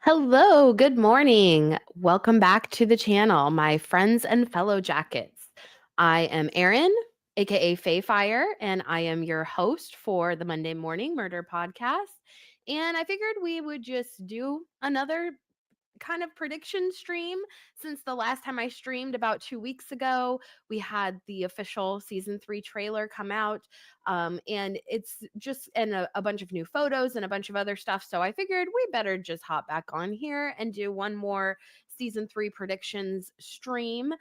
Hello, good morning. Welcome back to the channel, my friends and fellow jackets. I am Erin, aka Fayfire, and I am your host for the Monday Morning Murder Podcast. And I figured we would just do another kind of prediction stream since the last time I streamed about 2 weeks ago. We had the official season 3 trailer come out, and it's just and a bunch of new photos and a bunch of other stuff. So I figured we better just hop back on here and do one more season 3 predictions stream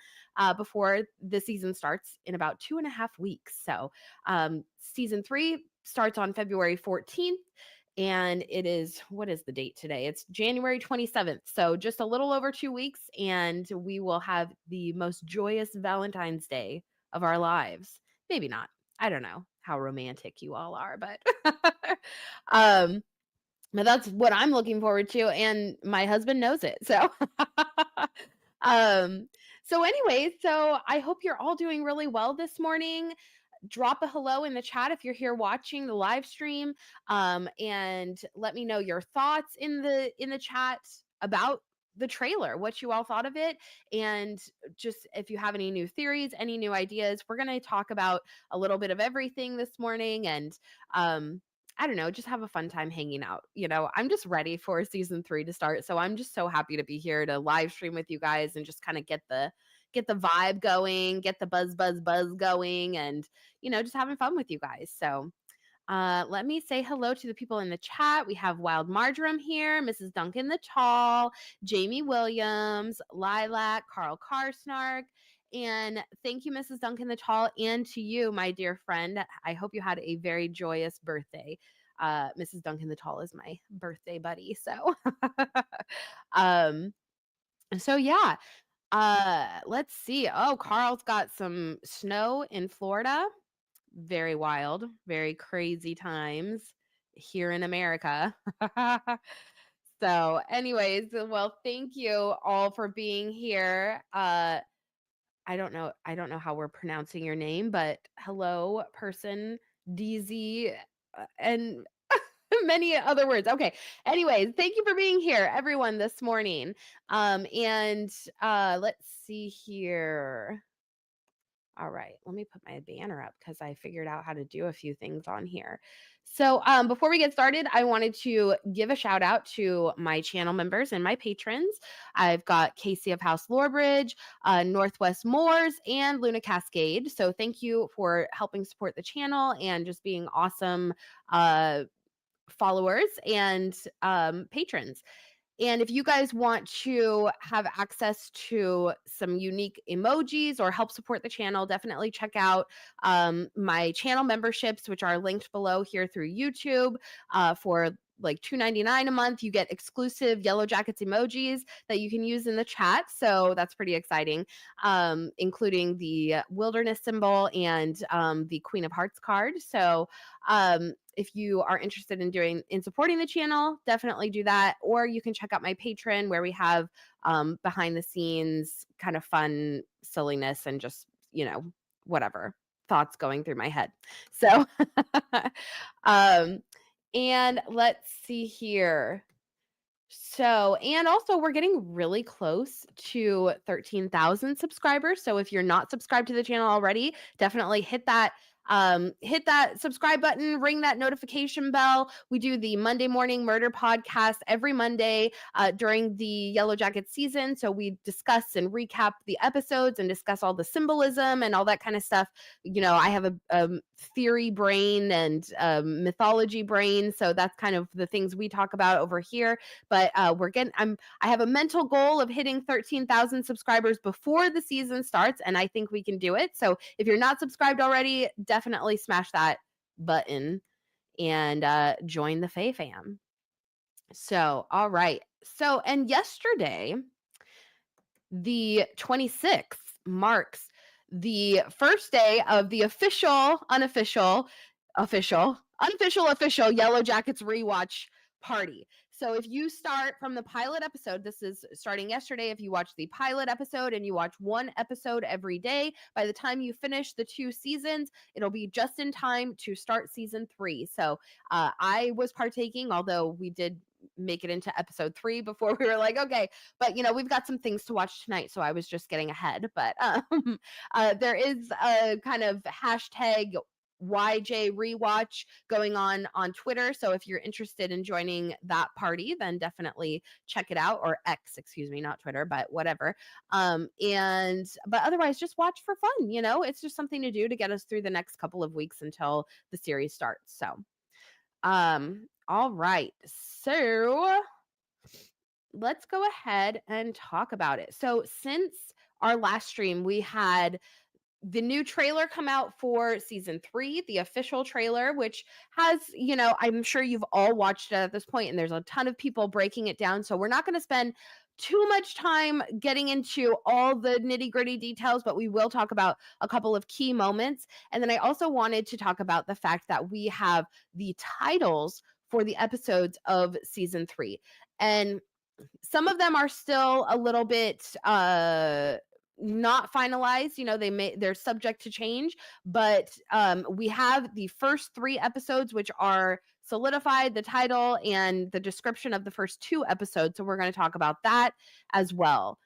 before the season starts in about 2.5 weeks. So season 3 starts on February 14th, and it is, what is the date today? It's January 27th. So just a little over 2 weeks, and we will have the most joyous Valentine's Day of our lives. Maybe not. I don't know how romantic you all are, but um but that's what I'm looking forward to, and my husband knows it. So um so I hope you're all doing really well this morning. Drop a hello in the chat if you're here watching the live stream, and let me know your thoughts in the chat about the trailer, what you all thought of it, and just if you have any new theories, any new ideas. We're going to talk about a little bit of everything this morning, and I don't know, just have a fun time hanging out. I'm just ready for season 3 to start, so I'm just so happy to be here to live stream with you guys and just kind of get the vibe going, get the buzz going, and just having fun with you guys. So let me say hello to the people in the chat. We have Wild Marjoram here, Mrs. Duncan the Tall, Jamie Williams, Lilac, Carl Carsnark. And thank you, Mrs. Duncan the Tall, and to you, my dear friend. I hope you had a very joyous birthday. Mrs. Duncan the Tall is my birthday buddy. So, um, so yeah, let's see. Oh, Carl's got some snow in Florida. Very wild, very crazy times here in America. So, anyways, well, thank you all for being here. I don't know how we're pronouncing your name, but hello, person DZ, and many other words. Okay. Anyways, thank you for being here, everyone, this morning. And let's see here. All right, let me put my banner up because I figured out how to do a few things on here. So, before we get started, I wanted to give a shout out to my channel members and my patrons. I've got Casey of House Lorebridge, Northwest Moors, and Luna Cascade. So, thank you for helping support the channel and just being awesome followers and patrons. And if you guys want to have access to some unique emojis or help support the channel, definitely check out my channel memberships, which are linked below here through YouTube. For like $2.99 a month, you get exclusive Yellowjackets emojis that you can use in the chat. So that's pretty exciting, including the wilderness symbol and the Queen of Hearts card. So if you are interested in supporting the channel, definitely do that. Or you can check out my Patreon where we have behind the scenes kind of fun silliness and just, whatever thoughts going through my head. So, um, and let's see here. So, and also we're getting really close to 13,000 subscribers. So if you're not subscribed to the channel already, definitely hit that subscribe button, ring that notification bell. We do the Monday Morning Murder Podcast every Monday during the Yellowjackets season. So we discuss and recap the episodes and discuss all the symbolism and all that kind of stuff. I have a theory brain and mythology brain, so that's kind of the things we talk about over here. But I have a mental goal of hitting 13,000 subscribers before the season starts, and I think we can do it. So if you're not subscribed already, definitely smash that button and join the Fae fam. So, all right. So, and yesterday, the 26th, marks the first day of the unofficial Yellowjackets rewatch party. So if you start from the pilot episode, this is starting yesterday. If you watch the pilot episode and you watch one episode every day, by the time you finish the 2 seasons, it'll be just in time to start season 3. So I was partaking, although we did make it into episode 3 before we were like, okay, but we've got some things to watch tonight, so I was just getting ahead. But there is a kind of hashtag YJ rewatch going on Twitter. So if you're interested in joining that party, then definitely check it out, or X, excuse me, not Twitter, but whatever. But otherwise, just watch for fun. It's just something to do to get us through the next couple of weeks until the series starts. So, all right. So let's go ahead and talk about it. So since our last stream, we had the new trailer come out for season 3, the official trailer, which has, I'm sure you've all watched it at this point, and there's a ton of people breaking it down. So we're not going to spend too much time getting into all the nitty-gritty details, but we will talk about a couple of key moments. And then I also wanted to talk about the fact that we have the titles for the episodes of season 3. And some of them are still a little bit not finalized. They're subject to change, but we have the first 3 episodes, which are solidified, the title and the description of the first 2 episodes. So we're going to talk about that as well.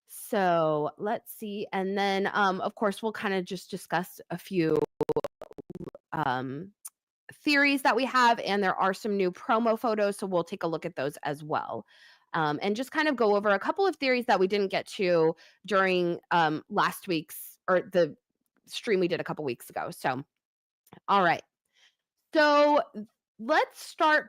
So let's see. And then of course we'll kind of just discuss a few theories that we have, and there are some new promo photos, so we'll take a look at those as well. And just kind of go over a couple of theories that we didn't get to during last week's, or the stream we did a couple weeks ago. So, all right. So let's start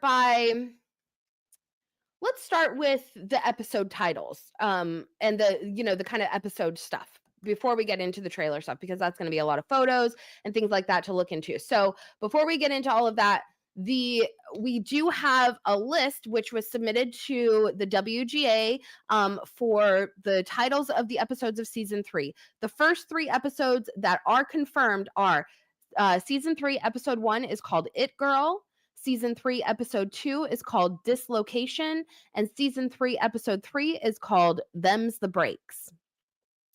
with the episode titles and the kind of episode stuff before we get into the trailer stuff, because that's going to be a lot of photos and things like that to look into. So before we get into all of that, we do have a list which was submitted to the WGA for the titles of the episodes of season 3. The first 3 episodes that are confirmed are season 3 episode 1 is called It Girl. Season 3 episode 2 is called Dislocation, and season 3 episode 3 is called Them's the Breaks.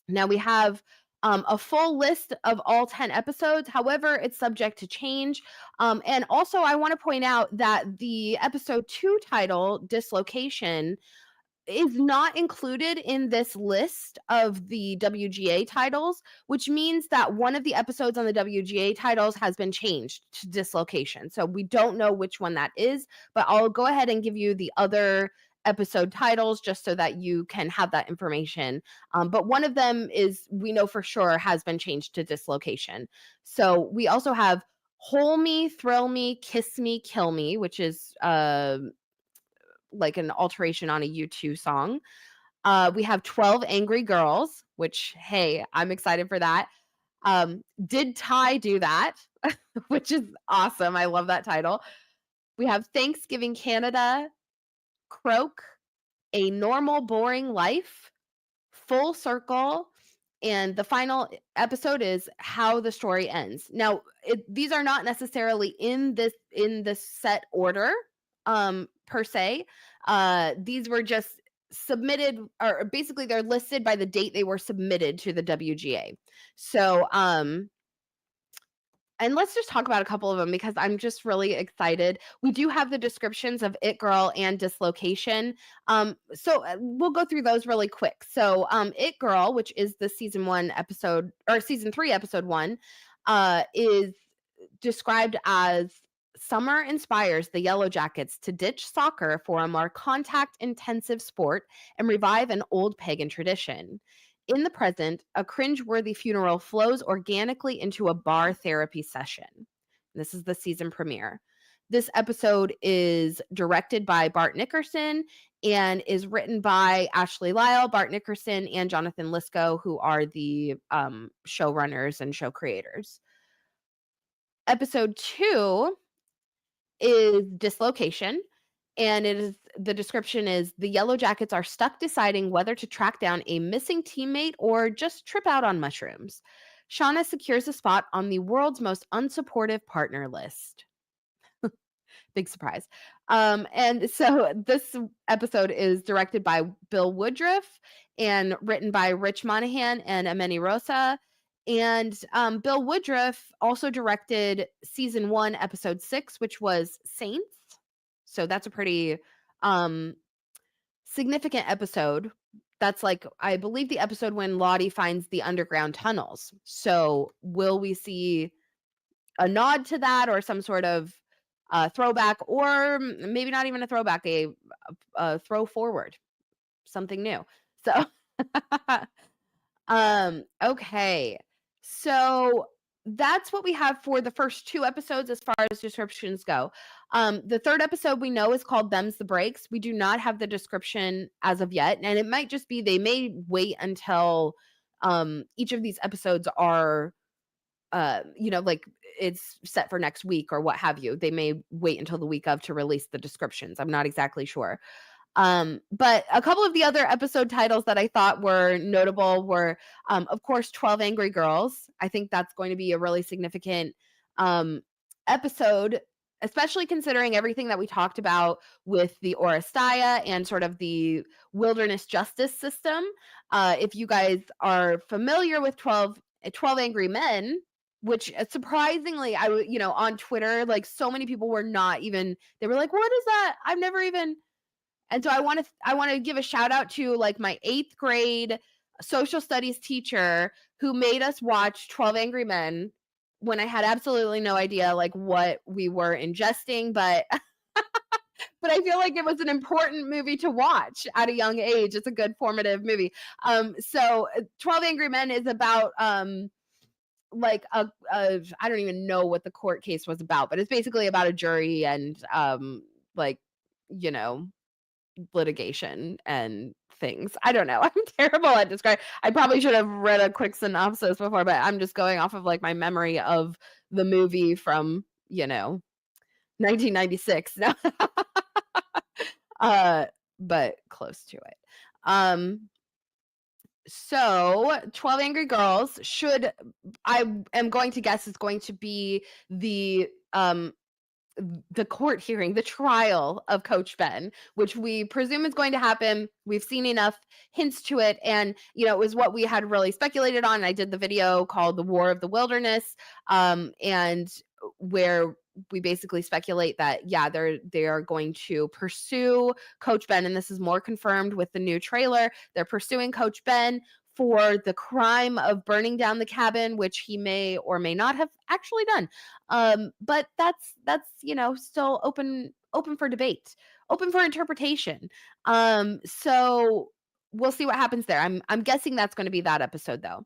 Now we have a full list of all 10 episodes. However, it's subject to change. And also I want to point out that the episode 2 title, Dislocation, is not included in this list of the WGA titles, which means that one of the episodes on the WGA titles has been changed to Dislocation. So we don't know which one that is, but I'll go ahead and give you the other episode titles just so that you can have that information. But one of them is, we know for sure, has been changed to Dislocation. So we also have Hold Me, Thrill Me, Kiss Me, Kill Me, which is like an alteration on a U2 song. We have 12 Angry Girls, which, hey, I'm excited for that. Did Ty Do That? Which is awesome. I love that title. We have Thanksgiving Canada, Croak, A Normal Boring Life, Full Circle, and the final episode is How the Story Ends. Now, these are not necessarily in this set order per se. These were just submitted, or basically they're listed by the date they were submitted to the WGA. So and let's just talk about a couple of them because I'm just really excited. We do have the descriptions of It Girl and Dislocation. So we'll go through those really quick. So It Girl, which is the season 1 episode, or season 3 episode 1, is described as summer inspires the Yellowjackets to ditch soccer for a more contact-intensive sport and revive an old pagan tradition. In the present, a cringe-worthy funeral flows organically into a bar therapy session. This is the season premiere. This episode is directed by Bart Nickerson and is written by Ashley Lyle, Bart Nickerson, and Jonathan Lisco, who are the showrunners and show creators. Episode 2 is Dislocation. And the description is, the Yellowjackets are stuck deciding whether to track down a missing teammate or just trip out on mushrooms. Shauna secures a spot on the world's most unsupportive partner list. Big surprise. And so this episode is directed by Bill Woodruff and written by Rich Monahan and Ameni Rosa. And Bill Woodruff also directed season 1, episode 6, which was Saints. So that's a pretty um significant episode. That's like, I believe, the episode when Lottie finds the underground tunnels. So will we see a nod to that, or some sort of throwback, or maybe not even a throwback, a throw forward, something new. So okay. So that's what we have for the first 2 episodes as far as descriptions go. The 3rd episode we know is called Them's the Breaks. We do not have the description as of yet, and it might just be they may wait until each of these episodes are like it's set for next week or what have you. They may wait until the week of to release the descriptions. I'm not exactly sure. But a couple of the other episode titles that I thought were notable were, of course, 12 Angry Girls. I think that's going to be a really significant episode, especially considering everything that we talked about with the Oristaya and sort of the wilderness justice system. If you guys are familiar with 12 Angry Men, which surprisingly, on Twitter, like, so many people were not even, they were like, what is that? I've never even. And so I want to give a shout out to, like, my 8th grade social studies teacher who made us watch 12 Angry Men when I had absolutely no idea, like, what we were ingesting, but but I feel like it was an important movie to watch at a young age. It's a good formative movie. So 12 Angry Men is about like I don't even know what the court case was about, but it's basically about a jury and like, you know, litigation and things. I don't know. I'm terrible at describing. I probably should have read a quick synopsis before, but I'm just going off of, like, my memory of the movie from, 1996. No. uh, but close to it. So 12 Angry Girls I am going to guess, is going to be the court hearing, the trial of Coach Ben, which we presume is going to happen. We've seen enough hints to it, and it was what we had really speculated on. I did the video called "The War of the Wilderness," and where we basically speculate that, yeah, they are going to pursue Coach Ben, and this is more confirmed with the new trailer. They're pursuing Coach Ben for the crime of burning down the cabin, which he may or may not have actually done. But that's still open for debate, open for interpretation. So we'll see what happens there. I'm guessing that's going to be that episode, though.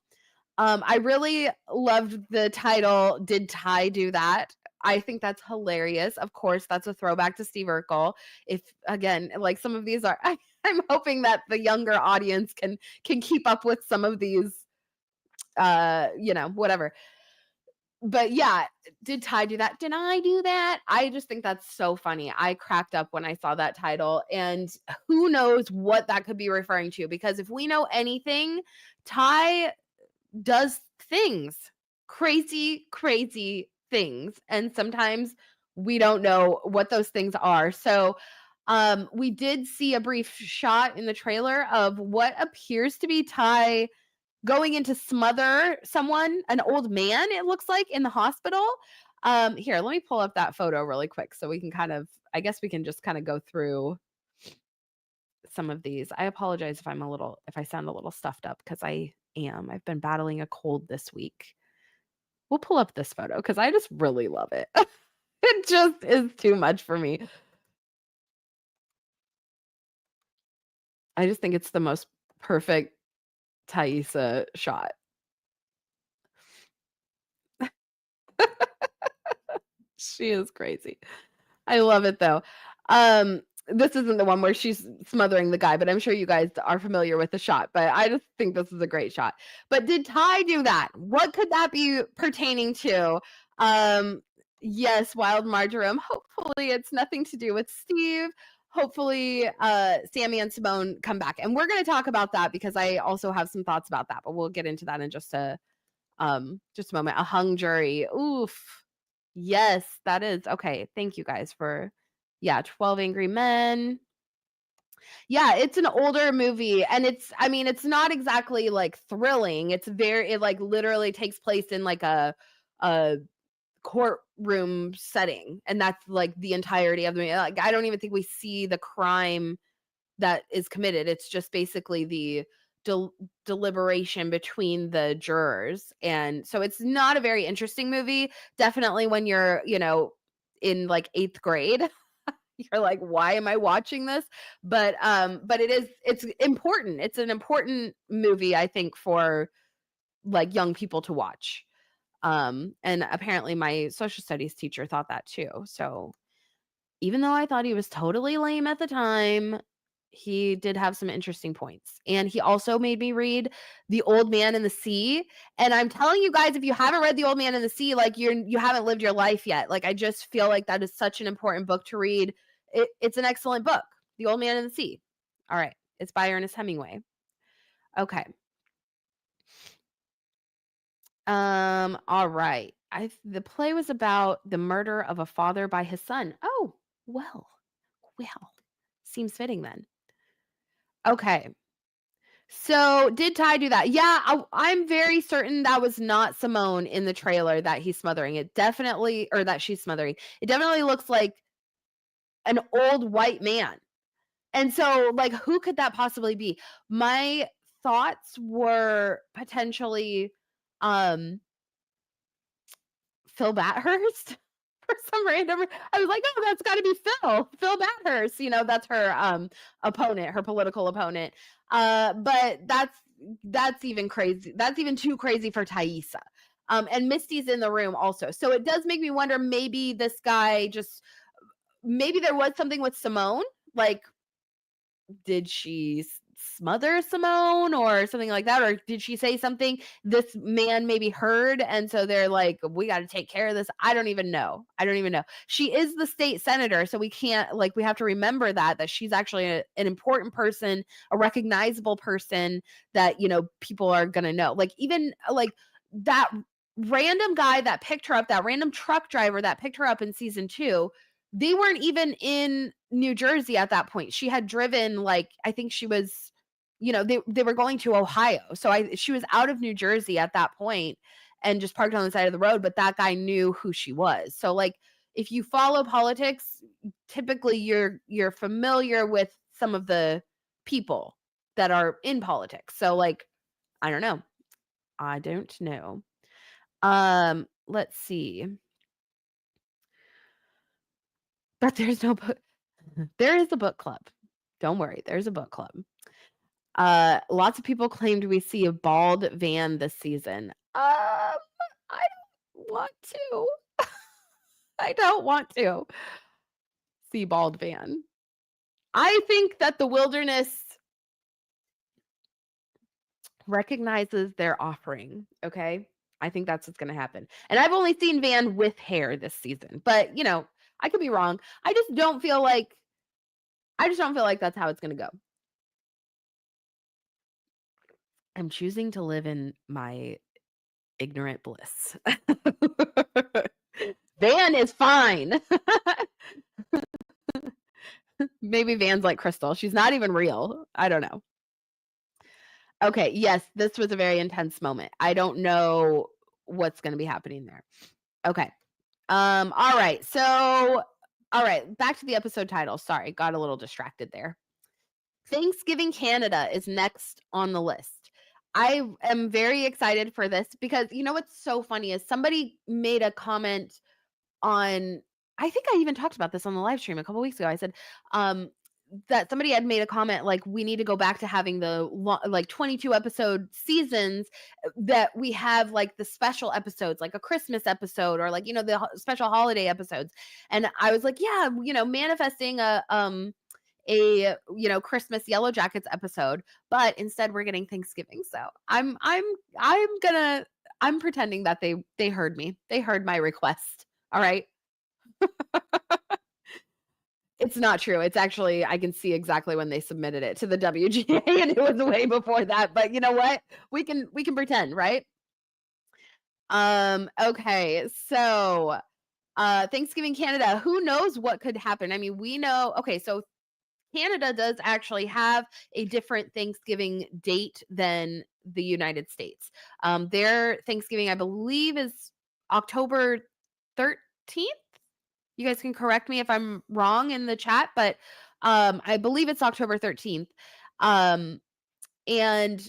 I really loved the title, Did Ty Do That? I think that's hilarious. Of course, that's a throwback to Steve Urkel. If, again, like, some of these are, I'm hoping that the younger audience can keep up with some of these, whatever. But yeah, did Ty do that? Did I do that? I just think that's so funny. I cracked up when I saw that title, and who knows what that could be referring to, because if we know anything, Ty does things, crazy, crazy things. And sometimes we don't know what those things are. So we did see a brief shot in the trailer of what appears to be Ty going in to smother someone, an old man, it looks like, in the hospital. Here, let me pull up that photo really quick so we can I guess we can just kind of go through some of these. I apologize if I sound a little stuffed up, because I am. I've been battling a cold this week. We'll pull up this photo because I just really love it. It just is too much for me. I just think it's the most perfect Thaisa shot. She is crazy. I love it, though. This isn't the one where she's smothering the guy, but I'm sure you guys are familiar with the shot, but I just think this is a great shot. But did Ty do that? What could that be pertaining to? Yes, Wild Marjoram. Hopefully it's nothing to do with Steve. Hopefully Sammy and Simone come back. And we're going to talk about that, because I also have some thoughts about that, but we'll get into that in just a moment. A hung jury. Oof. Yes, that is. Okay, thank you guys for 12 Angry Men. Yeah, it's an older movie, and it's not exactly, like, thrilling. It, like, literally takes place in, like, a courtroom setting, and that's like the entirety of the movie. Like, I don't even think we see the crime that is committed. It's just basically the deliberation between the jurors. And so it's not a very interesting movie. Definitely when you're, in like 8th grade, you're like, why am I watching this? But it's important. It's an important movie, I think, for like young people to watch. And apparently my social studies teacher thought that too. So even though I thought he was totally lame at the time, he did have some interesting points. And he also made me read The Old Man and the Sea. And I'm telling you guys, if you haven't read The Old Man and the Sea, like you haven't lived your life yet. Like, I just feel like that is such an important book to read. It's an excellent book, The Old Man and the Sea. All right. It's by Ernest Hemingway. Okay. All right. The play was about the murder of a father by his son. Oh, well. Well. Seems fitting then. Okay. So, did Ty do that? Yeah, I'm very certain that was not Simone in the trailer that he's smothering. It definitely, or that she's smothering. It definitely looks like an old white man. And so, like, who could that possibly be? My thoughts were potentially um Phil Bathurst for some random I was like, "Oh, that's gotta be Phil Bathurst," that's her, opponent, her political opponent. But that's even crazy. That's even too crazy for Taissa. And Misty's in the room also. So it does make me wonder, maybe this guy just maybe there was something with Simone, like, did she smother Simone or something like that? Or did she say something this man maybe heard? And so they're like, we got to take care of this. I don't even know. She is the state senator. So we can't, like, we have to remember that she's actually an important person, a recognizable person that, people are going to know. Like, even like that random guy that picked her up, that random truck driver that picked her up in season 2, they weren't even in New Jersey at that point. She had driven, like, I think she was, they were going to Ohio. So she was out of New Jersey at that point and just parked on the side of the road, but that guy knew who she was. So, like, if you follow politics, typically you're familiar with some of the people that are in politics. So, like, I don't know. I don't know. Let's see. But there's no book. There is a book club. Don't worry, there's a book club. Lots of people claimed we see a bald Van this season. I don't want to. I don't want to see bald Van. I think that the wilderness recognizes their offering, okay? I think that's what's gonna happen. And I've only seen Van with hair this season, but, I could be wrong. I just don't feel like that's how it's gonna go. I'm choosing to live in my ignorant bliss. Van is fine. Maybe Van's like Crystal. She's not even real. I don't know. Okay, yes, this was a very intense moment. I don't know what's gonna be happening there. Okay. All right. So, all right, back to the episode title. Sorry, got a little distracted there. Thanksgiving Canada is next on the list. I am very excited for this because what's so funny is somebody made a comment on, I think I even talked about this on the live stream a couple weeks ago. I said, that somebody had made a comment like, we need to go back to having the like 22 episode seasons, that we have like the special episodes, like a Christmas episode, or like, the special holiday episodes. And I was like, yeah, manifesting a Christmas Yellowjackets episode, but instead we're getting Thanksgiving. So I'm pretending that they heard me. They heard my request. All right. It's not true. It's actually, I can see exactly when they submitted it to the WGA, and it was way before that. But you know what? We can pretend, right? Okay. So Thanksgiving Canada, who knows what could happen? I mean, we know, okay, so Canada does actually have a different Thanksgiving date than the United States. Their Thanksgiving, I believe, is October 13th. You guys can correct me if I'm wrong in the chat, but I believe it's October 13th. Um, and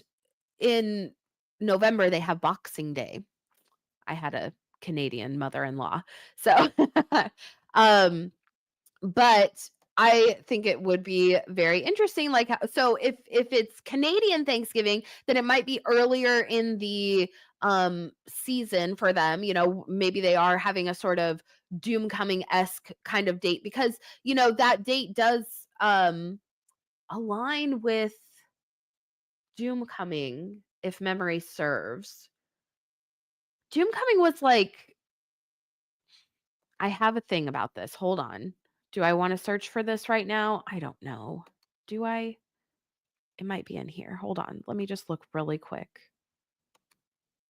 in November, they have Boxing Day. I had a Canadian mother-in-law. So, um, but I think it would be very interesting. Like, so if it's Canadian Thanksgiving, then it might be earlier in the season for them. Maybe they are having a sort of doom coming esque kind of date because that date does align with doom coming, if memory serves. Doom coming was like, I have a thing about this. Hold on. Do I want to search for this right now? I don't know. Do I? It might be in here. Hold on. Let me just look really quick.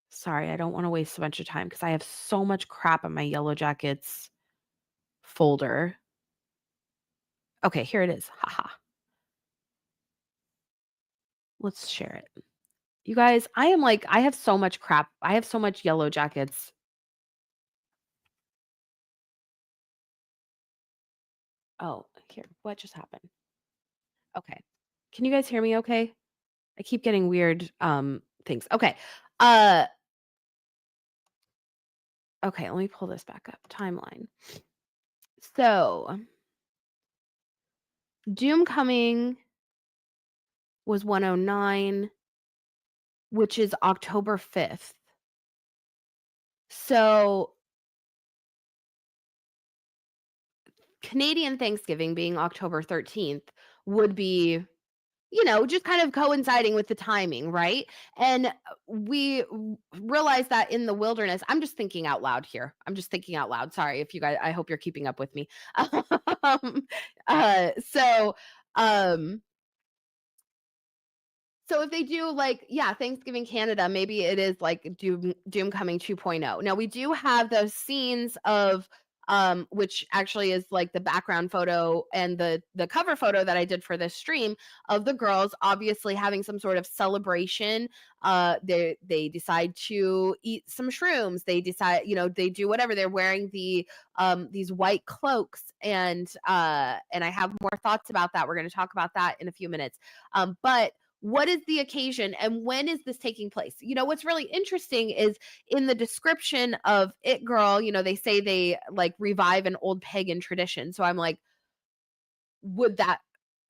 Sorry, I don't want to waste a bunch of time because I have so much crap in my Yellowjackets folder. Okay, here it is. Haha. Let's share it. You guys, I have so much crap. I have so much Yellowjackets. Oh, here. What just happened? Okay. Can you guys hear me okay? I keep getting weird things. Okay. Uh okay, let me pull this back up. Timeline. So, Doom Coming was 109, which is October 5th. So, Canadian Thanksgiving being October 13th would be, just kind of coinciding with the timing, right? And we realized that in the wilderness, I'm just thinking out loud here. I'm just thinking out loud. Sorry if you guys, I hope you're keeping up with me. um, so, um, So if they do like, yeah, Thanksgiving Canada, maybe it is like Doom Coming 2.0. Now we do have those scenes of which actually is like the background photo and the cover photo that I did for this stream of the girls obviously having some sort of celebration. They decide to eat some shrooms. They decide, they do whatever. They're wearing these white cloaks and I have more thoughts about that. We're going to talk about that in a few minutes. But what is the occasion and when is this taking place? What's really interesting is in the description of It Girl, they say they like revive an old pagan tradition. So I'm like, would that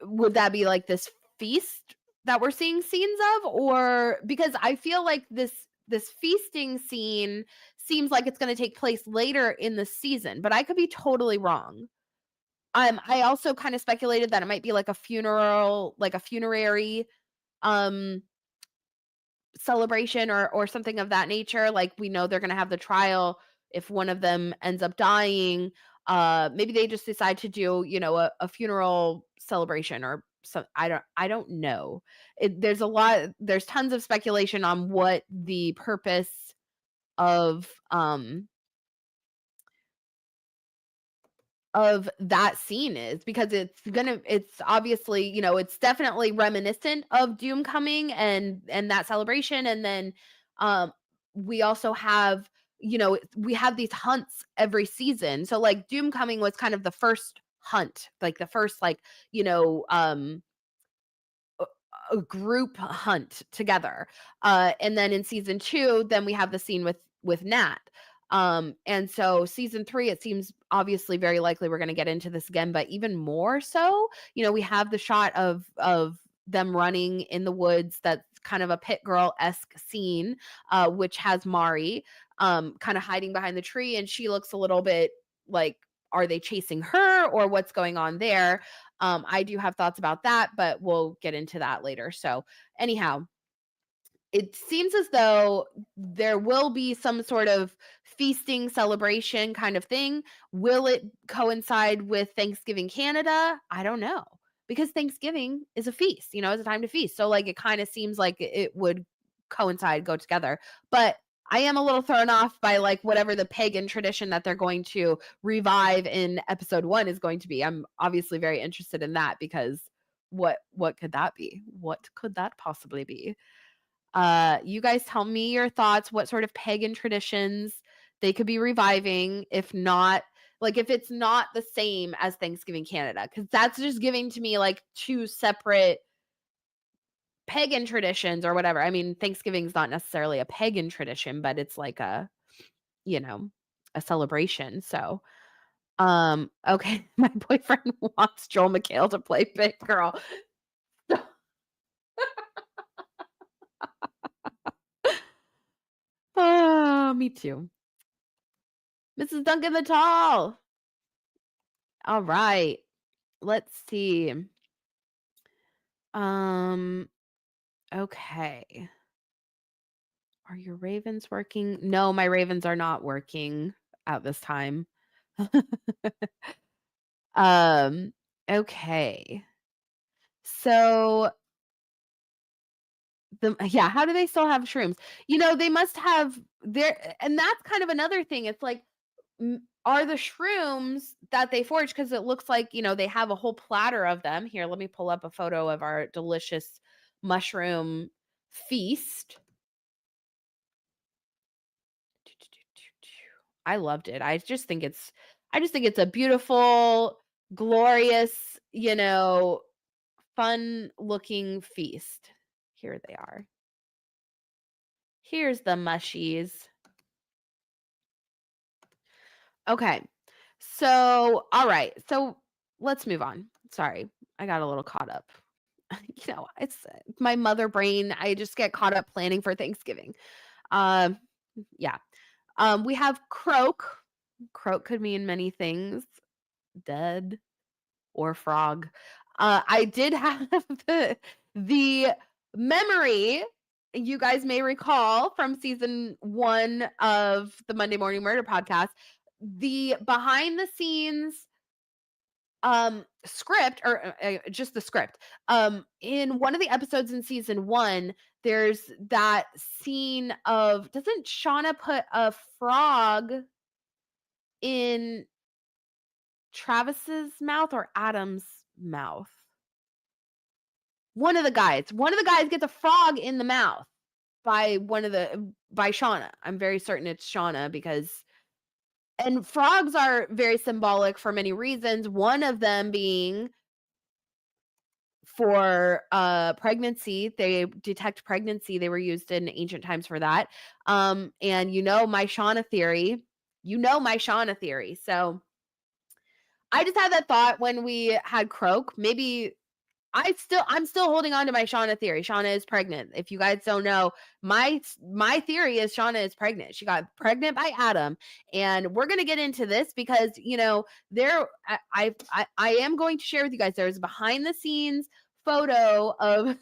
would that be like this feast that we're seeing scenes of? Or because I feel like this feasting scene seems like it's going to take place later in the season, but I could be totally wrong. I also kind of speculated that it might be like a funeral, like a funerary um celebration or something of that nature. Like we know they're going to have the trial. If one of them ends up dying, maybe they just decide to do a funeral celebration or so. I don't know. There's tons of speculation on what the purpose of that scene is, because it's obviously, it's definitely reminiscent of Doom Coming and that celebration. And then we also have, we have these hunts every season. So like Doom Coming was kind of the first hunt, like the first like, you know, a group hunt together. And then in season 2, then we have the scene with Nat. And so season 3, it seems obviously very likely we're going to get into this again, but even more so, we have the shot of them running in the woods. That's kind of a Pit Girl-esque scene, which has Mari kind of hiding behind the tree, and she looks a little bit like, are they chasing her or what's going on there? I do have thoughts about that, but we'll get into that later. So, anyhow, it seems as though there will be some sort of feasting celebration kind of thing. Will it coincide with Thanksgiving Canada? I don't know. Because Thanksgiving is a feast, it's a time to feast. So like it kind of seems like it would coincide, go together. But I am a little thrown off by like whatever the pagan tradition that they're going to revive in episode 1 is going to be. I'm obviously very interested in that because what could that be? What could that possibly be? You guys tell me your thoughts. What sort of pagan traditions they could be reviving, if not like, if it's not the same as Thanksgiving Canada, because that's just giving to me, like, 2 separate pagan traditions or whatever. I mean, Thanksgiving's not necessarily a pagan tradition, but it's like a, you know, a celebration, so, okay, my boyfriend wants Joel McHale to play Big Girl. Oh, me too. Mrs. Duncan the Tall. Alright, let's see. Um, okay. Are your ravens working? No, my ravens are not working at this time. Um, okay. So yeah, how do they still have shrooms? They must have their and that's kind of another thing. It's like, are the shrooms that they forage because it looks like, they have a whole platter of them. Here, let me pull up a photo of our delicious mushroom feast. I loved it. I just think it's a beautiful, glorious, fun looking feast. Here they are. Here's the mushies. Okay. So, all right. So, let's move on. Sorry. I got a little caught up. It's my mother brain. I just get caught up planning for Thanksgiving. Um, yeah. We have croak. Croak could mean many things. Dead or frog. I did have the memory, you guys may recall from season 1 of the Monday Morning Murder podcast, the behind the scenes script, or just the script. In one of the episodes in season 1, there's that scene of, doesn't Shauna put a frog in Travis's mouth or Adam's mouth? One of the guys gets a frog in the mouth by Shauna. I'm very certain it's Shauna, because and frogs are very symbolic for many reasons, one of them being for, pregnancy. They detect pregnancy, they were used in ancient times for that. And my Shauna theory, so I just had that thought when we had croak. Maybe I'm still holding on to my Shauna theory. Shauna is pregnant. If you guys don't know, my theory is Shauna is pregnant. She got pregnant by Adam, and we're gonna get into this because there I am going to share with you guys. There's a behind the scenes photo of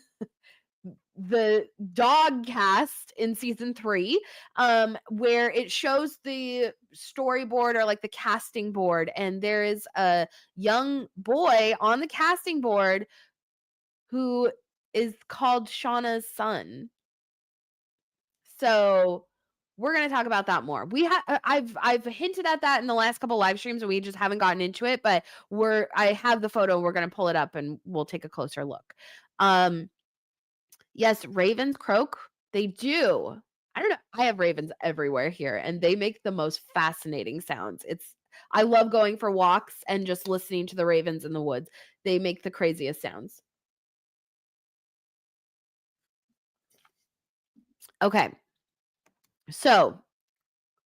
the dog cast in season 3, where it shows the storyboard, or like the casting board, and there is a young boy on the casting board who is called Shauna's son. So, we're gonna talk about that more. I've hinted at that in the last couple live streams, and we just haven't gotten into it, but I have the photo, we're gonna pull it up and we'll take a closer look. Yes, ravens croak. They do. I don't know. I have ravens everywhere here, and they make the most fascinating sounds. I love going for walks and just listening to the ravens in the woods. They make the craziest sounds. Okay. So,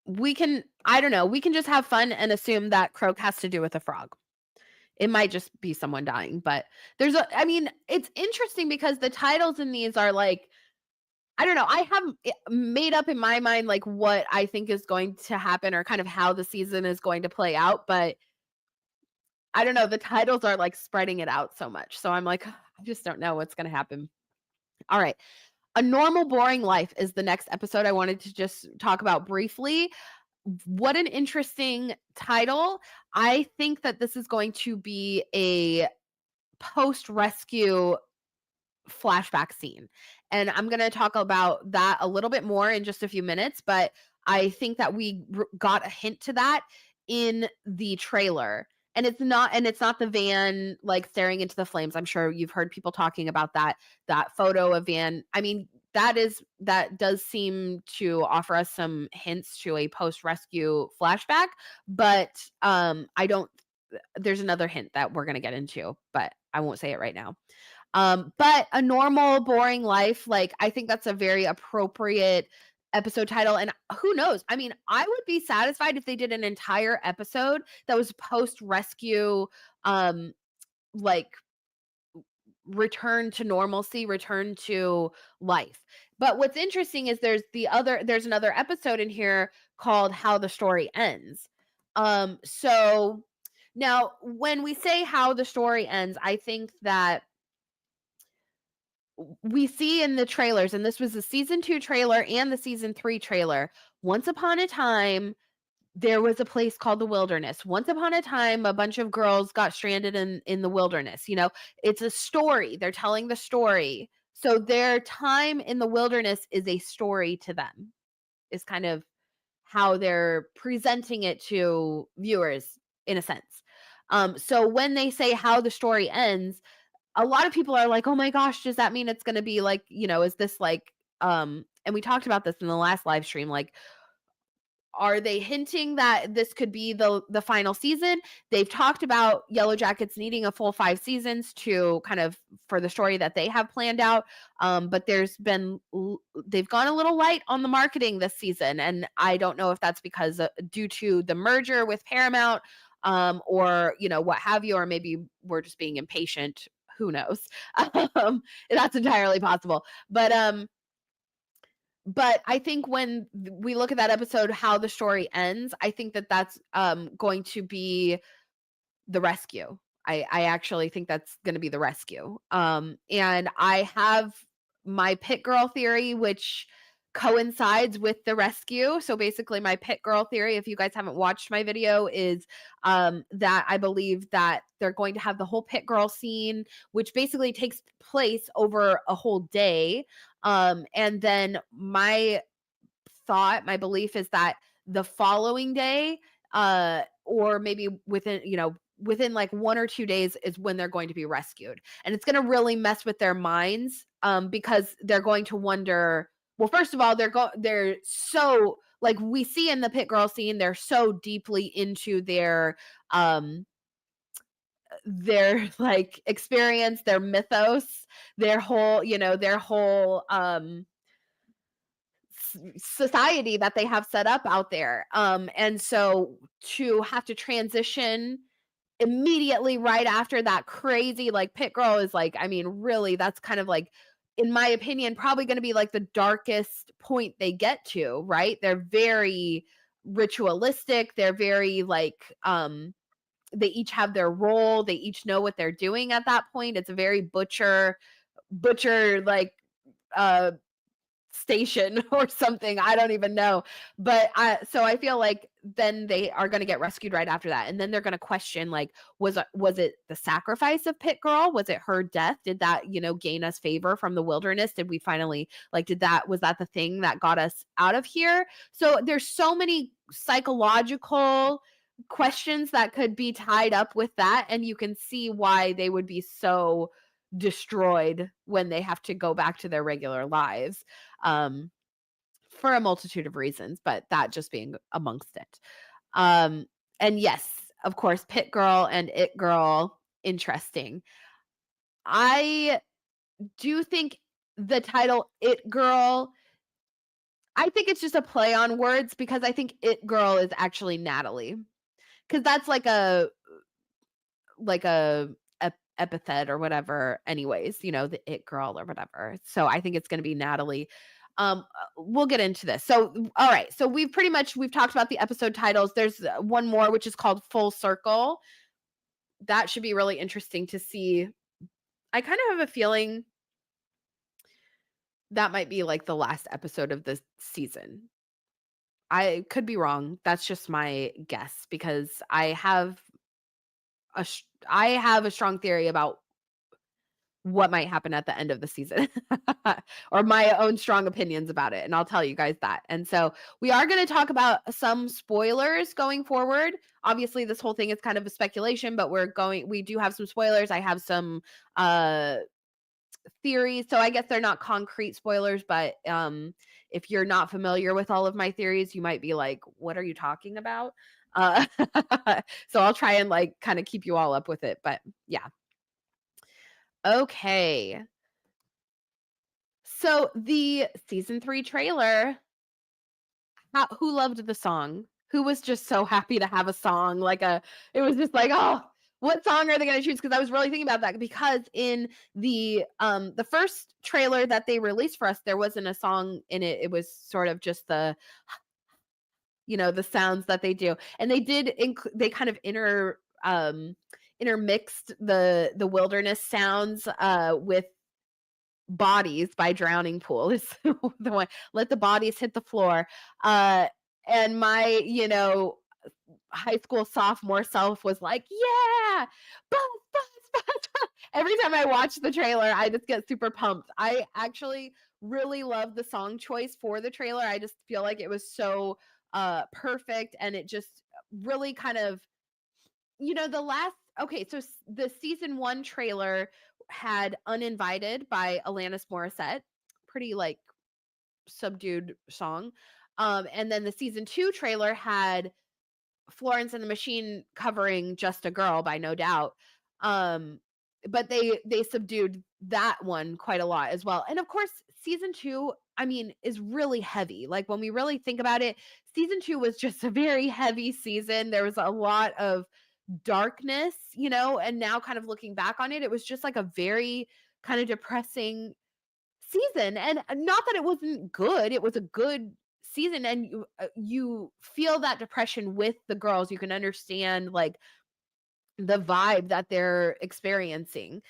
I don't know, we can just have fun and assume that croak has to do with a frog. It might just be someone dying, but I mean, it's interesting because the titles in these are like, I don't know, I haven't made up in my mind like what I think is going to happen, or kind of how the season is going to play out, but I don't know, the titles are like spreading it out so much. So I'm like, I just don't know what's going to happen. All right. A Normal Boring Life is the next episode I wanted to just talk about briefly. What an interesting title. I think that this is going to be a post-rescue flashback scene. And I'm going to talk about that a little bit more in just a few minutes, but I think that we got a hint to that in the trailer. And it's not the van like staring into the flames. I'm sure you've heard people talking about that photo of Van. I mean, that does seem to offer us some hints to a post-rescue flashback, but, I don't there's another hint that we're gonna get into, but I won't say it right now. But a normal, boring life, like, I think that's a very appropriate episode title, and who knows? I mean, I would be satisfied if they did an entire episode that was post-rescue, um, like, return to normalcy, return to life. But what's interesting is there's another episode in here called How the Story Ends. So now when we say how the story ends, I think that we see in the trailers, and this was the season 2 trailer and the season 3 trailer. Once upon a time, there was a place called the wilderness. Once upon a time, a bunch of girls got stranded in the wilderness. It's a story. They're telling the story. So their time in the wilderness is a story to them. Is kind of how they're presenting it to viewers in a sense. So when they say how the story ends, a lot of people are like, "Oh my gosh, does that mean it's going to be like, is this like and we talked about this in the last live stream, like are they hinting that this could be the final season? They've talked about Yellowjackets needing a full 5 seasons to kind of for the story that they have planned out. But they've gone a little light on the marketing this season, and I don't know if that's because due to the merger with Paramount, or what have you, or maybe we're just being impatient. Who knows? That's entirely possible. But I think when we look at that episode, how the story ends, I think that that's going to be the rescue. I actually think that's going to be the rescue. And I have my pit girl theory, which coincides with the rescue. So basically, my pit girl theory, if you guys haven't watched my video, is that I believe that they're going to have the whole pit girl scene, which basically takes place over a whole day. And then my belief is that the following day, or maybe within like 1 or 2 days is when they're going to be rescued. And it's going to really mess with their minds, because they're going to wonder, well, first of all, they're so, like we see in the pit girl scene, they're so deeply into their like experience, their mythos, their whole society that they have set up out there. And so to have to transition immediately right after that crazy, like, pit girl is like, I mean, really, that's kind of like, in my opinion, probably going to be like the darkest point they get to, right? They're very ritualistic. They're very like, they each have their role. They each know what they're doing at that point. It's a very butcher like uh station or something. I don't even know. But I feel like then they are going to get rescued right after that. And then they're going to question, like, was it the sacrifice of Pit Girl? Was it her death? Did that, gain us favor from the wilderness? Did we finally, like, was that the thing that got us out of here? So there's so many psychological questions that could be tied up with that, and you can see why they would be so destroyed when they have to go back to their regular lives, um, for a multitude of reasons, but that just being amongst it. Um, and yes, of course, Pit Girl and It Girl, interesting. I do think the title It Girl, I think it's just a play on words because I think It Girl is actually Natalie. Because that's like a epithet or whatever anyways, the it girl or whatever. So I think it's going to be Natalie. We'll get into this. So all right, so we've talked about the episode titles. There's one more which is called Full Circle. That should be really interesting to see. I kind of have a feeling that might be like the last episode of this season. I could be wrong. That's just my guess because I have a strong theory about what might happen at the end of the season or my own strong opinions about it. And I'll tell you guys that. And so we are going to talk about some spoilers going forward. Obviously, this whole thing is kind of a speculation, but we do have some spoilers. I have some theories. So I guess they're not concrete spoilers, but if you're not familiar with all of my theories, you might be like, "What are you talking about?" Uh, so I'll try and like kind of keep you all up with it. But yeah. Okay. So the season 3 trailer, who loved the song? Who was just so happy to have a song? It was just like, oh, what song are they going to choose? Because I was really thinking about that because in the first trailer that they released for us, there wasn't a song in it. It was sort of just the sounds that they do, and they did they kind of intermixed the wilderness sounds with Bodies by Drowning Pool is the one. Let the bodies hit the floor. Uh, and my, high school sophomore self was like, "Yeah, buzz, buzz, buzz, buzz." Every time I watch the trailer, I just get super pumped. I actually really love the song choice for the trailer. I just feel like it was so perfect, and it just really kind of, the last okay, so the season 1 trailer had Uninvited by Alanis Morissette, pretty like subdued song. And then the season 2 trailer had Florence and the Machine covering Just a Girl by No Doubt. Um, but they subdued that one quite a lot as well. And of course, season 2, I mean, is really heavy. Like when we really think about it, season 2 was just a very heavy season. There was a lot of darkness, and now kind of looking back on it, it was just like a very kind of depressing season. And not that it wasn't good, it was a good season, and you feel that depression with the girls. You can understand like the vibe that they're experiencing.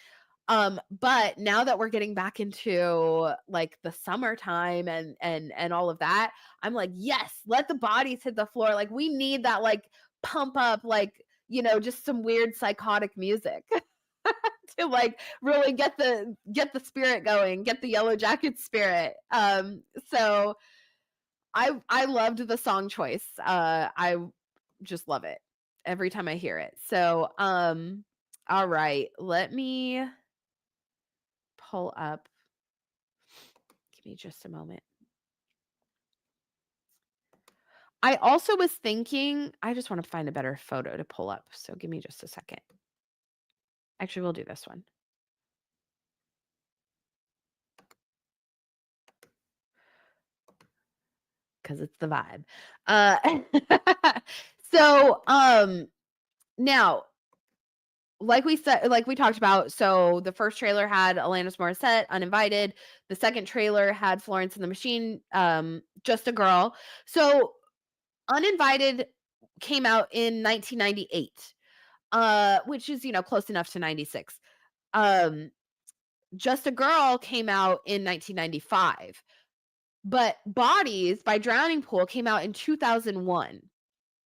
But now that we're getting back into like the summertime and all of that, I'm like, yes, let the bodies hit the floor. Like we need that like pump up, like, just some weird psychotic music to like really get the spirit going, get the Yellowjackets spirit. So I loved the song choice. I just love it every time I hear it. So all right, let me pull up. Give me just a moment. I also was thinking, I just want to find a better photo to pull up. So give me just a second. Actually, we'll do this one. Because it's the vibe. So now, like we said, like we talked about, so the first trailer had Alanis Morissette, Uninvited. The second trailer had Florence and the Machine, Just a Girl. So Uninvited came out in 1998, which is, close enough to 96. Um, Just a Girl came out in 1995, but Bodies by Drowning Pool came out in 2001.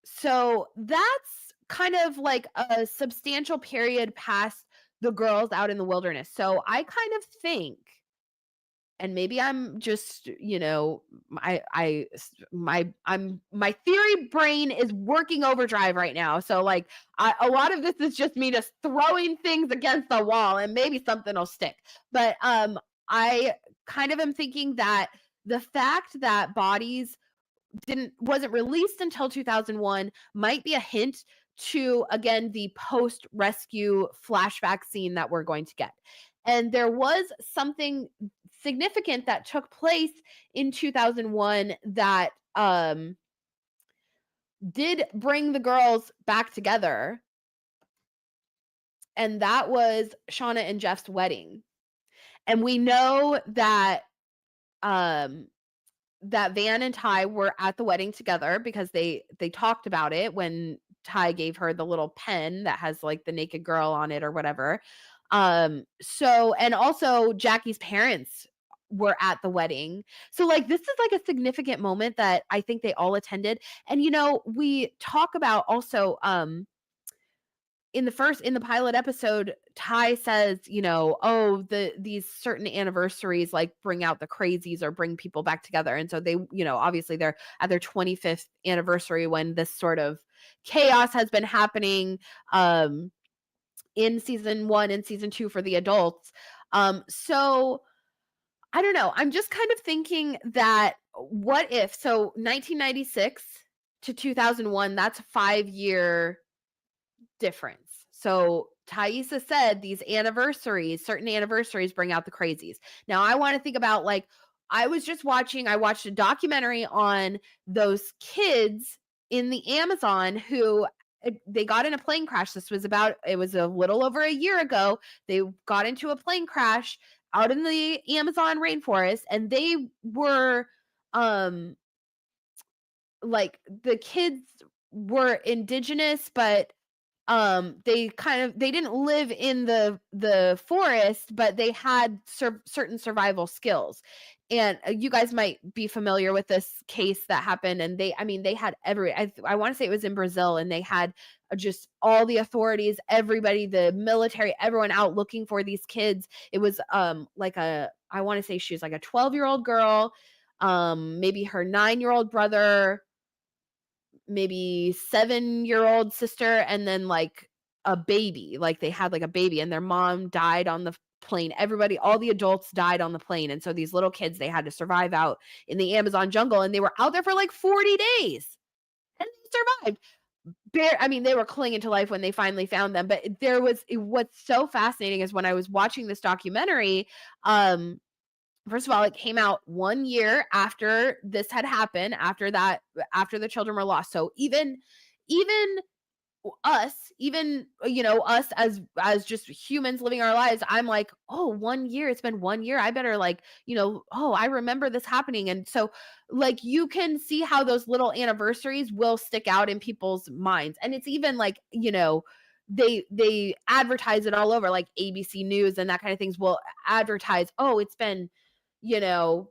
So that's kind of like a substantial period past the girls out in the wilderness. So I kind of think, and maybe I'm just, my theory brain is working overdrive right now. So like a lot of this is just me just throwing things against the wall and maybe something will stick. But I kind of am thinking that the fact that Bodies wasn't released until 2001 might be a hint to, again, the post rescue flashback scene that we're going to get. And there was something significant that took place in 2001 that did bring the girls back together, and that was Shauna and Jeff's wedding. And we know that that Van and Ty were at the wedding together because they talked about it when Ty gave her the little pen that has like the naked girl on it or whatever. So, and also Jackie's parents were at the wedding. So like this is like a significant moment that I think they all attended. And we talk about also in the pilot episode, Ty says, oh, these certain anniversaries like bring out the crazies or bring people back together. And so they, obviously they're at their 25th anniversary when this sort of chaos has been happening in season 1 and season 2 for the adults. So I don't know. I'm just kind of thinking that what if, so 1996 to 2001, that's a 5-year difference. So Thaisa said these anniversaries, certain anniversaries bring out the crazies. Now I want to think about like I watched a documentary on those kids in the Amazon who they got in a plane crash. It was a little over a year ago. They got into a plane crash out in the Amazon rainforest and they were um like the kids were indigenous, but they didn't live in the forest, but they had certain survival skills. And you guys might be familiar with this case that happened, and they had I want to say it was in Brazil, and they had just all the authorities, everybody, the military, everyone out looking for these kids. It was like a I want to say she was like a 12-year-old girl, maybe her 9-year-old brother, maybe 7-year-old sister, and then like a baby. Like they had like a baby and their mom died on the plane. Everybody, all the adults died on the plane. And so these little kids, they had to survive out in the Amazon jungle and they were out there for like 40 days and they survived. They were clinging to life when they finally found them. But what's so fascinating is when I was watching this documentary, first of all, it came out 1 year after this had happened, after the children were lost. So even us, us as just humans living our lives, I'm like, "Oh, 1 year, it's been 1 year. I better like, oh, I remember this happening." And so like you can see how those little anniversaries will stick out in people's minds. And it's even like, they advertise it all over, like ABC News and that kind of things will advertise, "Oh, it's been you know,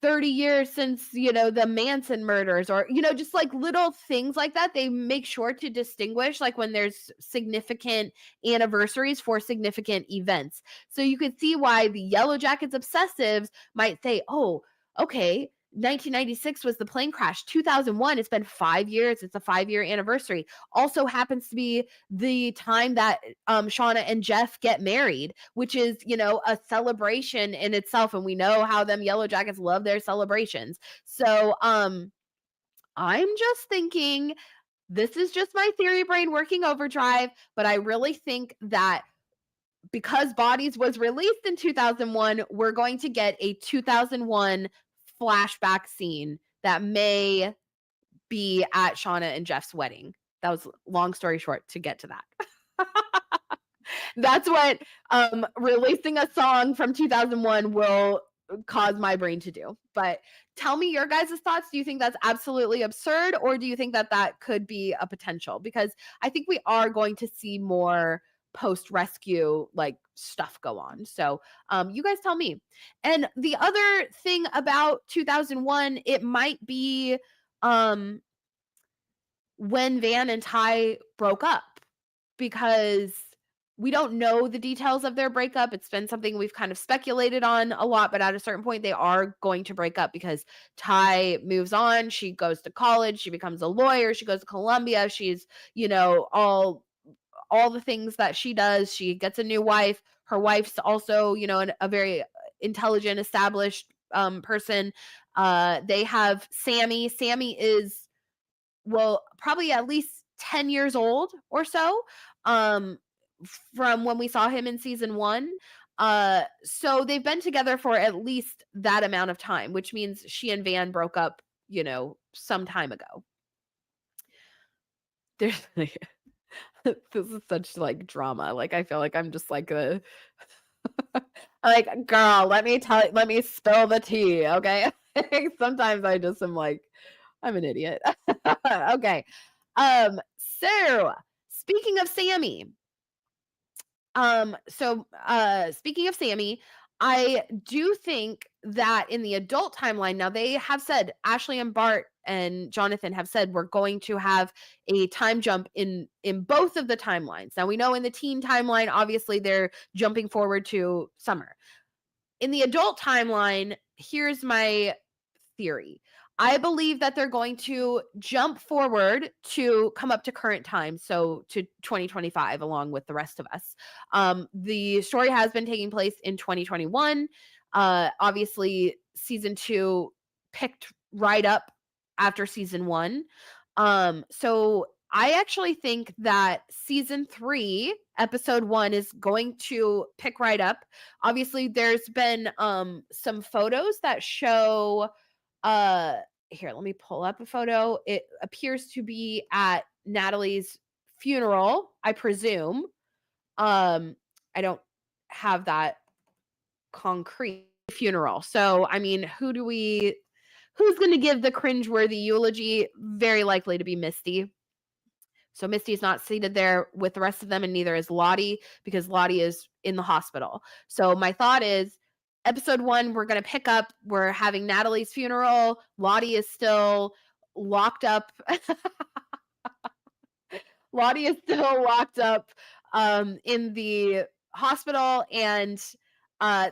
30 years since, the Manson murders," or, just like little things like that. They make sure to distinguish like when there's significant anniversaries for significant events. So you could see why the Yellowjackets obsessives might say, "Oh, okay, 1996 was the plane crash. 2001, it's been 5 years. It's a 5-year anniversary." Also happens to be the time that Shauna and Jeff get married, which is, a celebration in itself. And we know how them Yellowjackets love their celebrations. So I'm just thinking, this is just my theory brain working overdrive, but I really think that because Bodies was released in 2001, we're going to get a 2001 flashback scene that may be at Shauna and Jeff's wedding. That was long story short to get to that. That's what releasing a song from 2001 will cause my brain to do. But tell me your guys' thoughts. Do you think that's absolutely absurd, or do you think that that could be a potential? Because I think we are going to see more post-rescue like stuff go on. So you guys tell me. And the other thing about 2001, it might be um when Van and Ty broke up, because we don't know the details of their breakup. It's been something we've kind of speculated on a lot, but at a certain point, they are going to break up because Ty moves on. She goes to college. She becomes a lawyer. She goes to Columbia. She's, all the things that she does. She gets a new wife. Her wife's also, a very intelligent, established person. They have Sammy. Sammy is, well, probably at least 10 years old or so, um, from when we saw him in season 1. So they've been together for at least that amount of time, which means she and Van broke up, some time ago. There's like this is such like drama. Like I feel like I'm just like a like, girl, let me spill the tea, okay? Sometimes I just am like, I'm an idiot. Okay. So speaking of Sammy, speaking of Sammy, I do think that in the adult timeline, now they have said, Ashley and Bart and Jonathan have said, we're going to have a time jump in both of the timelines. Now we know in the teen timeline, obviously they're jumping forward to summer. In the adult timeline, here's my theory. I believe that they're going to jump forward to come up to current time, so to 2025, along with the rest of us. The story has been taking place in 2021. Obviously, season 2 picked right up after season 1. So I actually think that season 3, episode 1 is going to pick right up. Obviously, there's been some photos that show uh here, let me pull up a photo. It appears to be at Natalie's funeral, I presume. I don't have that concrete funeral. So, I mean, who's going to give the cringeworthy eulogy? Very likely to be Misty. So Misty is not seated there with the rest of them, and neither is Lottie, because Lottie is in the hospital. So my thought is, episode 1, we're going to pick up. We're having Natalie's funeral. Lottie is still locked up. Lottie is still locked up in the hospital, and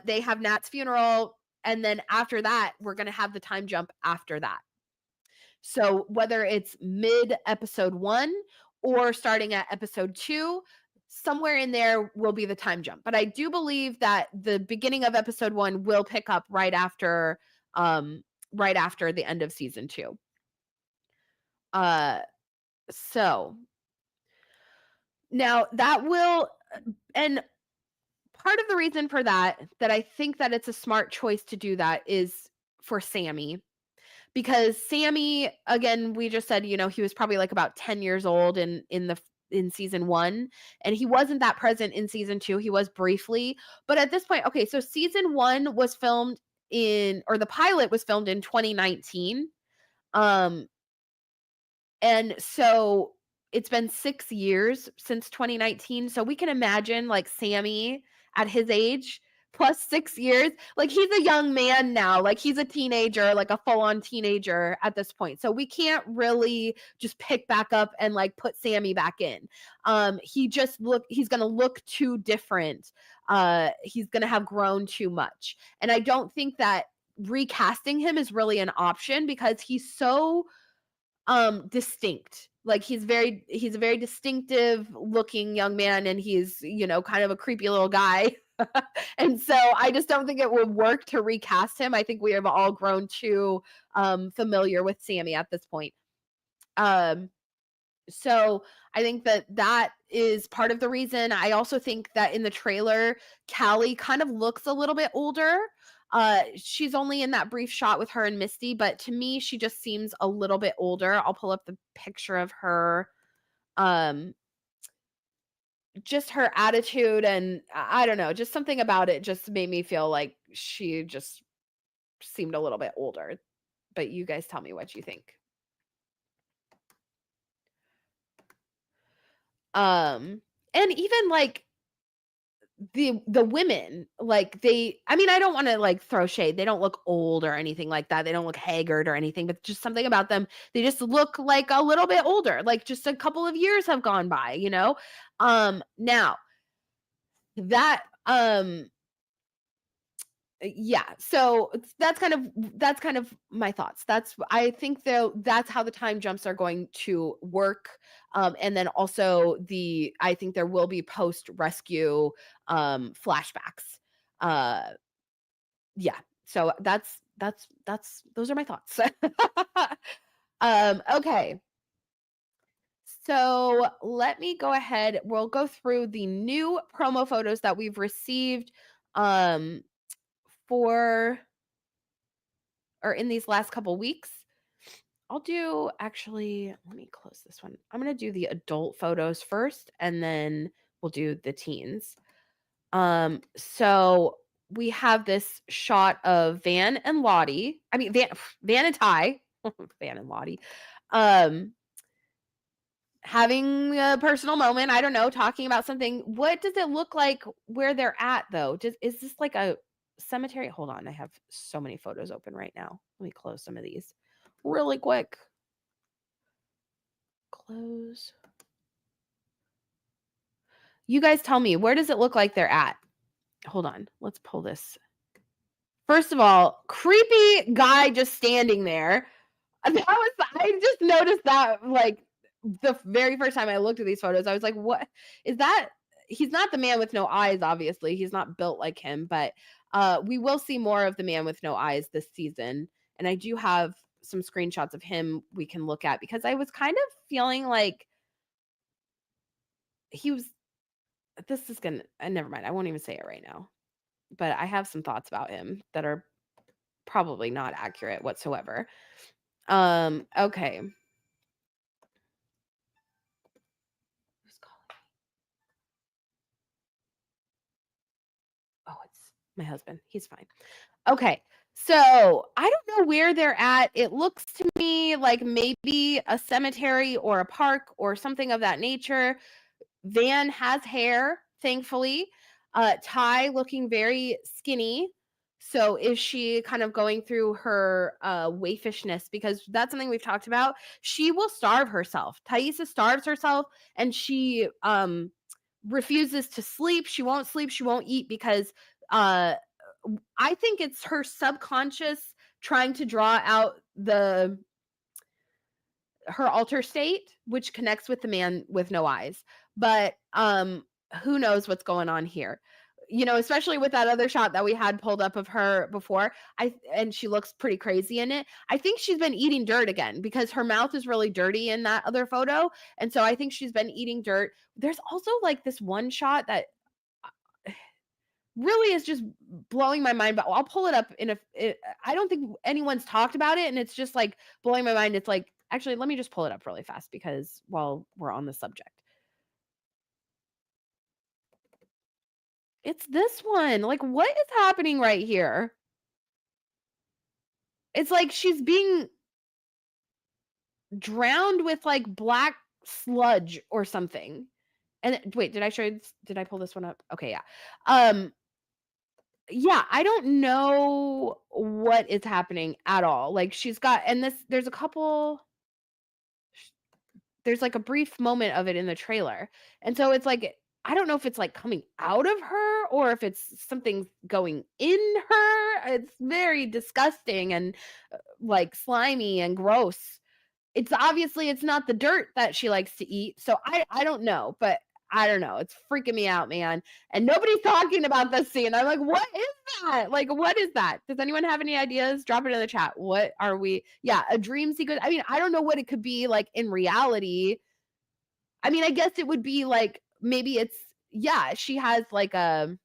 they have Nat's funeral. And then after that, we're going to have the time jump after that. So whether it's mid episode 1 or starting at episode 2, somewhere in there will be the time jump. But I do believe that the beginning of episode 1 will pick up right after the end of season 2. So now that will, and part of the reason for that I think that it's a smart choice to do that is for Sammy. Because Sammy, again, we just said, he was probably like about 10 years old in season 1, and he wasn't that present in season 2. He was briefly, but at this point, okay, so season 1 was filmed the pilot was filmed in 2019. And so it's been 6 years since 2019. So we can imagine like Sammy at his age plus 6 years. Like he's a young man now. Like he's a teenager, like a full-on teenager at this point. So we can't really just pick back up and like put Sammy back in. He's going to look too different. He's going to have grown too much. And I don't think that recasting him is really an option because he's so distinct. Like he's a very distinctive looking young man, and he's, kind of a creepy little guy. And so I just don't think it would work to recast him. I think we have all grown too familiar with Sammy at this point. So I think that is part of the reason. I also think that in the trailer, Callie kind of looks a little bit older. She's only in that brief shot with her and Misty, but to me, she just seems a little bit older. I'll pull up the picture of her. Just her attitude, and I don't know, just something about it just made me feel like she just seemed a little bit older. But you guys tell me what you think. And even like the women, like I don't want to like throw shade. They don't look old or anything like that. They don't look haggard or anything, but just something about them. They just look like a little bit older, like just a couple of years have gone by, Now that yeah, so that's kind of my thoughts. I think though that's how the time jumps are going to work. And then also I think there will be post rescue flashbacks. Yeah, so that's those are my thoughts. Okay, so let me go ahead. We'll go through the new promo photos that we've received for or in these last couple weeks. Let me close this one. I'm going to do the adult photos first, and then we'll do the teens. So we have this shot of Van and Lottie. I mean, Van and Ty, Van and Lottie, having a personal moment. I don't know, talking about something. What does it look like where they're at, though? Is this like a cemetery? Hold on, I have so many photos open right now. Let me close some of these really quick. Close. You guys tell me, where does it look like they're at? Hold on, let's pull this. First of all, creepy guy just standing there. I just noticed that, like, the very first time I looked at these photos, I was like, "What is that?" He's not the man with no eyes, obviously, he's not built like him, but, we will see more of the man with no eyes this season, and I do have some screenshots of him we can look at because I was kind of feeling like he was this is gonna never mind, I won't even say it right now, but I have some thoughts about him that are probably not accurate whatsoever. Okay. Who's calling? Oh, it's my husband. He's fine. Okay. So I don't know where they're at. It looks to me like maybe a cemetery or a park or something of that nature. Van has hair, thankfully. Ty looking very skinny. So is she kind of going through her waifishness? Because that's something we've talked about. She will starve herself. Thaisa starves herself and she refuses to sleep. She won't sleep. She won't eat because uh, I think it's her subconscious trying to draw out the her alter state, which connects with the man with no eyes. But who knows what's going on here? You know, especially with that other shot that we had pulled up of her before. And she looks pretty crazy in it. I think she's been eating dirt again because her mouth is really dirty in that other photo. And so I think she's been eating dirt. There's also like this one shot that really is just blowing my mind, but I'll pull it up in I don't think anyone's talked about it, and it's just, like, blowing my mind. It's like actually, let me just pull it up really fast because while we're on the subject. It's this one, like, what is happening right here? It's like she's being drowned with, like, black sludge or something, and wait, did I show you this did I pull this one up? Okay, yeah. Um, yeah, I don't know what is happening at all, like, she's got and this there's a couple there's like a brief moment of it in the trailer. And so it's like I don't know if it's like coming out of her or if it's something going in her. It's very disgusting and like slimy and gross. It's obviously it's not the dirt that she likes to eat. So I don't know, but I don't know. It's freaking me out, man. And nobody's talking about this scene. I'm like, what is that? Like, what is that? Does anyone have any ideas? Drop it in the chat. What are we? Yeah, a dream sequence. I mean, I don't know what it could be like in reality. I mean, I guess it would be like maybe it's yeah, she has like a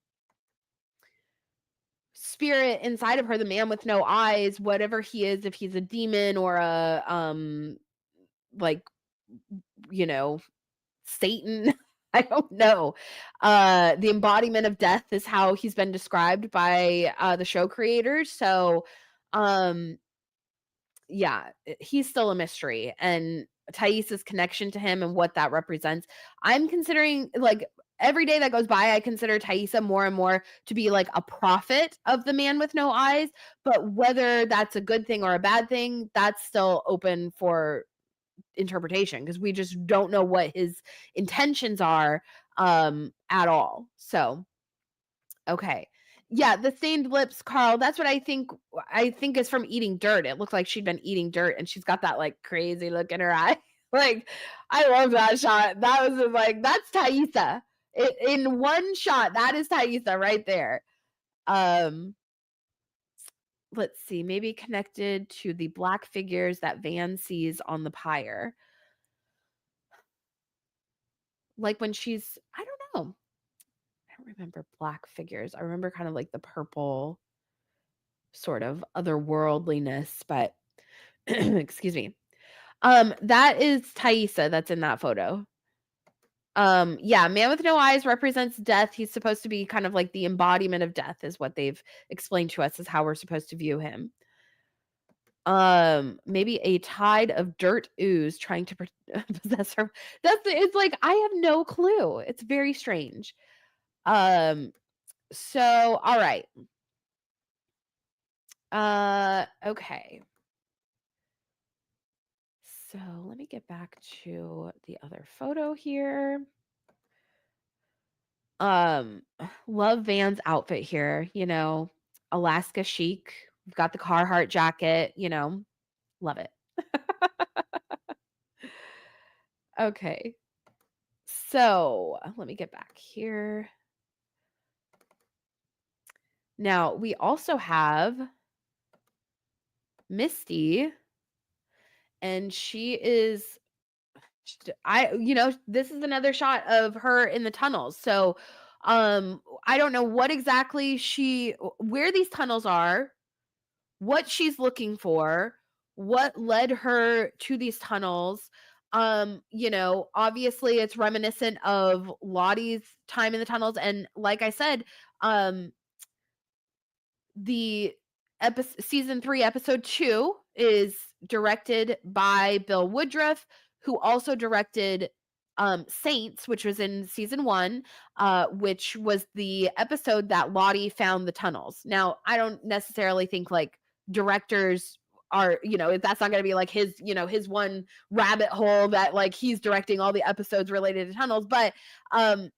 spirit inside of her, the man with no eyes, whatever he is, if he's a demon or a like you know, Satan. I don't know. The embodiment of death is how he's been described by the show creators. So um yeah, he's still a mystery and Thaisa's connection to him and what that represents. I'm considering like every day that goes by, I consider Thaisa more and more to be like a prophet of the man with no eyes. But whether that's a good thing or a bad thing, that's still open for interpretation because we just don't know what his intentions are at all. So okay. Yeah, the stained lips, Carl, that's what I think is from eating dirt. It looked like she'd been eating dirt and she's got that, like, crazy look in her eye. Like, I love that shot. That was just like, that's Thaisa. In one shot, that is Thaisa right there. Um, let's see, maybe connected to the black figures that Van sees on the pyre. Like, when she's I don't know. I don't remember black figures. I remember kind of like the purple sort of otherworldliness, but excuse me. That is Thaisa that's in that photo. Yeah, man with no eyes represents death. He's supposed to be kind of like the embodiment of death is what they've explained to us is how we're supposed to view him. Maybe a tide of dirt ooze trying to possess her. It's like I have no clue. It's very strange. Um, so all right. Okay. So let me get back to the other photo here. Um, love Van's outfit here, you know, Alaska chic. We've got the Carhartt jacket, you know, love it. Okay. So, let me get back here. Now, we also have Misty, and she is this is another shot of her in the tunnels. So, I don't know what exactly where these tunnels are, what she's looking for, what led her to these tunnels. Obviously it's reminiscent of Lottie's time in the tunnels, and like I said, um the season 3 episode 2 is directed by Bill Woodruff, who also directed Saints, which was in season 1, which was the episode that Lottie found the tunnels. Now, I don't necessarily think like directors are, that's not going to be like his one rabbit hole that like he's directing all the episodes related to tunnels, but um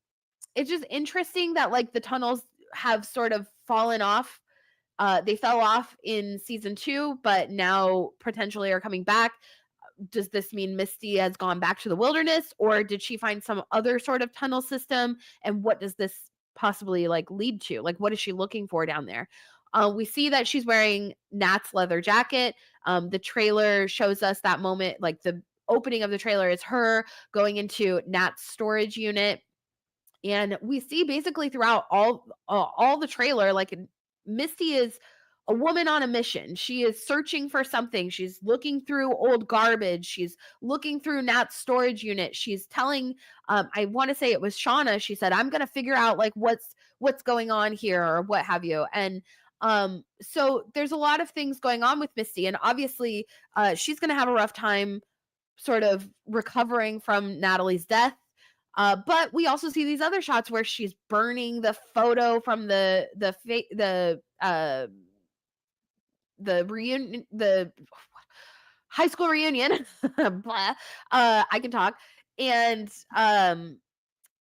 it's just interesting that like the tunnels have sort of fallen off. They fell off in season 2, but now potentially are coming back. Does this mean Misty has gone back to the wilderness, or did she find some other sort of tunnel system? And what does this possibly like lead to? Like, what is she looking for down there? We see that she's wearing Nat's leather jacket. The trailer shows us that moment, like the opening of the trailer is her going into Nat's storage unit, and we see basically throughout all the trailer, like Misty is a woman on a mission. She is searching for something. She's looking through old garbage. She's looking through Nat's storage unit. She's telling, I want to say it was Shauna. She said, "I'm going to figure out like what's going on here," or what have you. And so there's a lot of things going on with Misty, and obviously, she's going to have a rough time sort of recovering from Natalie's death. But we also see these other shots where she's burning the photo from the reunion, the high school reunion. Blah. I can talk, and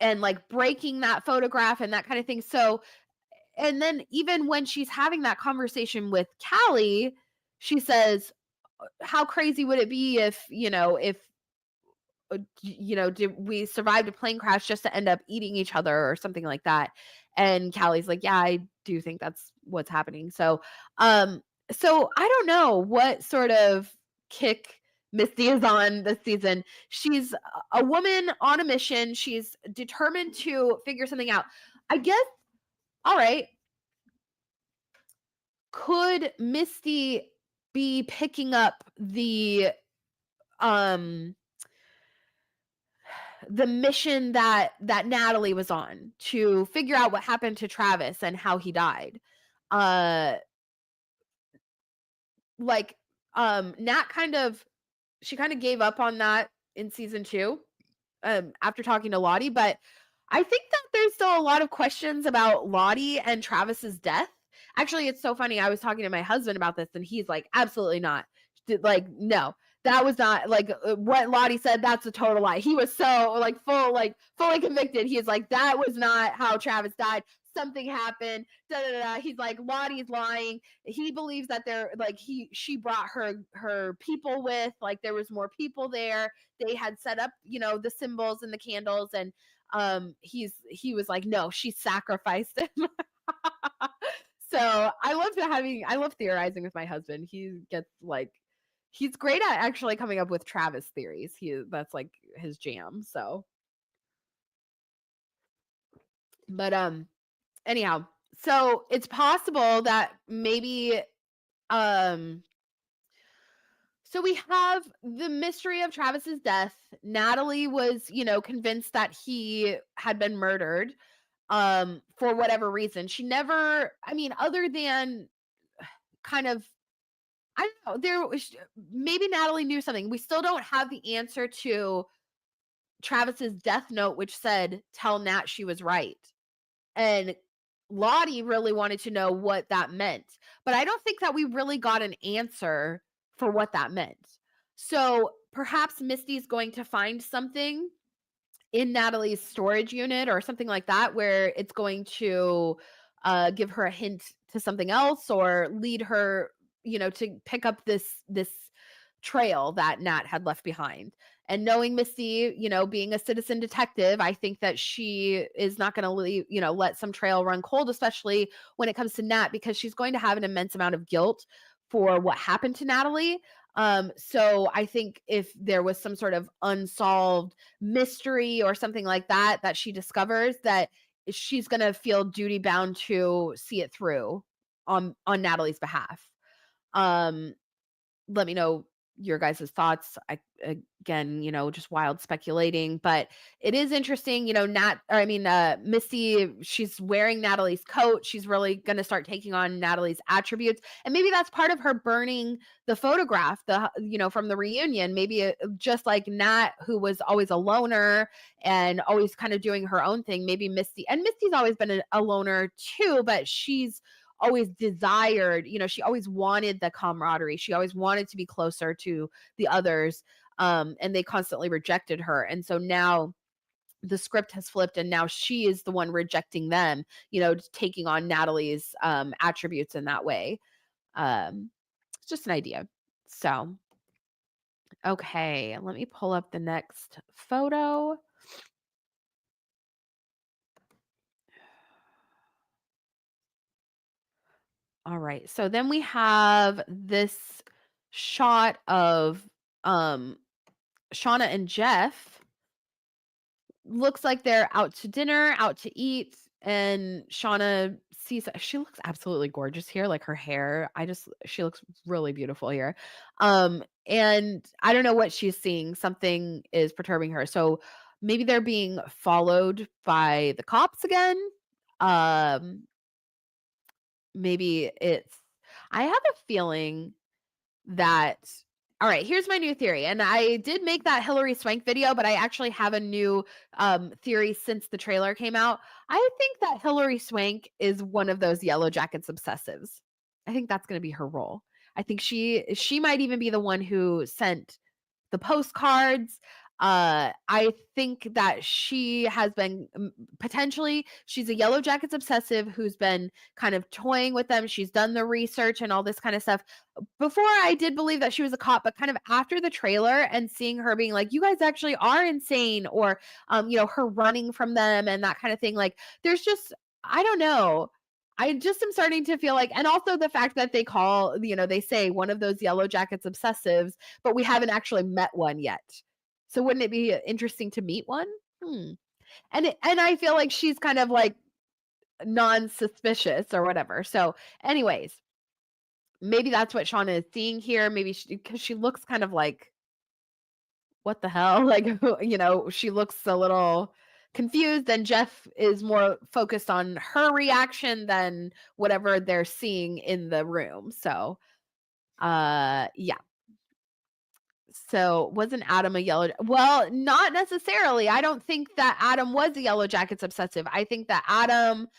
like breaking that photograph and that kind of thing. So, and then even when she's having that conversation with Callie, she says, "How crazy would it be if did we survived a plane crash just to end up eating each other or something like that?" And Callie's like, "Yeah, I do think that's what's happening." Um, so I don't know what sort of kick Misty is on this season. She's a woman on a mission. She's determined to figure something out. I guess, all right, could Misty be picking up um the mission that Natalie was on to figure out what happened to Travis and how he died. Uh like Nat she kind of gave up on that in season 2 after talking to Lottie, but I think that there's still a lot of questions about Lottie and Travis's death. Actually, it's so funny. I was talking to my husband about this, and he's like, "Absolutely not. Like, no, that was not like what Lottie said. That's a total lie." He was so like fully convicted. He's like, "That was not how Travis died. Something happened." Da, da, da. He's like, "Lottie's lying." He believes that she brought her people with, like there was more people there. They had set up, the symbols and the candles, and he was like, "No, she sacrificed him." So I love theorizing with my husband. He gets like he's great at actually coming up with Travis theories. That's like his jam. So, but anyhow, so it's possible that maybe um so we have the mystery of Travis's death. Natalie was, convinced that he had been murdered for whatever reason. She never, I mean, other than kind of, I don't know, maybe Natalie knew something. We still don't have the answer to Travis's death note, which said, "Tell Nat she was right." And Lottie really wanted to know what that meant. But I don't think that we really got an answer for what that meant. So perhaps Misty's going to find something in Natalie's storage unit or something like that, where it's going to give her a hint to something else or lead her, to pick up this trail that Nat had left behind. And knowing Misty, being a citizen detective, I think that she is not going to leave, let some trail run cold, especially when it comes to Nat, because she's going to have an immense amount of guilt for what happened to Natalie. So I think if there was some sort of unsolved mystery or something like that that she discovers, that she's going to feel duty bound to see it through on Natalie's behalf. Um, Let me know your guys' thoughts. Again, just wild speculating, but it is interesting, Misty, she's wearing Natalie's coat. She's really going to start taking on Natalie's attributes. And maybe that's part of her burning the photograph, from the reunion. Maybe just like Nat, who was always a loner and always kind of doing her own thing. Maybe Misty's always been a loner too, but she's always desired, she always wanted the camaraderie. She always wanted to be closer to the others. And they constantly rejected her. And so now the script has flipped and now she is the one rejecting them, taking on Natalie's attributes in that way. It's just an idea. So, okay, let me pull up the next photo. All right. So then we have this shot of Shauna and Jeff. Looks like they're out to dinner, out to eat, and Shauna sees she looks absolutely gorgeous here, like her hair. She looks really beautiful here. And I don't know what she's seeing. Something is perturbing her. So maybe they're being followed by the cops again. Um, Maybe it's I have a feeling that all right, here's my new theory. And I did make that Hillary Swank video, but I actually have a new theory since the trailer came out. I think that Hillary Swank is one of those Yellowjackets obsessives. I think that's going to be her role. I think she might even be the one who sent the postcards. I think that she has been potentially, she's a Yellowjackets obsessive who's been kind of toying with them. She's done the research and all this kind of stuff. Before I did believe that she was a cop, but kind of after the trailer and seeing her being like, you guys actually are insane, or her running from them and that kind of thing. Like, there's just, I don't know. I just am starting to feel like, and also the fact that they say one of those Yellowjackets obsessives, but we haven't actually met one yet. So wouldn't it be interesting to meet one? Hmm. And I feel like she's kind of like non-suspicious or whatever. So anyways, maybe that's what Shauna is seeing here. Maybe because she looks kind of like, what the hell? Like, she looks a little confused, and Jeff is more focused on her reaction than whatever they're seeing in the room. So, yeah. So wasn't Adam a yellow? Well, not necessarily. I don't think that Adam was a Yellowjackets obsessive. I think that Adam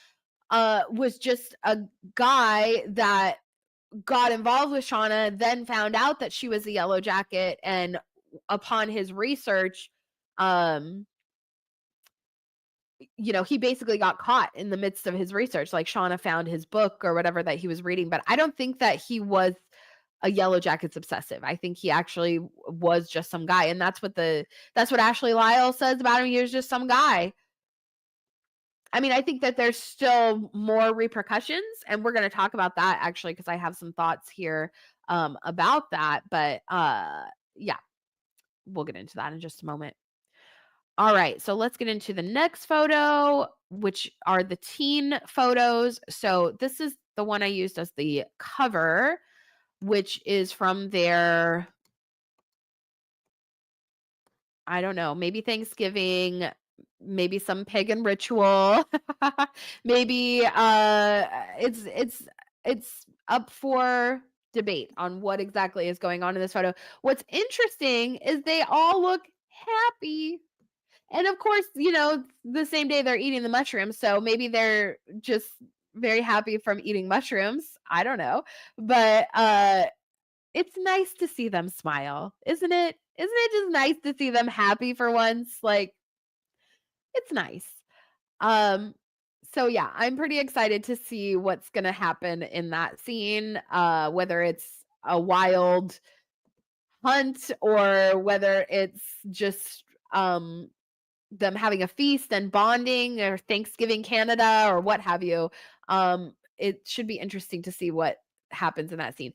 was just a guy that got involved with Shauna, then found out that she was a Yellowjacket, and upon his research, um, he basically got caught in the midst of his research. Like, Shauna found his book or whatever that he was reading, but I don't think that he was a Yellowjackets obsessive. I think he actually was just some guy, and that's what Ashley Lyle says about him. He was just some guy. I mean, I think that there's still more repercussions, and we're going to talk about that actually, because I have some thoughts here about that. But yeah, we'll get into that in just a moment. All right, so let's get into the next photo, which are the teen photos. So this is the one I used as the cover, which is from their, I don't know, maybe Thanksgiving, maybe some pagan ritual. Maybe it's up for debate on what exactly is going on in this photo. What's interesting is they all look happy. And of course, the same day they're eating the mushrooms, so maybe they're just very happy from eating mushrooms. I don't know. But it's nice to see them smile, isn't it? Isn't it just nice to see them happy for once? Like, it's nice. Um, so yeah, I'm pretty excited to see what's gonna happen in that scene. Whether it's a wild hunt or whether it's just them having a feast and bonding or Thanksgiving Canada or what have you. It should be interesting to see what happens in that scene.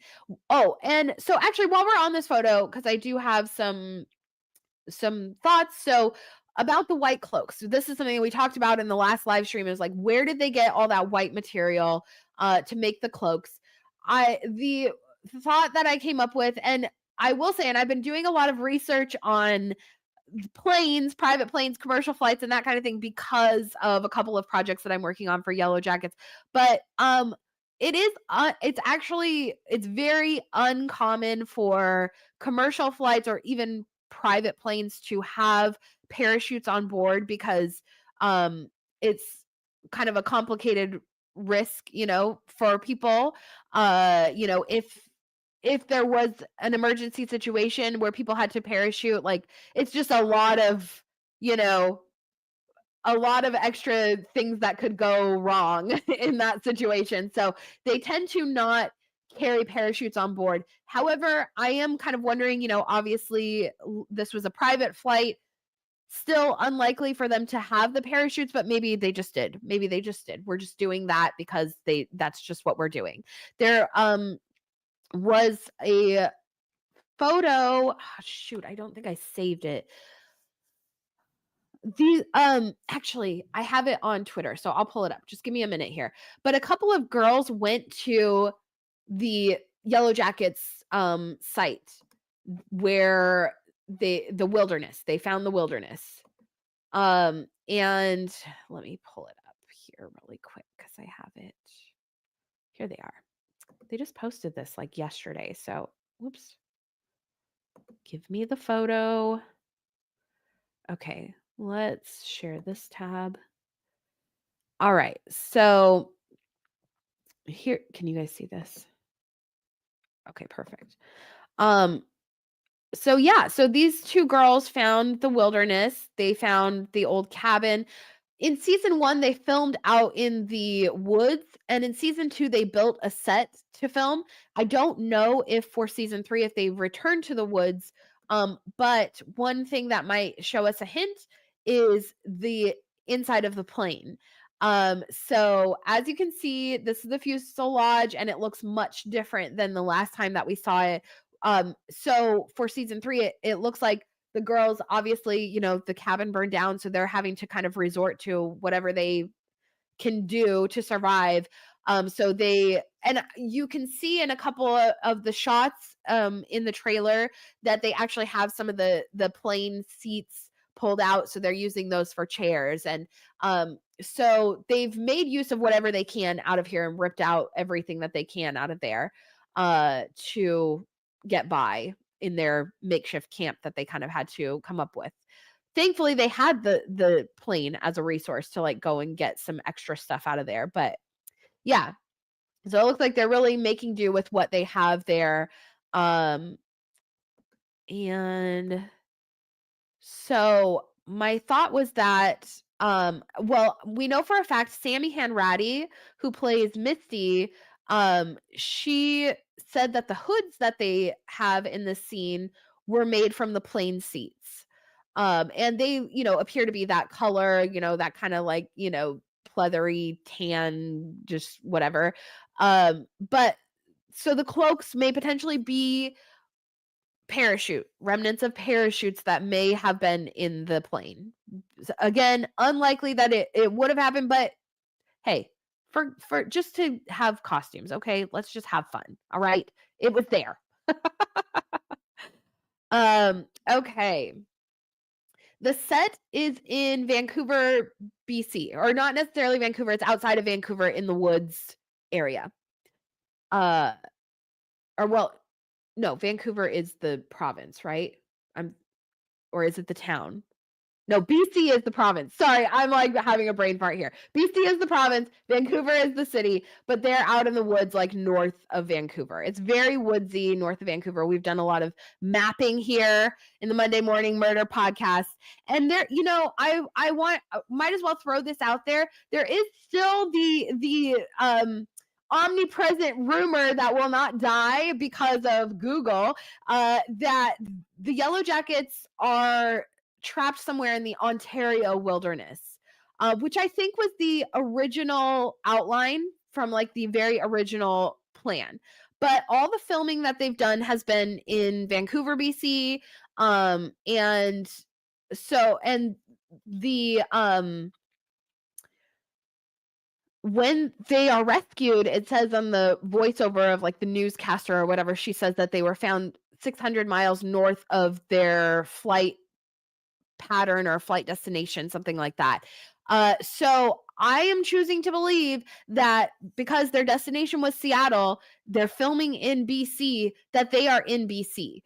Oh, and so actually while we're on this photo, because I do have some thoughts. So about the white cloaks. So this is something we talked about in the last live stream is like where did they get all that white material to make the cloaks? The thought that I came up with, and I will say, and I've been doing a lot of research on planes, private planes, commercial flights, and that kind of thing because of a couple of projects that I'm working on for Yellowjackets. But it's very uncommon for commercial flights or even private planes to have parachutes on board because it's kind of a complicated risk, for people. If there was an emergency situation where people had to parachute, like it's just you know, a lot of extra things that could go wrong in that situation. So they tend to not carry parachutes on board. However, I am kind of wondering, obviously this was a private flight, still unlikely for them to have the parachutes, but maybe they just did. Maybe they just did. We're just doing that because that's just what we're doing. There was a photo. Shoot, I don't think I saved it. Actually, I have it on Twitter, so I'll pull it up. Just give me a minute here. But a couple of girls went to the Yellowjackets site where the wilderness. They found the wilderness. And let me pull it up here really quick because I have it. Here they are. They just posted this like yesterday. So, whoops. Give me the photo. Okay, let's share this tab. All right. So here, can you guys see this? Okay, perfect. So yeah, so these two girls found the wilderness. They found the old cabin. In season 1, they filmed out in the woods, and in season 2, they built a set to film. I don't know if for season 3, if they returned to the woods, but one thing that might show us a hint is the inside of the plane. So as you can see, this is the fuselage, and it looks much different than the last time that we saw it. So for season 3, it looks like the girls, obviously, the cabin burned down, so they're having to kind of resort to whatever they can do to survive. And you can see in a couple of the shots in the trailer that they actually have some of the plane seats pulled out, so they're using those for chairs. And so they've made use of whatever they can out of here and ripped out everything that they can out of there to get by in their makeshift camp that they kind of had to come up with. Thankfully, they had the plane as a resource to like go and get some extra stuff out of there. But yeah, so it looks like they're really making do with what they have there. And so my thought was that well, we know for a fact Sammy Hanratty, who plays Misty, she said that the hoods that they have in this scene were made from the plane seats. And they, appear to be that color, that kind of like, pleathery tan, just whatever. But so the cloaks may potentially be remnants of parachutes that may have been in the plane. Again, unlikely that it would have happened, but hey, for just to have costumes, okay? Let's just have fun. All right? It was there. Okay. The set is in Vancouver, BC, or not necessarily Vancouver, it's outside of Vancouver in the woods area. Uh or well, no, Vancouver is the province, right? Or is it the town? No, BC is the province. Sorry, I'm like having a brain fart here. BC is the province, Vancouver is the city, but they're out in the woods like north of Vancouver. It's very woodsy north of Vancouver. We've done a lot of mapping here in the Monday Morning Murder podcast. And there, I want might as well throw this out there. There is still the omnipresent rumor that will not die because of Google, that the Yellowjackets are trapped somewhere in the Ontario wilderness, which I think was the original outline from like the very original plan. But all the filming that they've done has been in Vancouver, BC. And so, and the, when they are rescued, it says on the voiceover of like the newscaster or whatever, she says that they were found 600 miles north of their flight pattern or flight destination, something like that. So I am choosing to believe that because their destination was Seattle, they're filming in BC, that they are in BC.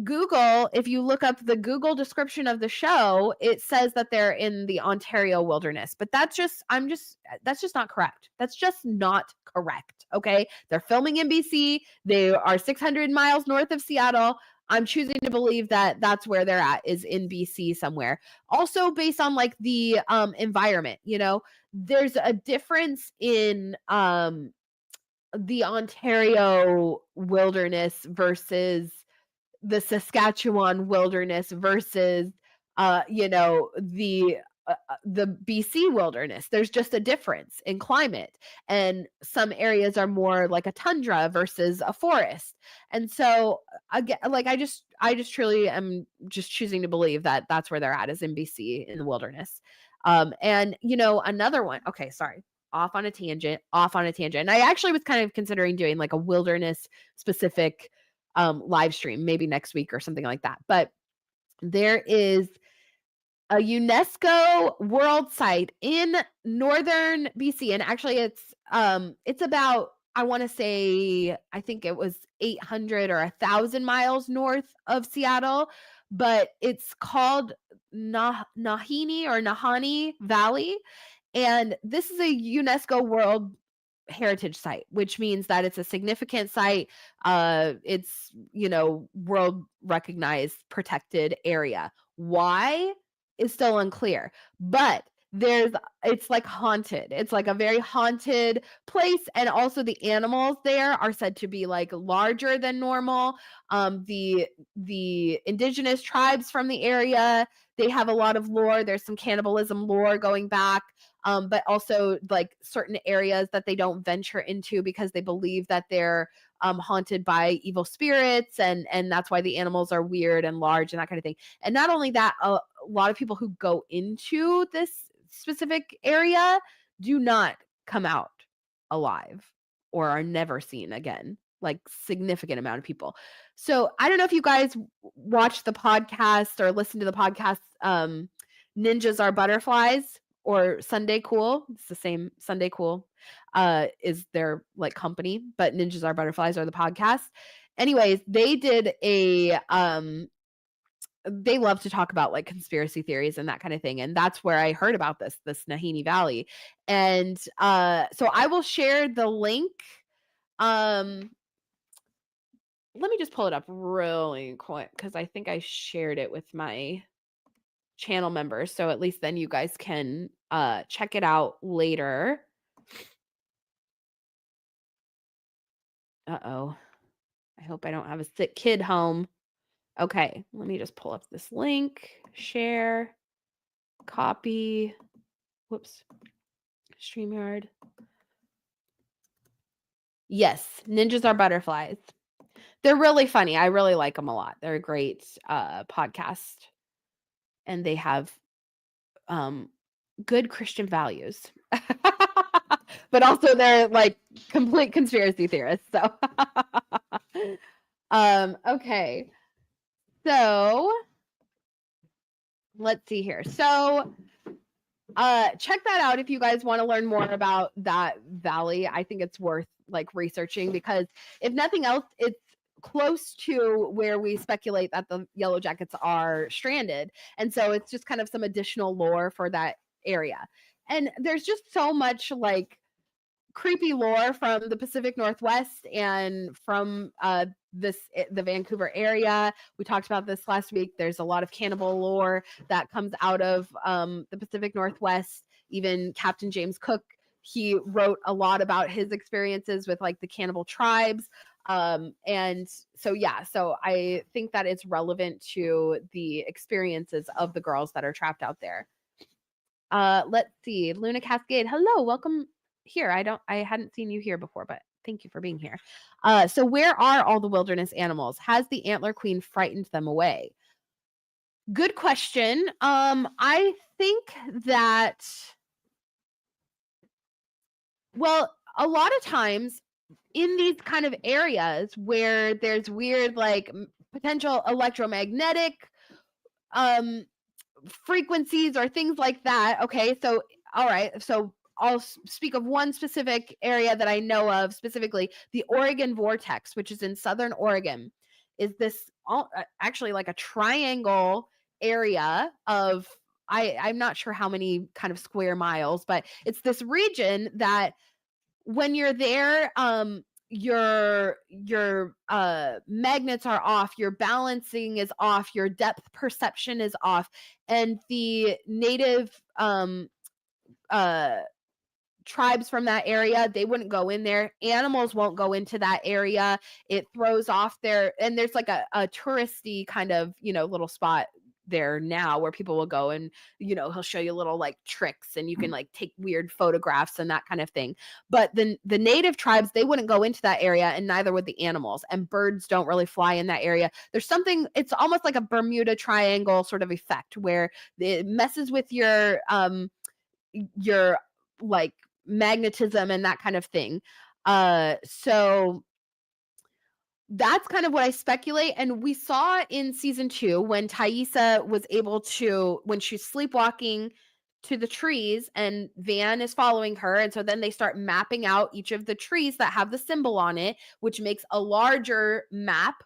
Google, if you look up the Google description of the show, it says that they're in the Ontario wilderness, but that's just not correct. That's just not correct. Okay. They're filming in BC. They are 600 miles north of Seattle. I'm choosing to believe that that's where they're at, is in BC somewhere. Also based on like the environment, there's a difference in the Ontario wilderness versus the Saskatchewan wilderness versus the BC wilderness. There's just a difference in climate, and some areas are more like a tundra versus a forest. And so again, like I just truly am just choosing to believe that that's where they're at, is in BC in the wilderness. And another one. Okay, sorry. Off on a tangent. And I actually was kind of considering doing like a wilderness specific live stream maybe next week or something like that. But there is a UNESCO world site in northern BC, and actually it's about, I want to say, I think it was 800 or 1,000 miles north of Seattle, but it's called Nahanni Valley, and this is a UNESCO World Heritage Site, which means that it's a significant site. It's world recognized protected area. Why is still unclear, but it's like haunted. It's like a very haunted place, and also the animals there are said to be like larger than normal. The indigenous tribes from the area, they have a lot of lore. There's some cannibalism lore going back. But also like certain areas that they don't venture into because they believe that they're haunted by evil spirits, and that's why the animals are weird and large and that kind of thing. And not only that, a lot of people who go into this specific area do not come out alive or are never seen again, like significant amount of people. So I don't know if you guys watch the podcast or listen to the podcast, Ninjas Are Butterflies or Sunday Cool. It's the same. Sunday Cool is their like company, but Ninjas Are Butterflies are the podcast. Anyways, they did a they love to talk about like conspiracy theories and that kind of thing, and that's where I heard about this Nahanni Valley. And so I will share the link. Let me just pull it up really quick because I think I shared it with my channel members, so at least then you guys can check it out later. Uh-oh. I hope I don't have a sick kid home. Okay, let me just pull up this link, share, copy. Whoops. StreamYard. Yes, Ninjas Are Butterflies. They're really funny. I really like them a lot. They're a great podcast, and they have good Christian values. But also they're like complete conspiracy theorists. So okay. So let's see here. So check that out if you guys want to learn more about that valley. I think it's worth like researching, because if nothing else, it's close to where we speculate that the Yellowjackets are stranded. And so it's just kind of some additional lore for that area. And there's just so much like creepy lore from the Pacific Northwest and from the Vancouver area. We talked about this last week. There's a lot of cannibal lore that comes out of the Pacific Northwest. Even Captain James Cook he wrote a lot about his experiences with like the cannibal tribes. And so yeah, so I think that it's relevant to the experiences of the girls that are trapped out there. Let's see. Luna Cascade. Hello, welcome here. I hadn't seen you here before, but thank you for being here. So where are all the wilderness animals? Has the antler queen frightened them away? Good question. I think that, well, a lot of times in these kind of areas where there's weird like potential electromagnetic um frequencies or things like that. Okay, so all right, so I'll speak of one specific area that I know of specifically. The Oregon vortex, which is in southern Oregon, is this actually like a triangle area of, I'm not sure how many kind of square miles, but it's this region that when you're there, your magnets are off, your balancing is off, your depth perception is off, and the native uh tribes from that area, they wouldn't go in there. Animals won't go into that area. It throws off their, and there's like a touristy kind of, little spot there now where people will go, and he'll show you little like tricks, and you can like take weird photographs and that kind of thing. But the native tribes, they wouldn't go into that area, and neither would the animals, and birds don't really fly in that area. There's something, it's almost like a Bermuda Triangle sort of effect where it messes with your like magnetism and that kind of thing. So that's kind of what I speculate. And we saw in season 2 when Thaisa was able to, when she's sleepwalking to the trees and Van is following her. And so then they start mapping out each of the trees that have the symbol on it, which makes a larger map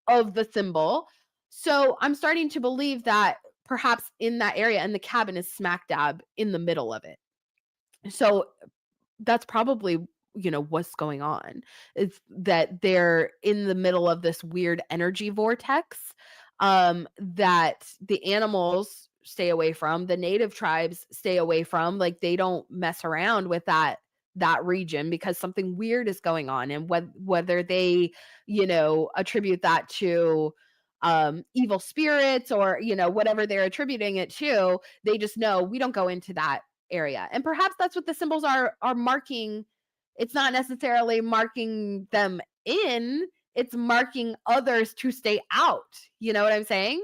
of the symbol. So I'm starting to believe that perhaps in that area, and the cabin is smack dab in the middle of it. So that's probably, what's going on. It's that they're in the middle of this weird energy vortex that the animals stay away from, the native tribes stay away from. Like they don't mess around with that region because something weird is going on. And whether they, attribute that to evil spirits or, whatever they're attributing it to, they just know we don't go into that area. And perhaps that's what the symbols are marking. It's not necessarily marking them in, it's marking others to stay out. You know what I'm saying?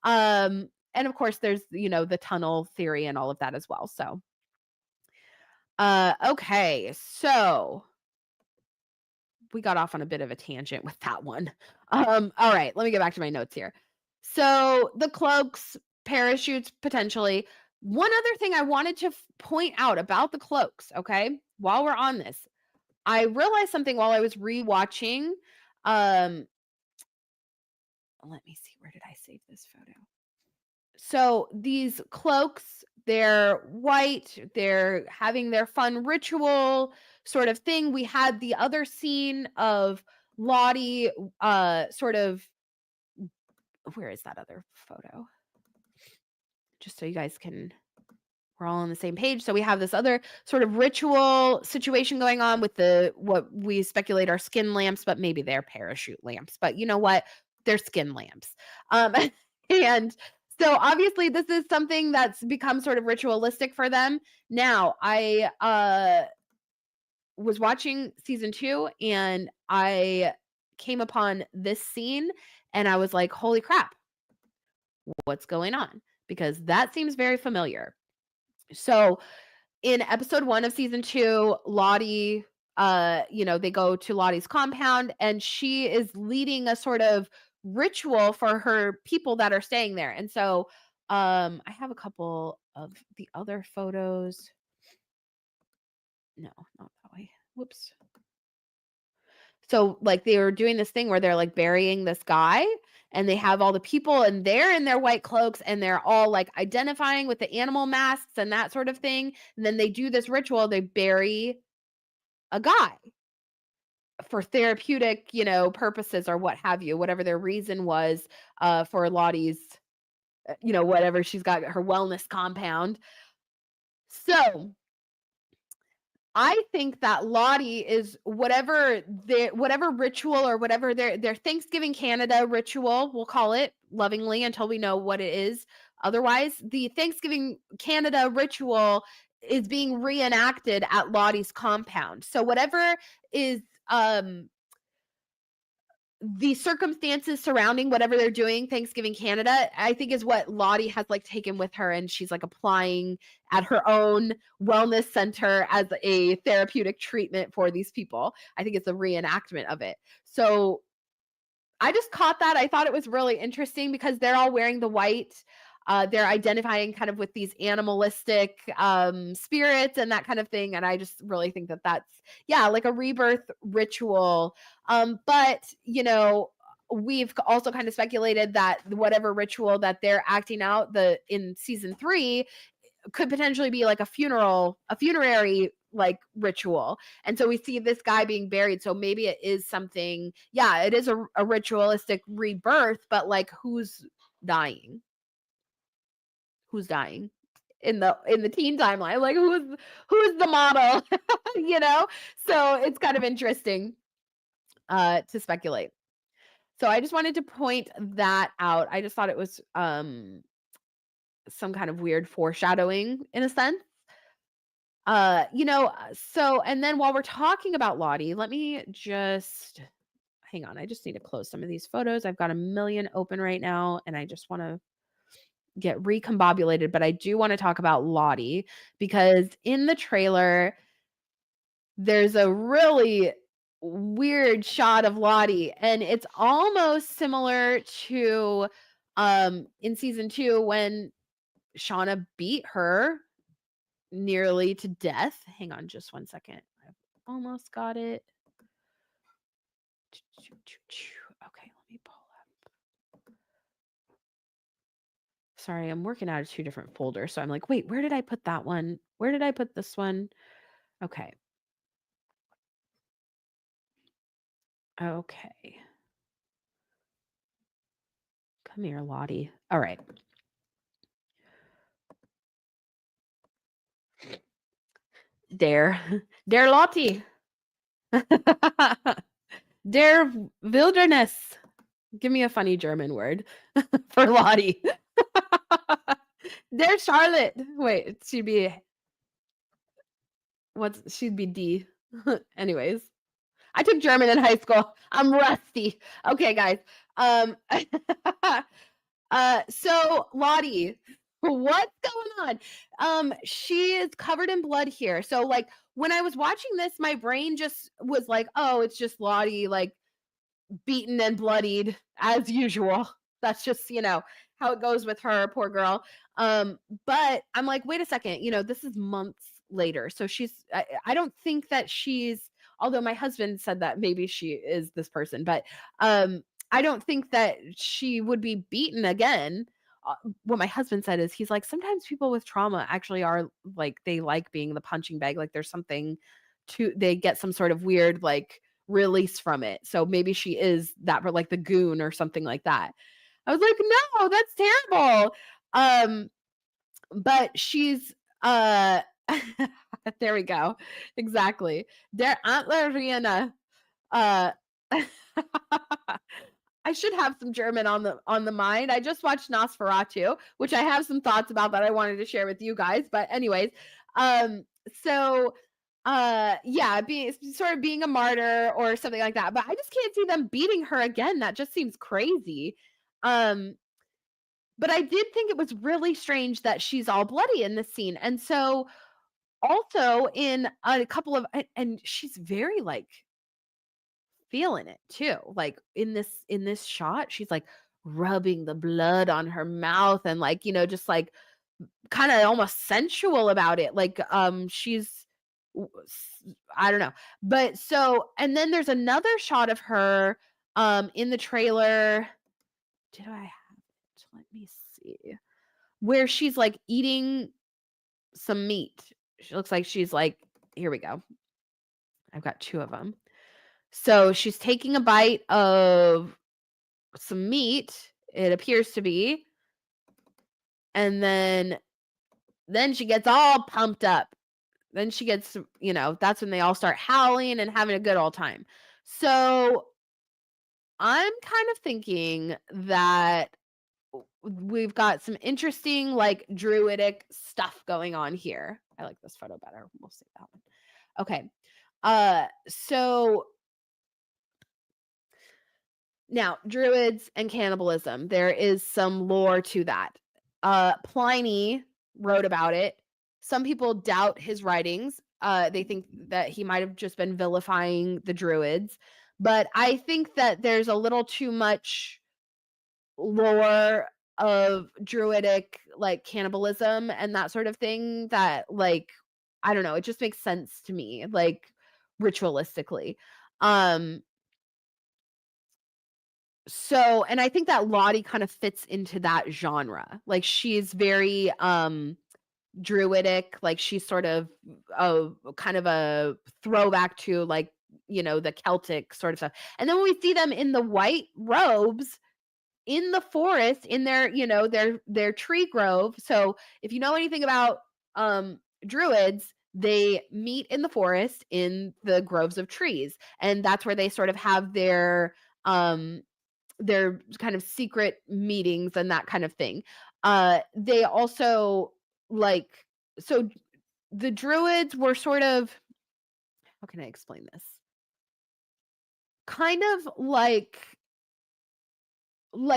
And of course there's, the tunnel theory and all of that as well. So okay, so we got off on a bit of a tangent with that one. All right, let me get back to my notes here. So the cloaks, parachutes, potentially. One other thing I wanted to point out about the cloaks, okay, while we're on this, I realized something while I was rewatching. Let me see, where did I save this photo? So these cloaks, they're white, they're having their fun ritual sort of thing. We had the other scene of Lottie sort of, where is that other photo? Just so you guys can, we're all on the same page. So we have this other sort of ritual situation going on with what we speculate are skin lamps, but maybe they're parachute lamps. But you know what? They're skin lamps. And so obviously this is something that's become sort of ritualistic for them. Now, I was watching season 2 and I came upon this scene and I was like, holy crap, what's going on? Because that seems very familiar. So in episode 1 of season 2, Lottie, they go to Lottie's compound and she is leading a sort of ritual for her people that are staying there. And so I have a couple of the other photos. No, not that way. Whoops. So like they were doing this thing where they're like burying this guy and they have all the people and they're in their white cloaks and they're all like identifying with the animal masks and that sort of thing. And then they do this ritual, they bury a guy for therapeutic, purposes or what have you, whatever their reason was for Lottie's, whatever, she's got her wellness compound. So I think that Lottie is whatever ritual or whatever their Thanksgiving Canada ritual, we'll call it lovingly until we know what it is. Otherwise, the Thanksgiving Canada ritual is being reenacted at Lottie's compound. So whatever is the circumstances surrounding whatever they're doing Thanksgiving Canada, I think is what Lottie has like taken with her, and she's like applying at her own wellness center as a therapeutic treatment for these people. I think it's a reenactment of it. So I just caught that. I thought it was really interesting because they're all wearing the white. They're identifying kind of with these animalistic spirits and that kind of thing. And I just really think that that's, yeah, like a rebirth ritual. But, we've also kind of speculated that whatever ritual that they're acting out in season 3 could potentially be like a funerary like ritual. And so we see this guy being buried. So maybe it is something, yeah, it is a ritualistic rebirth, but like who's dying? Who's dying? In the teen timeline, like who's the model? you know? So it's kind of interesting to speculate. So I just wanted to point that out. I just thought it was some kind of weird foreshadowing in a sense. So and then while we're talking about Lottie, let me just hang on. I just need to close some of these photos. I've got a million open right now, and I just want to get recombobulated, but I do want to talk about Lottie because in the trailer, there's a really weird shot of Lottie, and it's almost similar to in season 2 when Shauna beat her nearly to death. Hang on just one second. I've almost got it. Okay, let me pull up. Sorry, I'm working out of 2 different folders. So I'm like, wait, where did I put that one? Where did I put this one? Okay. Okay. Come here, Lottie. All right. Dare. Dare Lottie. Dare wilderness. Give me a funny German word for Lottie. Dare Charlotte. Wait, she'd be D. Anyways. I took German in high school. I'm rusty. Okay, guys. So Lottie, what's going on? She is covered in blood here. So like when I was watching this, my brain just was like, oh, it's just Lottie like beaten and bloodied as usual. That's just, how it goes with her, poor girl. But I'm like, wait a second, this is months later. So I don't think that although my husband said that maybe she is this person, but I don't think that she would be beaten again. What my husband said is he's like, sometimes people with trauma actually are like, they like being the punching bag. Like there's something they get some sort of weird, like, release from it. So maybe she is that, but like the goon or something like that. I was like, no, that's terrible. But she's there we go. Exactly. Der Antlerina. Uh I should have some German on the mind. I just watched Nosferatu, which I have some thoughts about that I wanted to share with you guys. But anyways, so yeah, being a martyr or something like that. But I just can't see them beating her again. That just seems crazy. Um, but I did think it was really strange that she's all bloody in this scene. And so also in a couple of and she's very like feeling it too. Like in this shot, she's like rubbing the blood on her mouth and like, just like kind of almost sensual about it. Like she's I don't know. But so and then there's another shot of her in the trailer. Did I have it? Let me see. Where she's like eating some meat. She looks like she's like, here we go. I've got 2 of them. So she's taking a bite of some meat, it appears to be. And then she gets all pumped up. then she gets, that's when they all start howling and having a good old time. So I'm kind of thinking that we've got some interesting, like, druidic stuff going on here. I like this photo better. We'll see that one. Okay. So now, druids and cannibalism, there is some lore to that. Pliny wrote about it. Some people doubt his writings. They think that he might have just been vilifying the druids. But I think that there's a little too much lore of druidic, like, cannibalism and that sort of thing that, like, I don't know, it just makes sense to me, like, ritualistically. Um, so and I think that Lottie kind of fits into that genre. Like, she's very, druidic, like, she's sort of a kind of a throwback to, like, the Celtic sort of stuff. And then when we see them in the white robes in the forest, in their, their tree grove. So if you know anything about druids, they meet in the forest in the groves of trees. And that's where they sort of have um their kind of secret meetings and that kind of thing. They also, like, so the druids were sort of, how can I explain this? Kind of like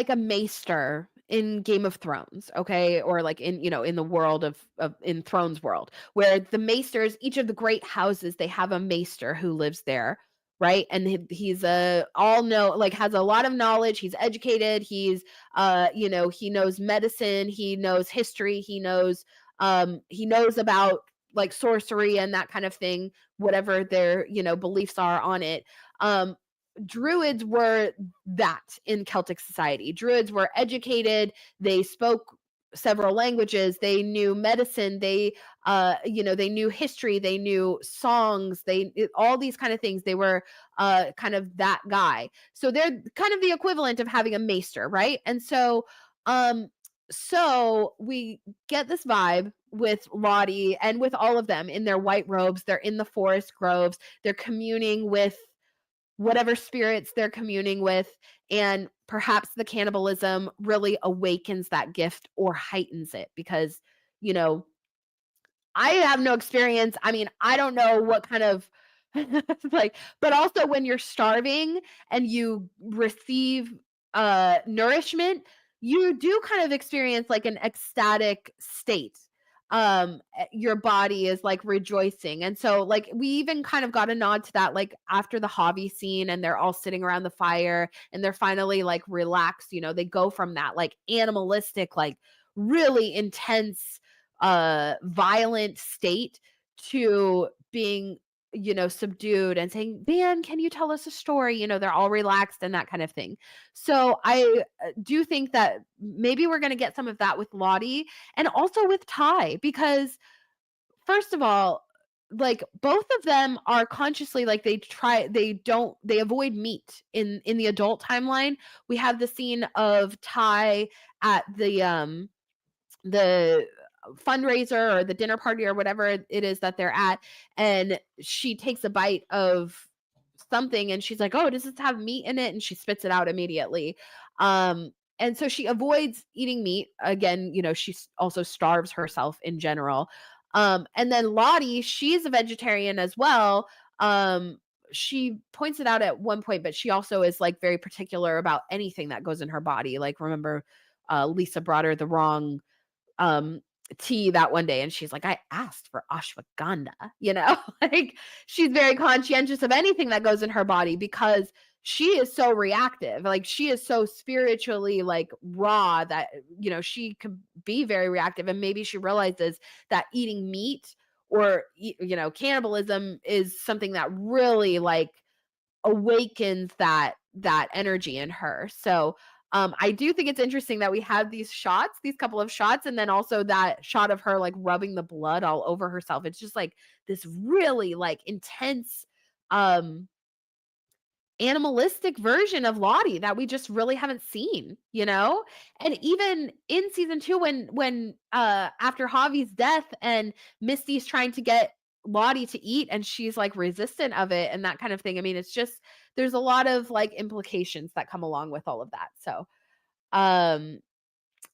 a maester in Game of Thrones, okay? Or like in, in the world of in Thrones world, where the maesters, each of the great houses, they have a maester who lives there, right? And he's a all know like has a lot of knowledge, he's educated, he's he knows medicine, he knows history, he knows about, like, sorcery and that kind of thing, whatever their, beliefs are on it. Um Druids were that in Celtic society. Druids were educated, they spoke several languages, they knew medicine, they knew history, they knew songs, all these kind of things. They were kind of that guy. So they're kind of the equivalent of having a maester, right? And um so we get this vibe with Lottie and with all of them in their white robes. They're in the forest groves. They're communing with whatever spirits they're communing with, and perhaps the cannibalism really awakens that gift or heightens it because, you know, I have no experience. I mean, I don't know what kind of like, but also when you're starving and you receive nourishment, you do kind of experience like an ecstatic state. Your body is like rejoicing. And so, like, we even kind of got a nod to that, like after the hobby scene and they're all sitting around the fire and they're finally like relaxed, they go from that like animalistic, like really intense violent state to being, subdued and saying, "Man, can you tell us a story?" They're all relaxed and that kind of thing. So I do think that maybe we're going to get some of that with Lottie and also with Ty, because first of all, like, both of them are consciously, like, they avoid meat in the adult timeline. We have the scene of Ty at the fundraiser or the dinner party or whatever it is that they're at, and she takes a bite of something and she's like, "Oh, does this have meat in it?" And she spits it out immediately. And so she avoids eating meat. Again, she also starves herself in general. And then Lottie, she's a vegetarian as well. She points it out at one point, but she also is like very particular about anything that goes in her body. Like, remember, Lisa brought her the wrong um tea that one day and she's like, "I asked for ashwagandha," like, she's very conscientious of anything that goes in her body because she is so reactive. Like, she is so spiritually, like, raw that she could be very reactive, and maybe she realizes that eating meat or cannibalism is something that really, like, awakens that energy in her. So I do think it's interesting that we have these couple of shots, and then also that shot of her like rubbing the blood all over herself. It's just like this really like intense um animalistic version of Lottie that we just really haven't seen. And even in season 2, when after Javi's death and Misty's trying to get Lottie to eat, and she's, like, resistant of it and that kind of thing. I mean, it's just there's a lot of, like, implications that come along with all of that. So, um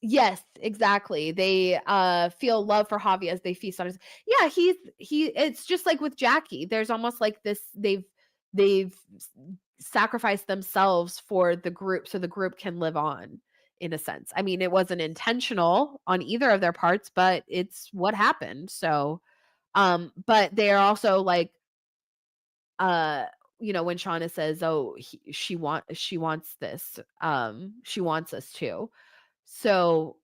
yes, exactly. They, feel love for Javi as they feast on his yeah, it's just like with Jackie. There's almost like this they've sacrificed themselves for the group so the group can live on, in a sense. I mean, it wasn't intentional on either of their parts, but it's what happened. So, but they're also like, uh, when Shauna says, "Oh, she wants this, she wants us to." So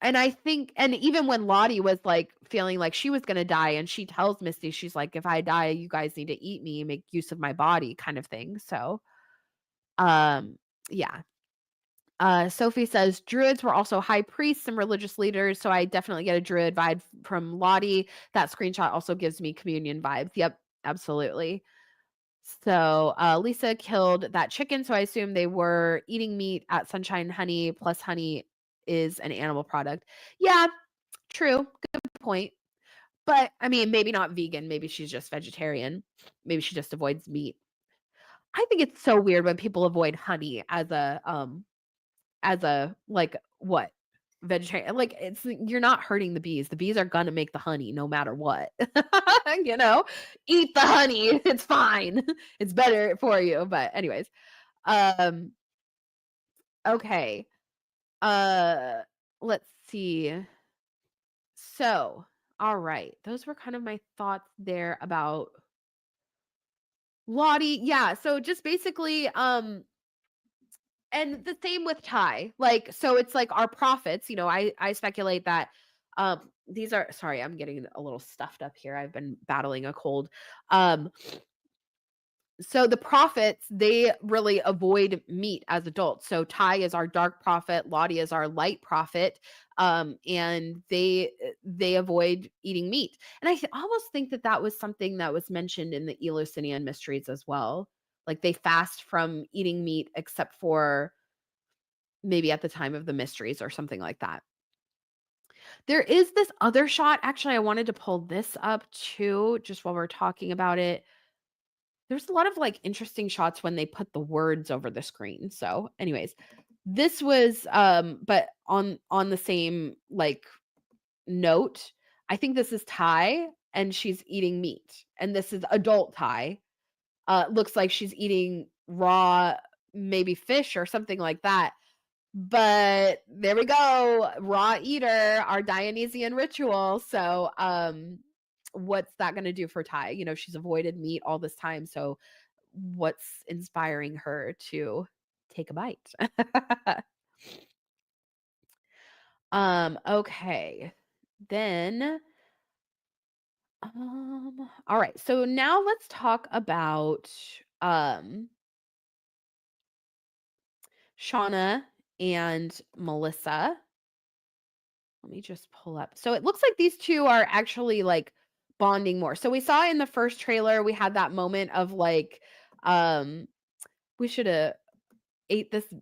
and I think and even when Lottie was, like, feeling like she was gonna die and she tells Misty, she's like, "If I die, you guys need to eat me, make use of my body," kind of thing. So, um, yeah. Sophie says, "Druids were also high priests and religious leaders, so I definitely get a druid vibe from Lottie. That screenshot also gives me communion vibes." Yep, absolutely. So, Lisa killed that chicken, so I assume they were eating meat at Sunshine Honey, plus honey is an animal product. Yeah, true, good point. But, I mean, maybe not vegan, maybe she's just vegetarian. Maybe she just avoids meat. I think it's so weird when people avoid honey as a, like, what? Vegetarian like, you're not hurting the bees. The bees are gonna make the honey no matter what. You know? Eat the honey, it's fine. It's better for you, but anyways. Um, okay. Uh, let's see. So, alright, those were kind of my thoughts there about Lottie. Yeah, so just basically, and the same with Ty. Like, so it's like our profits, I speculate that these are sorry, I'm getting a little stuffed up here. I've been battling a cold. Um so the prophets, they really avoid meat as adults. So Ty is our dark prophet, Lottie is our light prophet, and they avoid eating meat. And almost think that that was something that was mentioned in the Eleusinian mysteries as well. Like they fast from eating meat except for maybe at the time of the mysteries or something like that. There is this other shot. Actually, I wanted to pull this up too, just while we're talking about it. There's a lot of like interesting shots when they put the words over the screen. So, anyways, this was but on the same like note, I think this is Ty and she's eating meat. And this is adult Ty. Looks like she's eating raw maybe fish or something like that. But there we go, raw eater, our Dionysian ritual. So, what's that gonna do for Ty? She's avoided meat all this time, so what's inspiring her to take a bite? Okay. Then, all right, so now let's talk about, Shauna and Melissa. Let me just pull up. So it looks like these 2 are actually, like, bonding more. So we saw in the first trailer, we had that moment of, like, um, "We shoulda ate this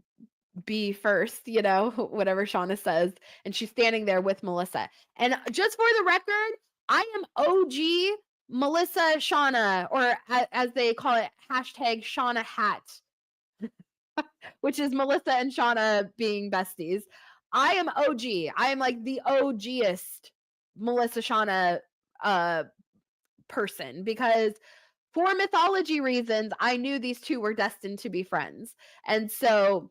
bee first," whatever Shauna says, and she's standing there with Melissa. And just for the record, I am OG Melissa Shauna, or as they call it, hashtag Shauna hat, which is Melissa and Shauna being besties. I am OG. I am like the OGest Melissa Shauna uh person because for mythology reasons, I knew these 2 were destined to be friends. And so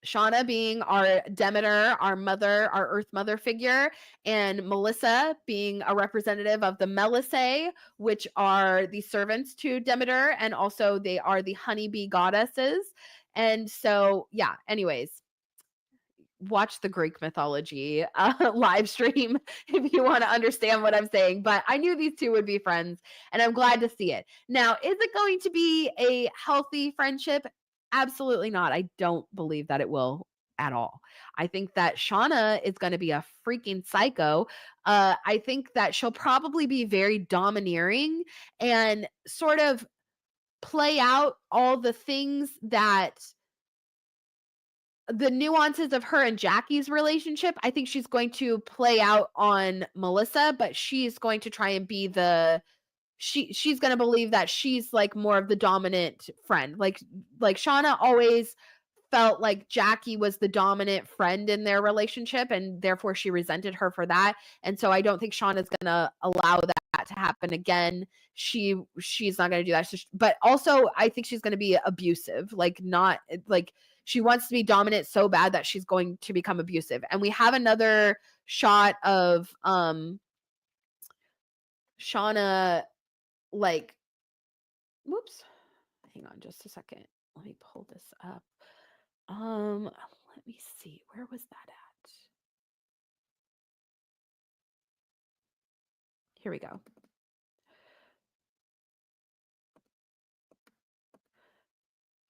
Shauna being our Demeter, our mother, our Earth mother figure, and Melissa being a representative of the Melissae, which are the servants to Demeter, and also they are the honeybee goddesses. And so, yeah, anyways, watch the Greek mythology live stream if you want to understand what I'm saying. But I knew these 2 would be friends, and I'm glad to see it. Now, is it going to be a healthy friendship? Absolutely not. I don't believe that it will at all. I think that Shauna is going to be a freaking psycho. I think that she'll probably be very domineering and sort of play out all the things that the nuances of her and Jackie's relationship, I think she's going to play out on Melissa, but she's going to try and be she's going to believe that she's like more of the dominant friend. Like Shauna always felt like Jackie was the dominant friend in their relationship, and therefore she resented her for that. And so I don't think Shauna's going to allow that to happen again. She's not going to do that. But also I think she's going to be abusive, like not like she wants to be dominant so bad that she's going to become abusive. And we have another shot of Shauna, like, whoops, hang on just a second. Let me pull this up. Let me see. Where was that at? Here we go.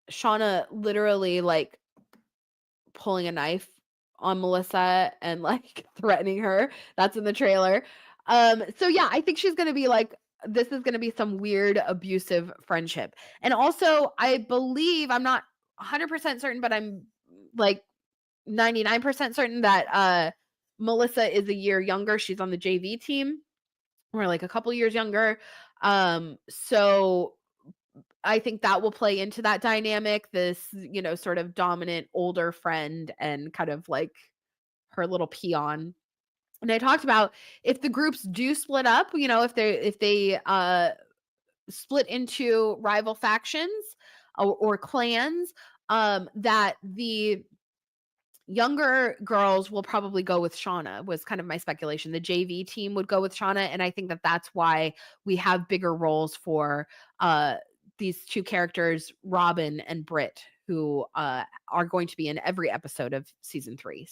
Shauna literally like pulling a knife on Melissa and like threatening her. That's in the trailer. So yeah, I think she's gonna be like, this is gonna be some weird abusive friendship. And also, I believe, I'm not 100% certain, but I'm like 99% certain that Melissa is a year younger. She's on the JV team. We're like a couple years younger. So I think that will play into that dynamic, this, sort of dominant older friend and kind of like her little peon. And I talked about, if the groups do split up, if they split into rival factions or clans, that the younger girls will probably go with Shauna, was kind of my speculation. The JV team would go with Shauna, and I think that that's why we have bigger roles for these two characters, Robin and Britt, who are going to be in every episode of season 3.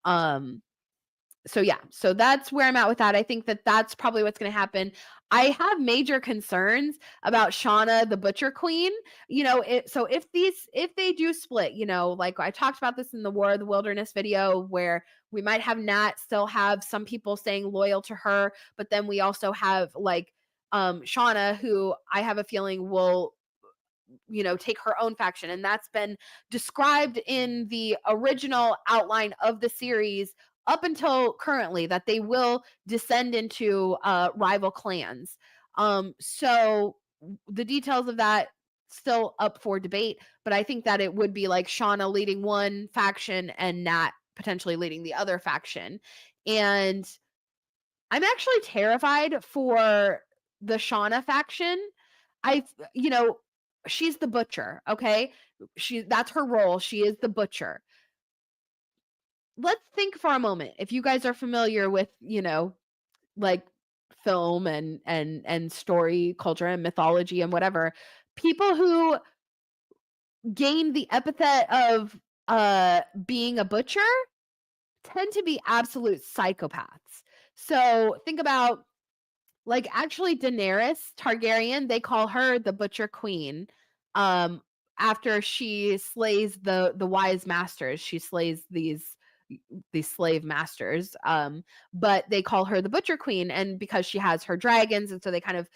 Um, so that's where I'm at with that. I think that that's probably what's going to happen. I have major concerns about Shauna, the Butcher Queen. So if they do split, like I talked about this in the War of the Wilderness video, where we might have Nat still have some people staying loyal to her, but then we also have like Shauna, who I have a feeling will take her own faction. And that's been described in the original outline of the series up until currently, that they will descend into rival clans. So the details of that still up for debate, but I think that it would be like Shauna leading one faction and Nat potentially leading the other faction. And I'm actually terrified for the Shauna faction. I, you know, she's the butcher, okay? That's her role. She is the butcher. Let's think for a moment. If you guys are familiar with, like film and story culture and mythology and whatever, people who gain the epithet of being a butcher tend to be absolute psychopaths. So think about, like, actually Daenerys Targaryen, they call her the Butcher Queen. After she slays the wise masters, she slays these slave masters. But they call her the Butcher Queen, and because she has her dragons, and so they kind of,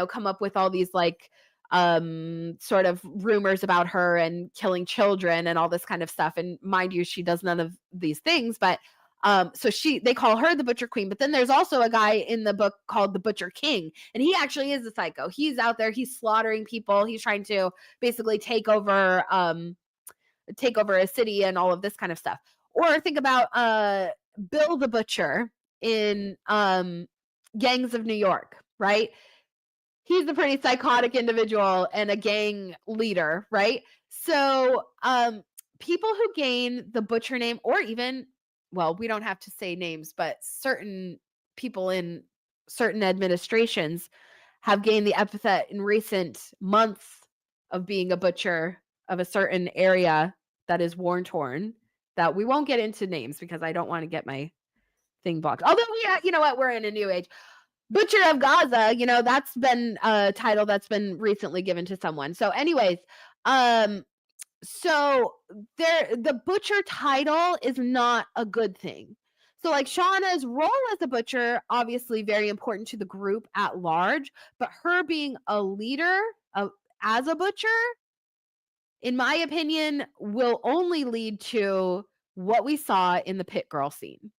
come up with all these like sort of rumors about her and killing children and all this kind of stuff. And mind you, she does none of these things, but so they call her the Butcher Queen. But then there's also a guy in the book called the Butcher King, and he actually is a psycho. He's out there, he's slaughtering people, he's trying to basically take over a city and all of this kind of stuff. Or think about Bill the Butcher in Gangs of New York, right? He's a pretty psychotic individual and a gang leader, right? So people who gain the Butcher name, or even, well, we don't have to say names, but certain people in certain administrations have gained the epithet in recent months of being a butcher of a certain area that is war torn, that we won't get into names because I don't want to get my thing blocked. Although, yeah, you know what? We're in a new age. Butcher of Gaza, that's been a title that's been recently given to someone. So anyways, so the butcher title is not a good thing. So like Shauna's role as a butcher, obviously very important to the group at large, but her being a leader as a butcher, in my opinion, will only lead to what we saw in the pit girl scene.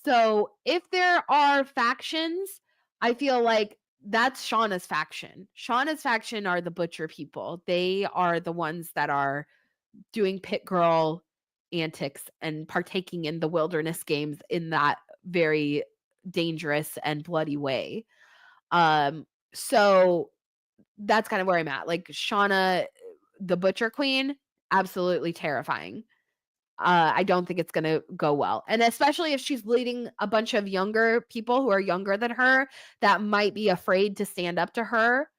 So if there are factions, I feel like that's Shauna's faction. Shauna's faction are the butcher people. They are the ones that are doing pit girl antics and partaking in the wilderness games in that very dangerous and bloody way. So that's kind of where I'm at. Like Shauna, the butcher queen, absolutely terrifying. I don't think it's gonna go well. And especially if she's leading a bunch of younger people who are younger than her that might be afraid to stand up to her.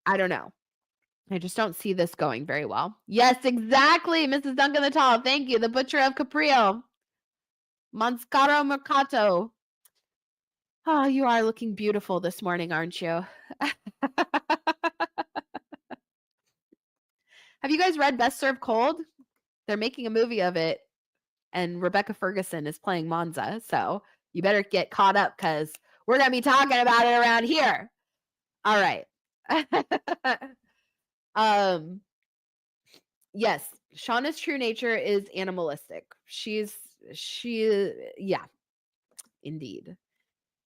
I don't know. I just don't see this going very well. Yes, exactly, Mrs. Duncan the Tall. Thank you. The Butcher of Caprio. Monscaro Mercato. Oh, you are looking beautiful this morning, aren't you? Have you guys read Best Served Cold? They're making a movie of it, and Rebecca Ferguson is playing Monza. So you better get caught up because we're going to be talking about it around here. All right. Yes, Shauna's true nature is animalistic. Yeah, indeed.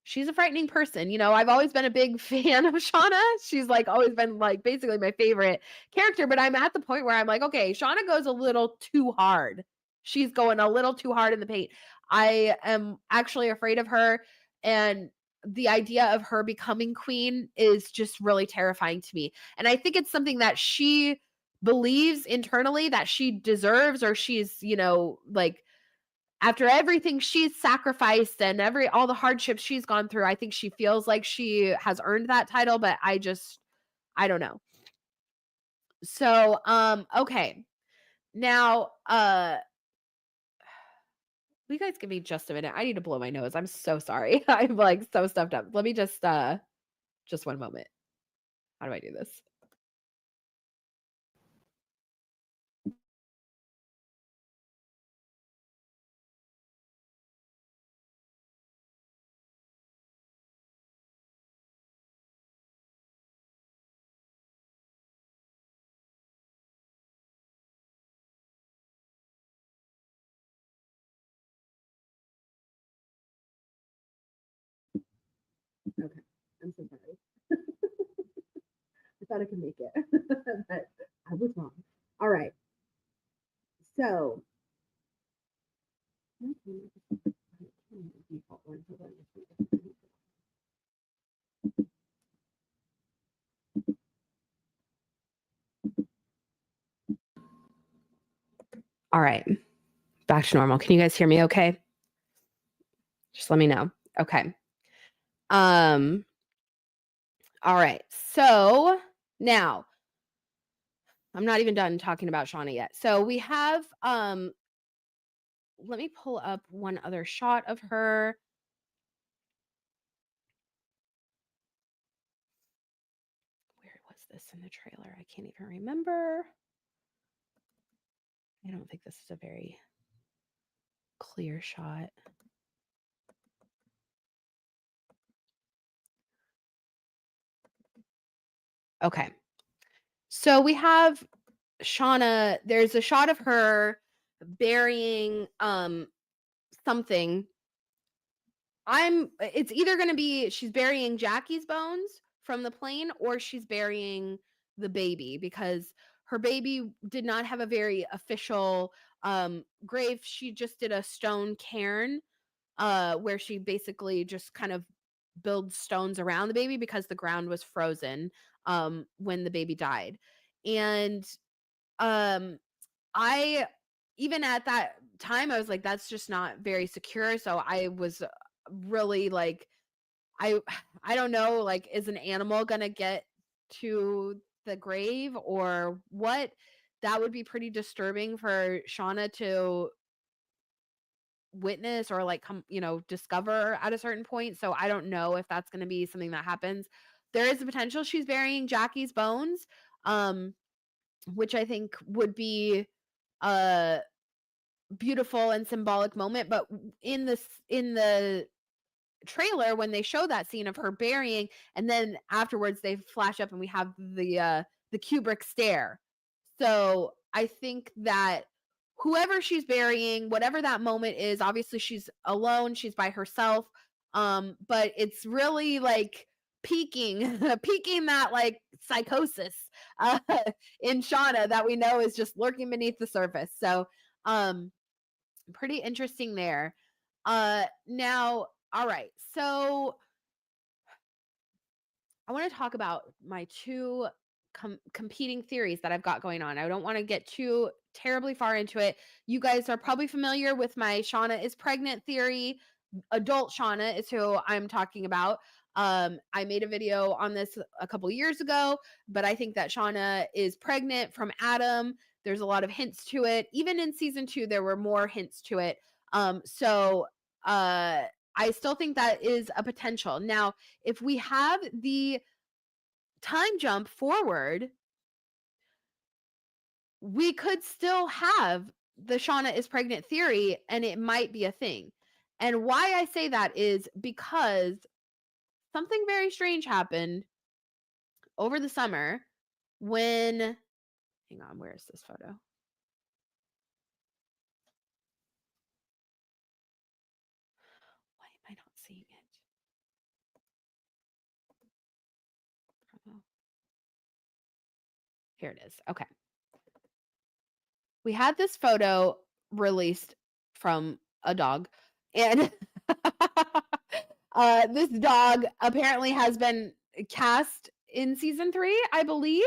She's a frightening person. You know, I've always been a big fan of Shauna. She's like always been like basically my favorite character, but I'm at the point where I'm like, okay, Shauna goes a little too hard. She's going a little too hard in the paint. I am actually afraid of her, and the idea of her becoming queen is just really terrifying to me. And I think it's something that she believes internally that she deserves, or she's, you know, like after everything she's sacrificed and all the hardships she's gone through, I think she feels like she has earned that title, but I don't know. So, okay. Now, will you guys give me just a minute? I need to blow my nose. I'm so sorry. I'm like so stuffed up. Let me just one moment. How do I do this? Okay. I'm so sorry. I thought I could make it, but I was wrong. All right. So, all right. Back to normal. Can you guys hear me okay? Just let me know. Okay. All right. So now I'm not even done talking about Shauna yet. So we have let me pull up one other shot of her. Where was this in the trailer? I can't even remember. I don't think this is a very clear shot. Okay. So we have Shauna, there's a shot of her burying something. It's either going to be she's burying Jackie's bones from the plane, or she's burying the baby, because her baby did not have a very official grave. She just did a stone cairn where she basically just kind of builds stones around the baby because the ground was frozen when the baby died. And um I even at that time I was like, that's just not very secure. So I was really like, I I don't know, like, is an animal gonna get to the grave or what? That would be pretty disturbing for Shauna to witness or like come, discover at a certain point. So I don't know if that's gonna be something that happens. There is a potential she's burying Jackie's bones, um, which I think would be a beautiful and symbolic moment. But in the trailer, when they show that scene of her burying, and then afterwards they flash up and we have the the Kubrick stare. So I think that whoever she's burying, whatever that moment is, obviously she's alone, she's by herself. But it's really like peaking, peaking that like psychosis uh, in Shauna that we know is just lurking beneath the surface. So pretty interesting there. Now, all right. So I want to talk about my two competing theories that I've got going on. I don't want to get too terribly far into it. You guys are probably familiar with my Shauna is pregnant theory. Adult Shauna is who I'm talking about. I made a video on this a couple years ago, but I think that Shauna is pregnant from Adam. There's a lot of hints to it. Even in season 2, there were more hints to it. So I still think that is a potential. Now, if we have the time jump forward, we could still have the Shauna is pregnant theory, and it might be a thing. And why I say that is because something very strange happened over the summer when, hang on, where is this photo? Why am I not seeing it? Here it is. Okay. We had this photo released from a dog, and this dog apparently has been cast in season 3, I believe.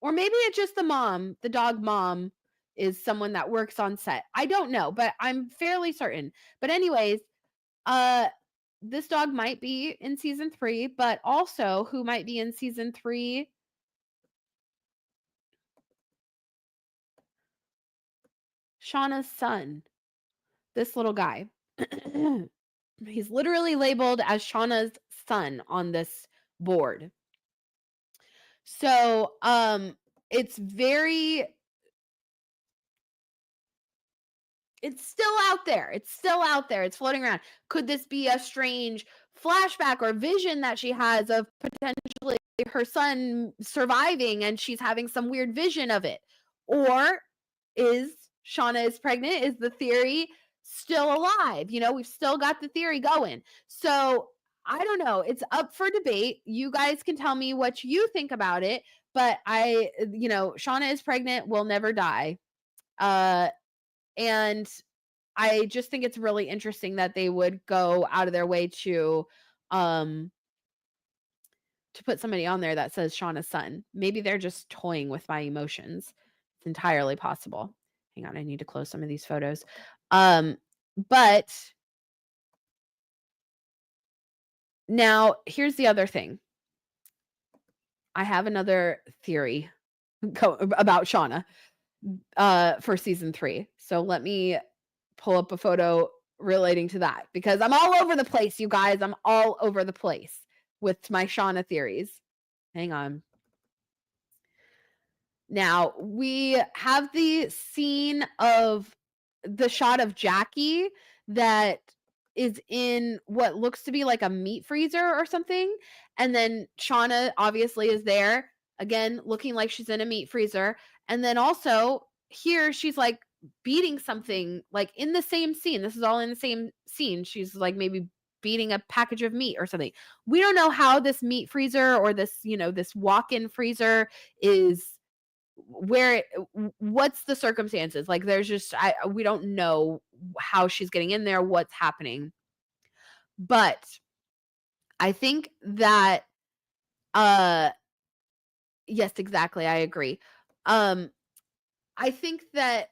Or maybe it's just the mom. The dog mom is someone that works on set. I don't know, but I'm fairly certain. But anyways, uh this dog might be in season 3, but also who might be in season 3, Shauna's son. This little guy. He's literally labeled as Shauna's son on this board. So, it's very it's still out there. It's still out there. It's floating around. Could this be a strange flashback or vision that she has of potentially her son surviving and she's having some weird vision of it? Or is Shauna is pregnant? Is the theory still alive? You know, we've still got the theory going. So I don't know. It's up for debate. You guys can tell me what you think about it. But Shauna is pregnant, will never die. And I just think it's really interesting that they would go out of their way to put somebody on there that says Shauna's son. Maybe they're just toying with my emotions. It's entirely possible. Hang on, I need to close some of these photos. But now here's the other thing. I have another theory about Shauna for season 3. So let me pull up a photo relating to that because I'm all over the place, you guys. I'm all over the place with my Shauna theories. Hang on. Now, we have the scene of the shot of Jackie that is in what looks to be like a meat freezer or something. And then Shauna obviously is there, again, looking like she's in a meat freezer. And then also here, she's like beating something like in the same scene. This is all in the same scene. She's like maybe beating a package of meat or something. We don't know how this meat freezer or this walk-in freezer is where what's the circumstances, like there's just we don't know how she's getting in there, what's happening, but I think that yes, exactly, I agree. I think that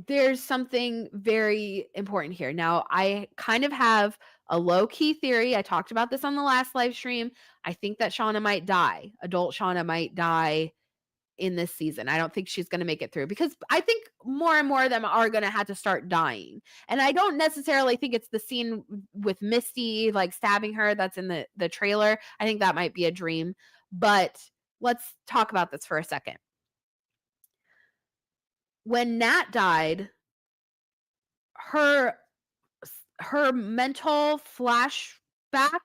there's something very important here. Now, I kind of have a low-key theory. I talked about this on the last live stream. I think that Shauna might die. Adult Shauna might die in this season. I don't think she's going to make it through because I think more and more of them are going to have to start dying. And I don't necessarily think it's the scene with Misty like stabbing her that's in the trailer. I think that might be a dream. But let's talk about this for a second. When Nat died, her mental flashback,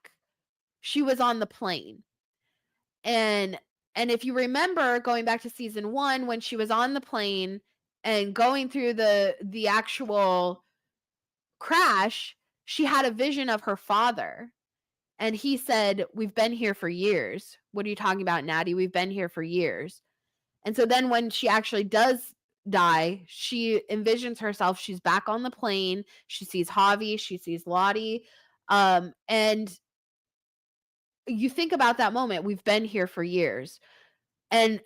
she was on the plane. And And if you remember going back to season 1, when she was on the plane and going through the actual crash, she had a vision of her father. And he said, "We've been here for years. What are you talking about, Natty? We've been here for years." And so then when she actually does die, she envisions herself, she's back on the plane, she sees Javi, she sees Lottie, and you think about that moment, we've been here for years. And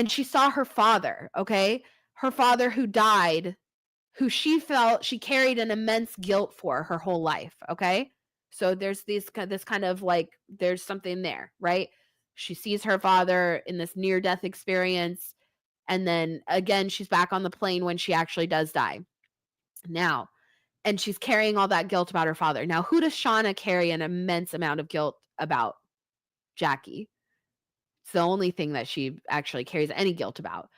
she saw her father, okay? Her father who died, who she felt she carried an immense guilt for her whole life, okay? So there's this kind of like there's something there, right? She sees her father in this near death experience, and then again she's back on the plane when she actually does die. Now, and she's carrying all that guilt about her father. Now, who does Shauna carry an immense amount of guilt about? Jackie. It's the only thing that she actually carries any guilt about.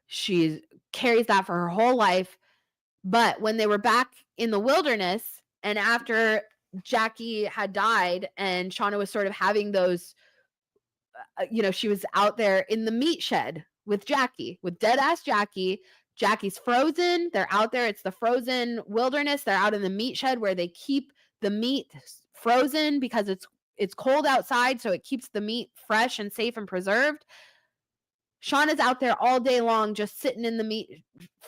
She carries that for her whole life. But when they were back in the wilderness and after Jackie had died and Shauna was sort of having those, she was out there in the meat shed with Jackie, with dead ass Jackie. Jackie's frozen. They're out there. It's the frozen wilderness. They're out in the meat shed where they keep the meat frozen because it's cold outside, so it keeps the meat fresh and safe and preserved. Shauna's out there all day long just sitting in the meat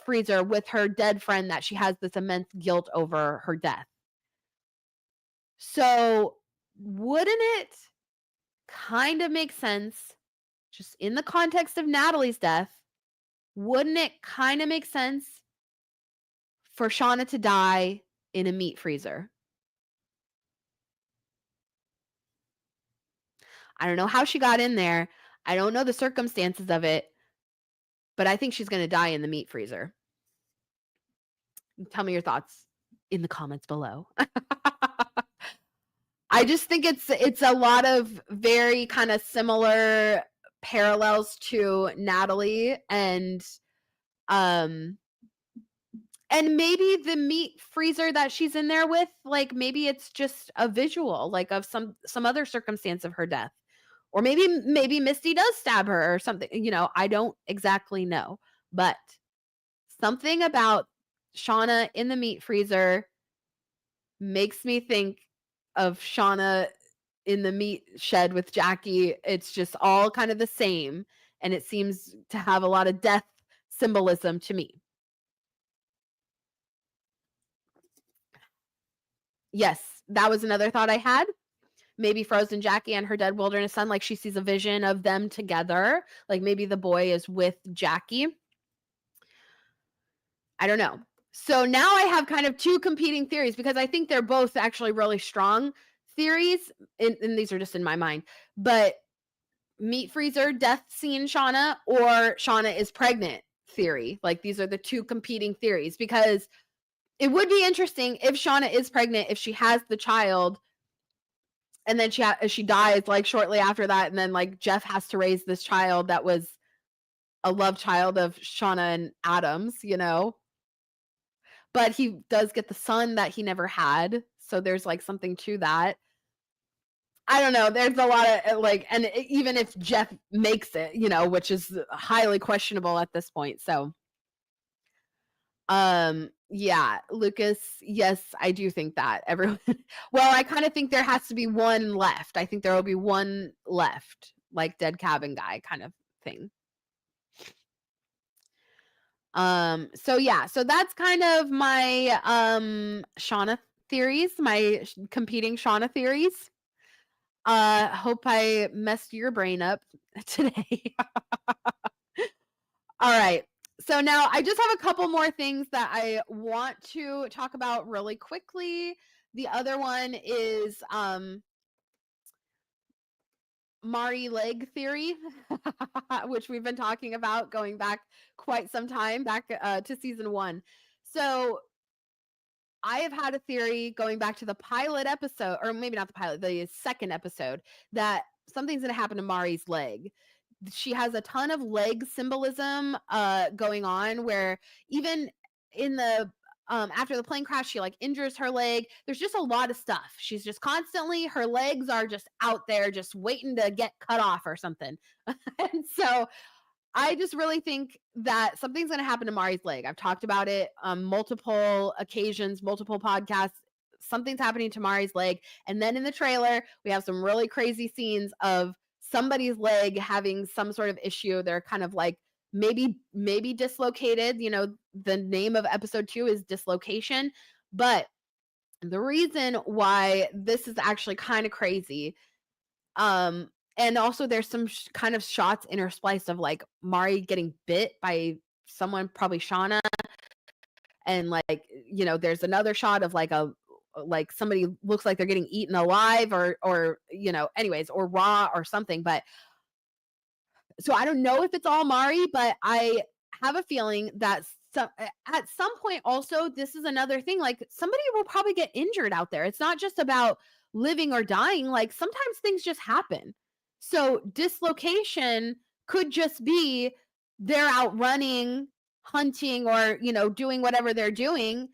freezer with her dead friend that she has this immense guilt over her death. So wouldn't it kind of make sense, just in the context of Natalie's death, wouldn't it kind of make sense for Shauna to die in a meat freezer? I don't know how she got in there. I don't know the circumstances of it, but I think she's going to die in the meat freezer. Tell me your thoughts in the comments below. I just think it's a lot of very kind of similar parallels to Natalie, and maybe the meat freezer that she's in there with, like maybe it's just a visual like of some other circumstance of her death. Or maybe Misty does stab her or something, I don't exactly know. But something about Shauna in the meat freezer makes me think of Shauna in the meat shed with Jackie. It's just all kind of the same, and it seems to have a lot of death symbolism to me. Yes, that was another thought I had. Maybe frozen Jackie and her dead wilderness son, like she sees a vision of them together. Like maybe the boy is with Jackie. I don't know. So now I have kind of two competing theories because I think they're both actually really strong theories. And these are just in my mind. But meat freezer, death scene Shauna, or Shauna is pregnant theory. Like these are the two competing theories, because it would be interesting if Shauna is pregnant, if she has the child, and then she dies like shortly after that, and then like Jeff has to raise this child that was a love child of Shauna and Adams, but he does get the son that he never had, so there's like something to that. I don't know. There's a lot of like, and even if Jeff makes it, which is highly questionable at this point. So, yeah, Lucas, yes, I do think that everyone. Well, I kind of think there has to be one left. I think there will be one left, like dead cabin guy kind of thing. So yeah, so that's kind of my Shauna theories, my competing Shauna theories. Hope I messed your brain up today. All right. So now I just have a couple more things that I want to talk about really quickly. The other one is Mari leg theory, which we've been talking about going back quite some time, back to season 1. So I have had a theory going back to the pilot episode, or maybe not the pilot, the second episode, that something's going to happen to Mari's leg. She has a ton of leg symbolism going on, where even in the after the plane crash, she like injures her leg. There's just a lot of stuff. She's just constantly, her legs are just out there, just waiting to get cut off or something. And so I just really think that something's going to happen to Mari's leg. I've talked about it on multiple occasions, multiple podcasts. Something's happening to Mari's leg. And then in the trailer, we have some really crazy scenes of somebody's leg having some sort of issue. They're kind of like maybe dislocated. You know, the name of episode 2 is dislocation. But the reason why this is actually kind of crazy, and also there's some kind of shots interspliced of like Mari getting bit by someone, probably Shauna, and like, you know, there's another shot of like somebody looks like they're getting eaten alive or you know, anyways, or raw or something. But so I don't know if it's all Mari, but I have a feeling that at some point also, this is another thing, like somebody will probably get injured out there. It's not just about living or dying. Like sometimes things just happen. So dislocation could just be they're out running, hunting, or, you know, doing whatever they're doing.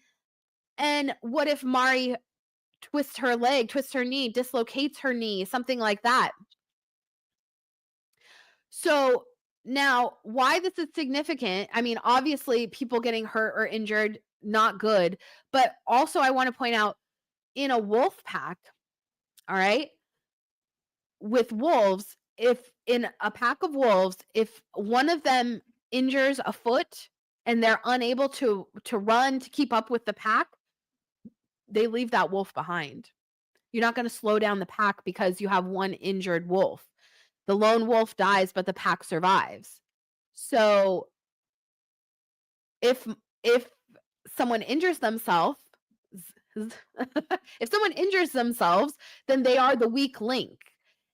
And what if Mari twists her leg, twists her knee, dislocates her knee, something like that? So now, why this is significant, I mean, obviously, people getting hurt or injured, not good. But also, I want to point out, in a wolf pack, all right, with wolves, if in a pack of wolves, if one of them injures a foot and they're unable to run to keep up with the pack, they leave that wolf behind. You're not going to slow down the pack because you have one injured wolf. The lone wolf dies, but the pack survives. So if if someone injures themselves, if someone injures themselves, then they are the weak link.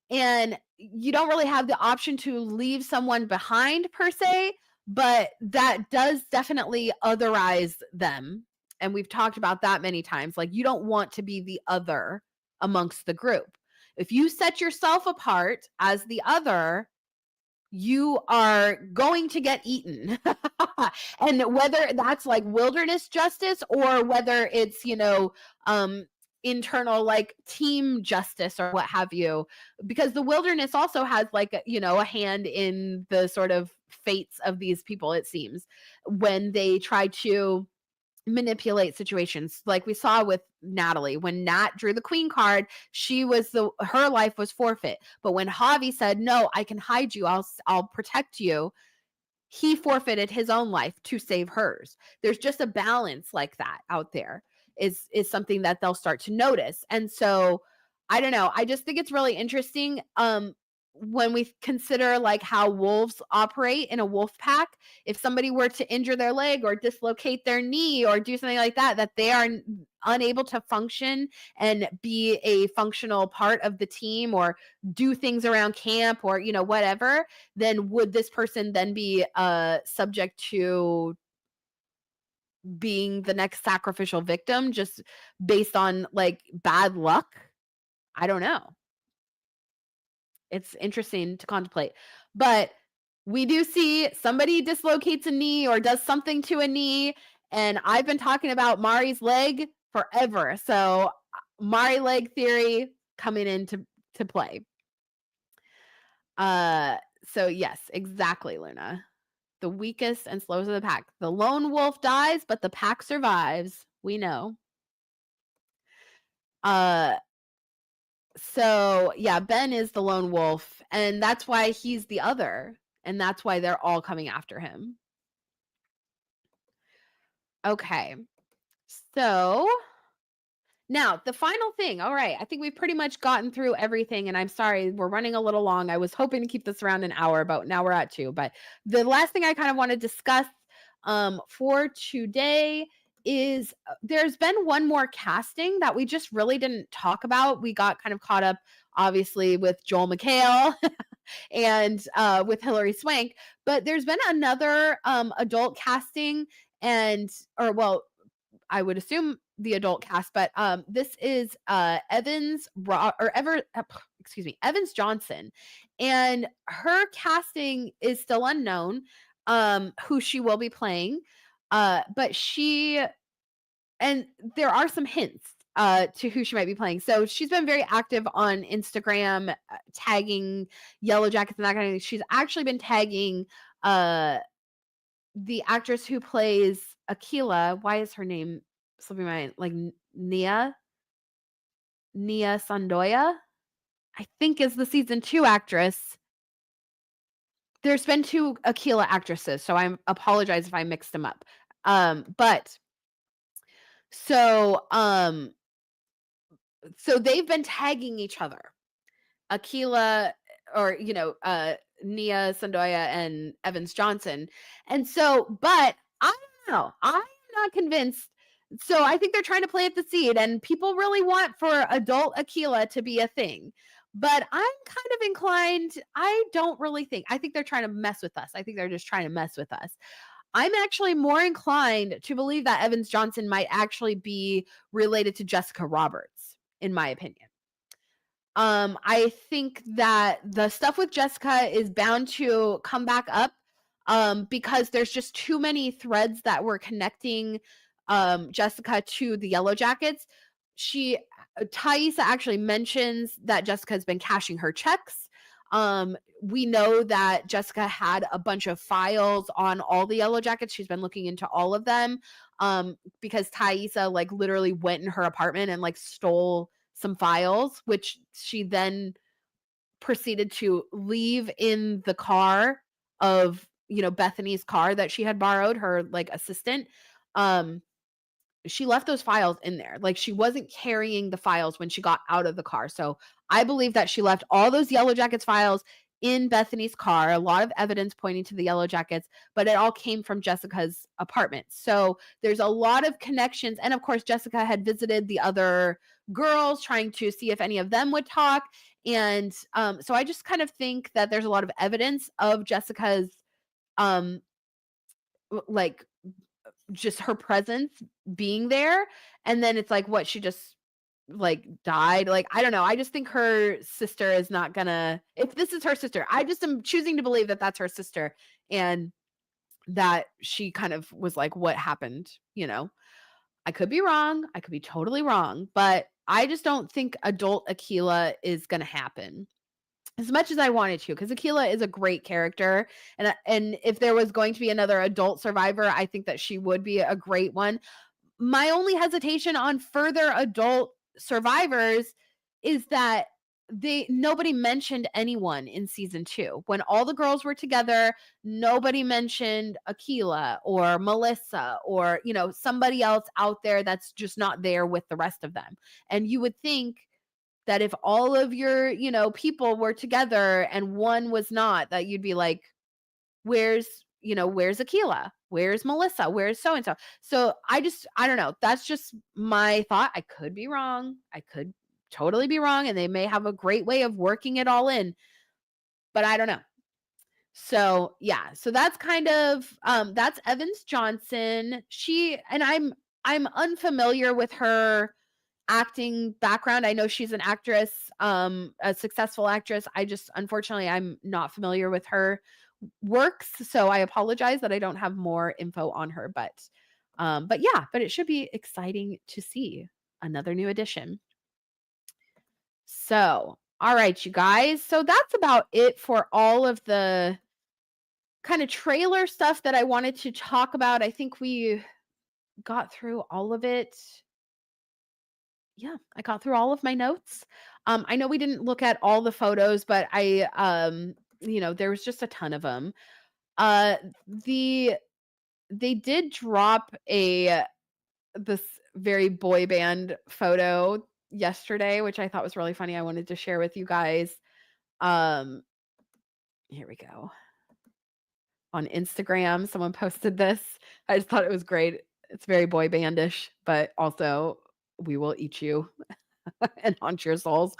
And you don't really have the option to leave someone behind per se, but that does definitely otherize them. And we've talked about that many times. Like, you don't want to be the other amongst the group. If you set yourself apart as the other, you are going to get eaten. And whether that's like wilderness justice or whether it's, you know, internal like team justice or what have you, because the wilderness also has like, you know, a hand in the sort of fates of these people, it seems, when they try to manipulate situations, like we saw with Natalie. When Nat drew the queen card, her life was forfeit. But when Javi said, no, I can hide you, I'll protect you, he forfeited his own life to save hers. There's just a balance like that out there, is something that they'll start to notice. And so I don't know, I just think it's really interesting when we consider like how wolves operate in a wolf pack. If somebody were to injure their leg or dislocate their knee or do something like that, that they are unable to function and be a functional part of the team or do things around camp or, you know, whatever, then would this person then be subject to being the next sacrificial victim just based on like bad luck? I don't know. It's interesting to contemplate. But we do see somebody dislocates a knee or does something to a knee, and I've been talking about Mari's leg forever. So Mari leg theory coming into play. So yes, exactly, Luna. The weakest and slowest of the pack. The lone wolf dies, but the pack survives. We know. So yeah, Ben is the lone wolf, and that's why he's the other, and that's why they're all coming after him. Okay. So now the final thing. All right, I think we've pretty much gotten through everything, and I'm sorry we're running a little long. I was hoping to keep this around an hour, but now we're at 2. But the last thing I kind of want to discuss for today is there's been one more casting that we just really didn't talk about. We got kind of caught up, obviously, with Joel McHale and with Hilary Swank, but there's been another adult casting, and or well, I would assume the adult cast, but this is Evans Evans Johnson, and her casting is still unknown, who she will be playing, but she and there are some hints to who she might be playing. So she's been very active on Instagram, tagging Yellowjackets and that kind of thing. She's actually been tagging the actress who plays Akila. Why is her name slipping my mind? Like Nia Sandoya, I think is the season 2 actress. There's been 2 Akila actresses, so I apologize if I mixed them up. But so, so they've been tagging each other. Akila or, Nia Sandoya and Evans Johnson. And so, but I don't know. I'm not convinced. So I think they're trying to plant the seed, and people really want for adult Akila to be a thing. But I'm kind of inclined, I don't really think. I think they're trying to mess with us. I think they're just trying to mess with us. I'm actually more inclined to believe that Evans Johnson might actually be related to Jessica Roberts, in my opinion. I think that the stuff with Jessica is bound to come back up because there's just too many threads that were connecting Jessica to the Yellowjackets. Thaisa actually mentions that Jessica's been cashing her checks. We know that Jessica had a bunch of files on all the Yellowjackets. She's been looking into all of them because Thaisa like literally went in her apartment and like stole some files, which she then proceeded to leave in the car of, Bethany's car that she had borrowed, her like assistant. Um, she left those files in there. Like she wasn't carrying the files when she got out of the car. So I believe that she left all those Yellowjackets files in Bethany's car, a lot of evidence pointing to the Yellowjackets, but it all came from Jessica's apartment. So there's a lot of connections. And of course, Jessica had visited the other girls trying to see if any of them would talk. And so I just kind of think that there's a lot of evidence of Jessica's um like just her presence being there, and then it's like what she just like died. Like I don't know, I just think her sister is not gonna, if this is her sister, I just am choosing to believe that that's her sister, and that she kind of was like what happened. I could be wrong, I could be totally wrong, but I just don't think adult Akila is gonna happen as much as I wanted to, because Akila is a great character, and if there was going to be another adult survivor, I think that she would be a great one. My only hesitation on further adult survivors is that nobody mentioned anyone in season 2. When all the girls were together, nobody mentioned Akila or Melissa or, somebody else out there that's just not there with the rest of them. And you would think that if all of your, people were together and one was not, that you'd be like, where's Akila? Where's Melissa? Where's so and so? So I don't know. That's just my thought. I could be wrong. I could totally be wrong. And they may have a great way of working it all in, but I don't know. So yeah, so that's kind of that's Evans Johnson. I'm unfamiliar with her acting background. I know she's an actress, a successful actress. I just unfortunately I'm not familiar with her works, so I apologize that I don't have more info on her, but yeah, but it should be exciting to see another new addition. So, all right, you guys. So that's about it for all of the kind of trailer stuff that I wanted to talk about. I think we got through all of it. Yeah, I got through all of my notes. I know we didn't look at all the photos, but there was just a ton of them. Uh, the they did drop this very boy band photo yesterday, which I thought was really funny. I wanted to share with you guys. Um, Here we go. On Instagram, someone posted this. I just thought it was great. It's very boy bandish, but also we will eat you and haunt your souls.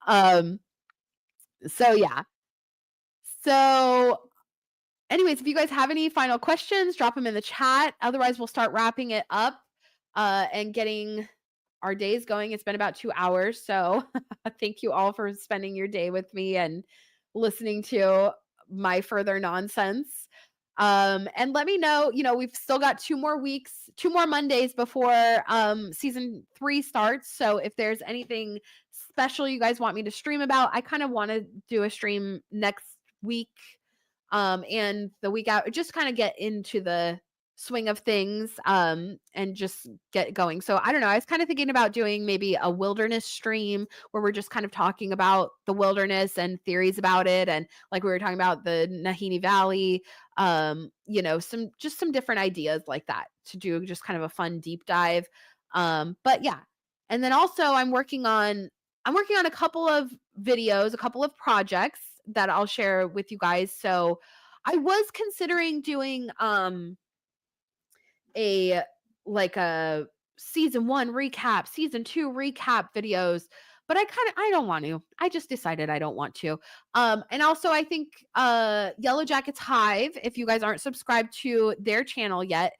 Um, so yeah. So anyways, if you guys have any final questions, drop them in the chat. Otherwise, we'll start wrapping it up and getting our days going. It's been about 2 hours. So thank you all for spending your day with me and listening to my further nonsense. And let me know, we've still got 2 more weeks, 2 more Mondays before season 3 starts. So if there's anything special you guys want me to stream about, I kind of want to do a stream next week and the week out, just kind of get into the swing of things and just get going. So I don't know, I was kind of thinking about doing maybe a wilderness stream where we're just kind of talking about the wilderness and theories about it, and like we were talking about the Nahini Valley, some different ideas like that to do, just kind of a fun deep dive. But yeah. And then also I'm working on a couple of videos, a couple of projects that I'll share with you guys. So I was considering doing a like a season 1 recap, season 2 recap videos, but I don't want to. I just decided I don't want to. And also I think Yellowjackets Hive, if you guys aren't subscribed to their channel yet,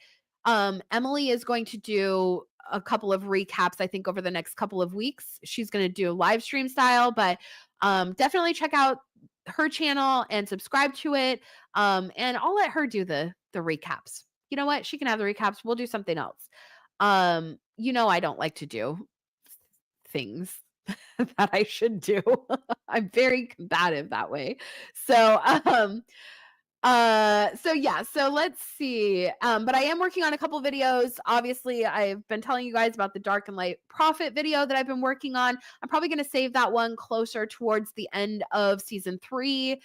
Emily is going to do a couple of recaps, I think, over the next couple of weeks. She's going to do live stream style, but definitely check out her channel and subscribe to it. And I'll let her do the recaps. You know what? She can have the recaps. We'll do something else. I don't like to do things that I should do. I'm very combative that way. So, yeah, so let's see. But I am working on a couple videos. Obviously, I've been telling you guys about the Dark and Light Prophet video that I've been working on. I'm probably going to save that one closer towards the end of season 3,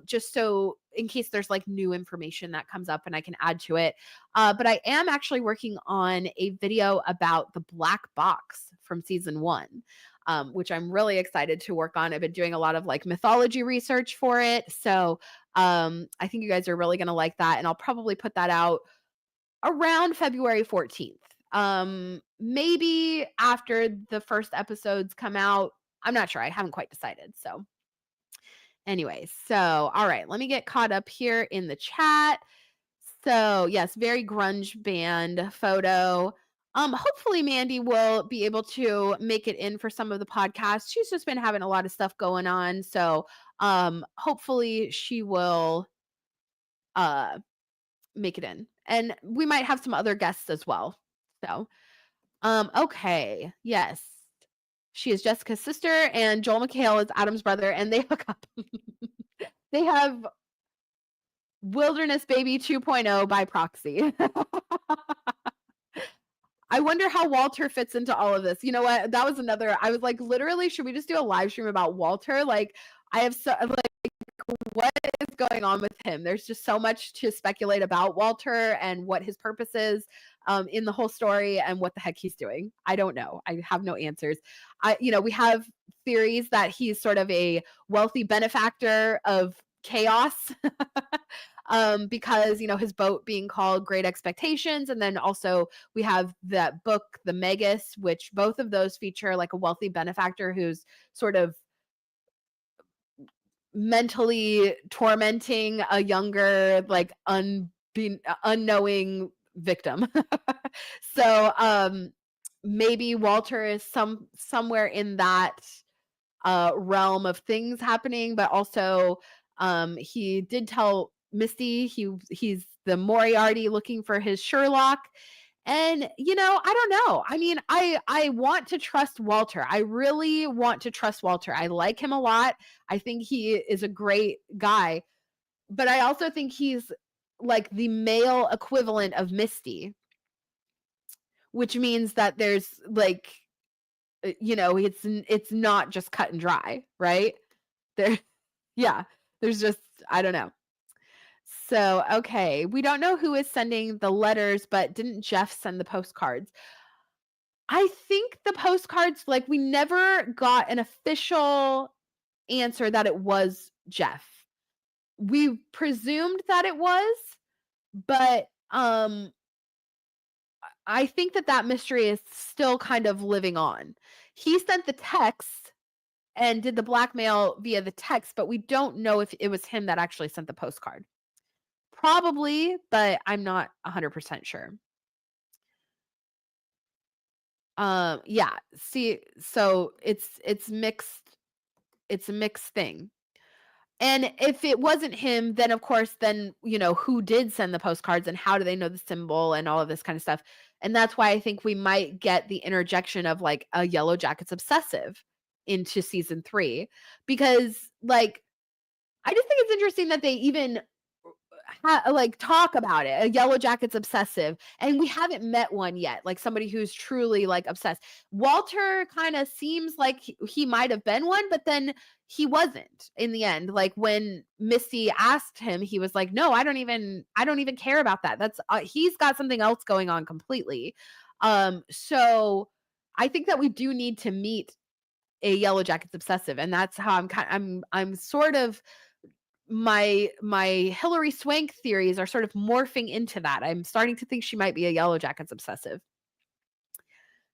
just so in case there's like new information that comes up and I can add to it. But I am actually working on a video about the black box from season 1. Which I'm really excited to work on. I've been doing a lot of like mythology research for it. So I think you guys are really going to like that. And I'll probably put that out around February 14th. Maybe after the first episodes come out. I'm not sure. I haven't quite decided. So anyway, all right, let me get caught up here in the chat. So yes, very grunge band photo. Hopefully Mandy will be able to make it in for some of the podcasts. She's just been having a lot of stuff going on. So hopefully she will make it in. And we might have some other guests as well. So okay. Yes. She is Jessica's sister and Joel McHale is Adam's brother, and they hook up. They have Wilderness Baby 2.0 by proxy. I wonder how Walter fits into all of this. You know what? That was another. I was like, literally, should we just do a live stream about Walter? Like, I have so like, what is going on with him? There's just so much to speculate about Walter and what his purpose is in the whole story and what the heck he's doing. I don't know. I have no answers. We have theories that he's sort of a wealthy benefactor of chaos. Because his boat being called Great Expectations, and then also we have that book The Magus, which both of those feature like a wealthy benefactor who's sort of mentally tormenting a younger, like unknowing victim. So maybe Walter is somewhere in that realm of things happening, but also he did tell Misty he's the Moriarty looking for his Sherlock. And I don't know. I mean, I want to trust Walter. I really want to trust Walter. I like him a lot. I think he is a great guy, but I also think he's like the male equivalent of Misty, which means that there's like it's not just cut and dry, right? There yeah, there's just I don't know. So, okay, we don't know who is sending the letters, but didn't Jeff send the postcards? I think the postcards, like, we never got an official answer that it was Jeff. We presumed that it was, but I think that mystery is still kind of living on. He sent the text and did the blackmail via the text, but we don't know if it was him that actually sent the postcard. Probably, but I'm not 100% sure. Yeah, see, so it's mixed. It's a mixed thing. And if it wasn't him, then of course, then, who did send the postcards and how do they know the symbol and all of this kind of stuff. And that's why I think we might get the interjection of like a Yellow Jackets obsessive into season 3 because like I just think it's interesting that they even like talk about it. A Yellow Jackets obsessive, and we haven't met one yet. Like somebody who's truly like obsessed. Walter kind of seems like he might have been one, but then he wasn't in the end. Like when Misty asked him, he was like, "No, I don't even care about that. That's he's got something else going on completely." So I think that we do need to meet a Yellow Jackets obsessive, and that's how I'm sort of my Hillary Swank theories are sort of morphing into that. I'm starting to think she might be a Yellow Jackets obsessive.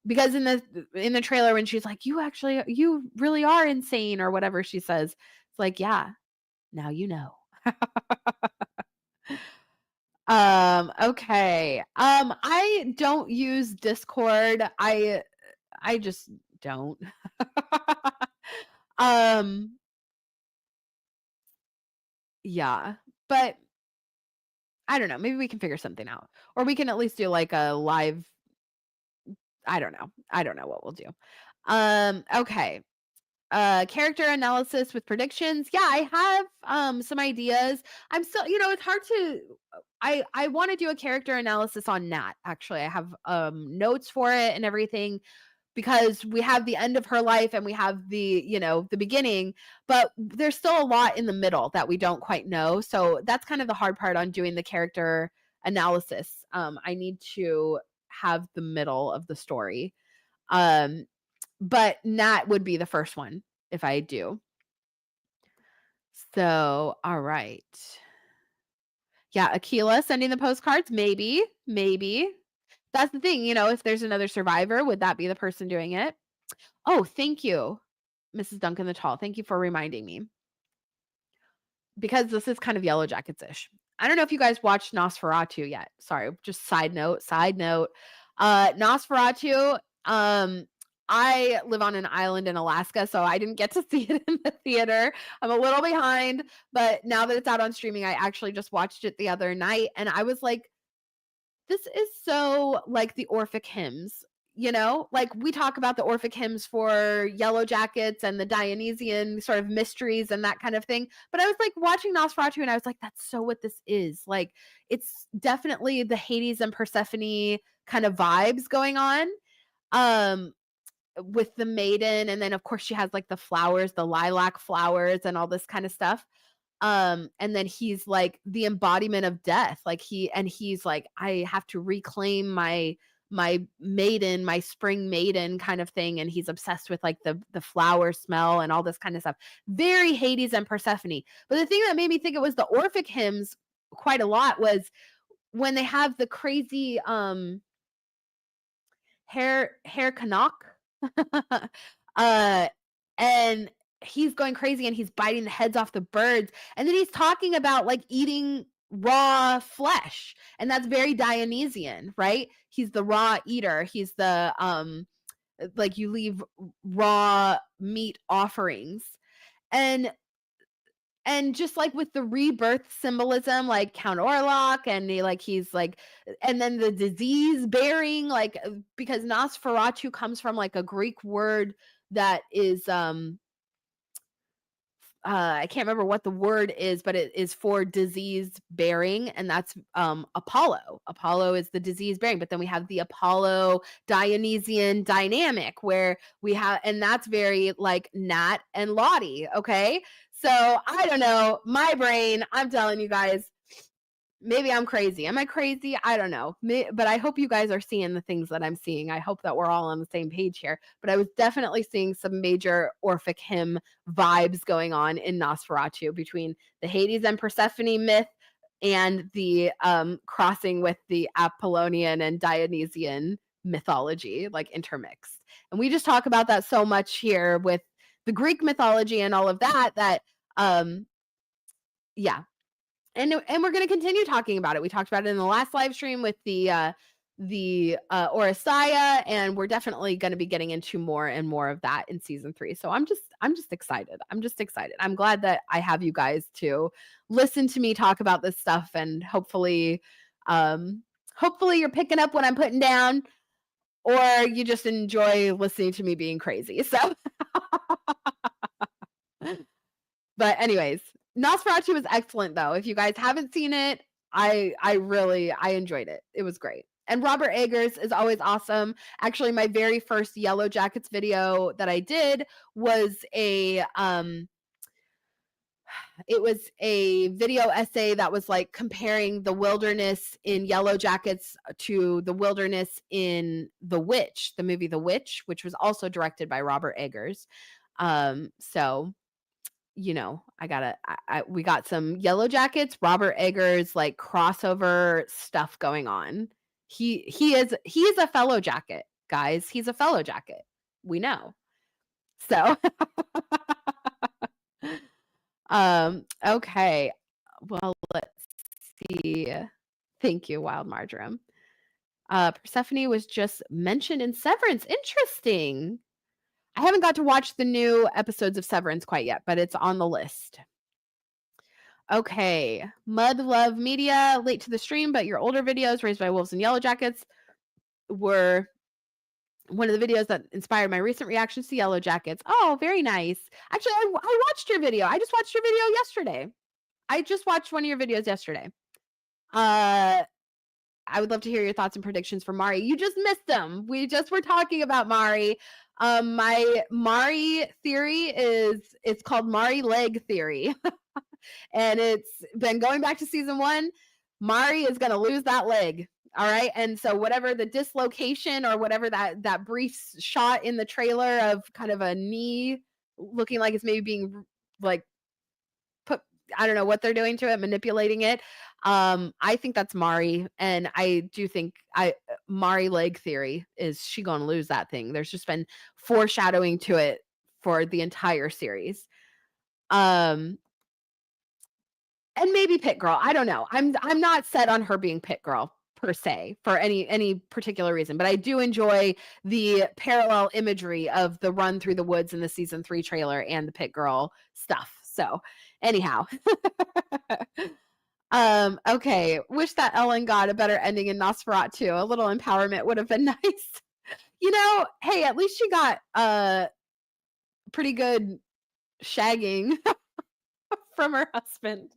Because in the trailer when she's like, you really are insane," or whatever she says. It's like, "Yeah, now you know." Okay. I don't use Discord. I just don't. um, yeah. But I don't know, maybe we can figure something out. Or we can at least do like a live. I don't know. I don't know what we'll do. Okay. Character analysis with predictions. Yeah, I have some ideas. I'm still, it's hard to I want to do a character analysis on Nat. Actually, I have notes for it and everything because we have the end of her life and we have the beginning, but there's still a lot in the middle that we don't quite know. So that's kind of the hard part on doing the character analysis. I need to have the middle of the story. Um, but Nat would be the first one if I do. So, all right. Yeah, Akila sending the postcards, maybe, maybe. That's the thing, if there's another survivor, would that be the person doing it? Oh, thank you, Mrs. Duncan the Tall. Thank you for reminding me. Because this is kind of Yellow Jackets-ish. I don't know if you guys watched Nosferatu yet. Sorry, just side note, side note. Nosferatu, I live on an island in Alaska, so I didn't get to see it in the theater. I'm a little behind, but now that it's out on streaming, I actually just watched it the other night, and I was like, this is so like the Orphic hymns, like we talk about the Orphic hymns for Yellow Jackets and the Dionysian sort of mysteries and that kind of thing. But I was like watching Nosferatu and I was like, that's so what this is. Like, it's definitely the Hades and Persephone kind of vibes going on. Um, with the maiden, and then of course she has like the flowers, the lilac flowers and all this kind of stuff. And then he's like the embodiment of death. Like he's like, I have to reclaim my maiden, my spring maiden kind of thing. And he's obsessed with like the flower smell and all this kind of stuff. Very Hades and Persephone. But the thing that made me think it was the Orphic hymns quite a lot was when they have the crazy hair Canuck. uh and he's going crazy and he's biting the heads off the birds, and then he's talking about like eating raw flesh, and that's very Dionysian, right? He's the raw eater. He's the like you leave raw meat offerings. And just like with the rebirth symbolism, like Count Orlok, and he's like, and then the disease bearing, like because Nosferatu comes from like a Greek word that is I can't remember what the word is, but it is for disease bearing, and that's Apollo. Apollo is the disease bearing, but then we have the Apollo Dionysian dynamic where we have, and that's very like Nat and Lottie. Okay, so I don't know, my brain. I'm telling you guys, maybe I'm crazy. Am I crazy? I don't know. But I hope you guys are seeing the things that I'm seeing. I hope that we're all on the same page here. But I was definitely seeing some major Orphic hymn vibes going on in Nosferatu between the Hades and Persephone myth and the crossing with the Apollonian and Dionysian mythology, like intermixed. And we just talk about that so much here with the Greek mythology and all of that, yeah, and we're going to continue talking about it. We talked about it in the last live stream with the the Orasaya, and we're definitely going to be getting into more and more of that in season 3. So I'm just excited. I'm just excited. I'm glad that I have you guys to listen to me talk about this stuff, and um hopefully you're picking up what I'm putting down, or you just enjoy listening to me being crazy. So but anyways, Nosferatu was excellent though. If you guys haven't seen it, I enjoyed it. It was great. And Robert Eggers is always awesome. Actually, my very first Yellowjackets video that I did was it was a video essay that was like comparing the wilderness in Yellowjackets to the wilderness in The Witch, the movie The Witch, which was also directed by Robert Eggers. So you know, we got some Yellowjackets, Robert Eggers, like crossover stuff going on. He is a fellow jacket, guys. He's a fellow jacket. We know. So okay. Well, let's see. Thank you, Wild Marjoram. Persephone was just mentioned in Severance. Interesting. I haven't got to watch the new episodes of Severance quite yet, but it's on the list. Okay. Mud Love Media, late to the stream, but your older videos, Raised by Wolves and Yellowjackets, were one of the videos that inspired my recent reactions to Yellowjackets. Oh, very nice. Actually, I watched your video. I just watched your video yesterday. I just watched one of your videos yesterday. I would love to hear your thoughts and predictions for Mari. You just missed them. We just were talking about Mari. My Mari theory it's called Mari leg theory. And it's been going back to season 1. Mari is going to lose that leg. All right. And so whatever the dislocation or whatever that brief shot in the trailer of kind of a knee looking like it's maybe being like put, I don't know what they're doing to it, manipulating it. I think that's Mari, and I do think Mari leg theory is she going to lose that thing. There's just been foreshadowing to it for the entire series. And maybe Pit Girl. I don't know. I'm not set on her being Pit Girl per se for any particular reason, but I do enjoy the parallel imagery of the run through the woods in the season 3 trailer and the Pit Girl stuff. So, anyhow. Okay. Wish that Ellen got a better ending in Nosferatu. A little empowerment would have been nice. You know, hey, at least she got pretty good shagging from her husband.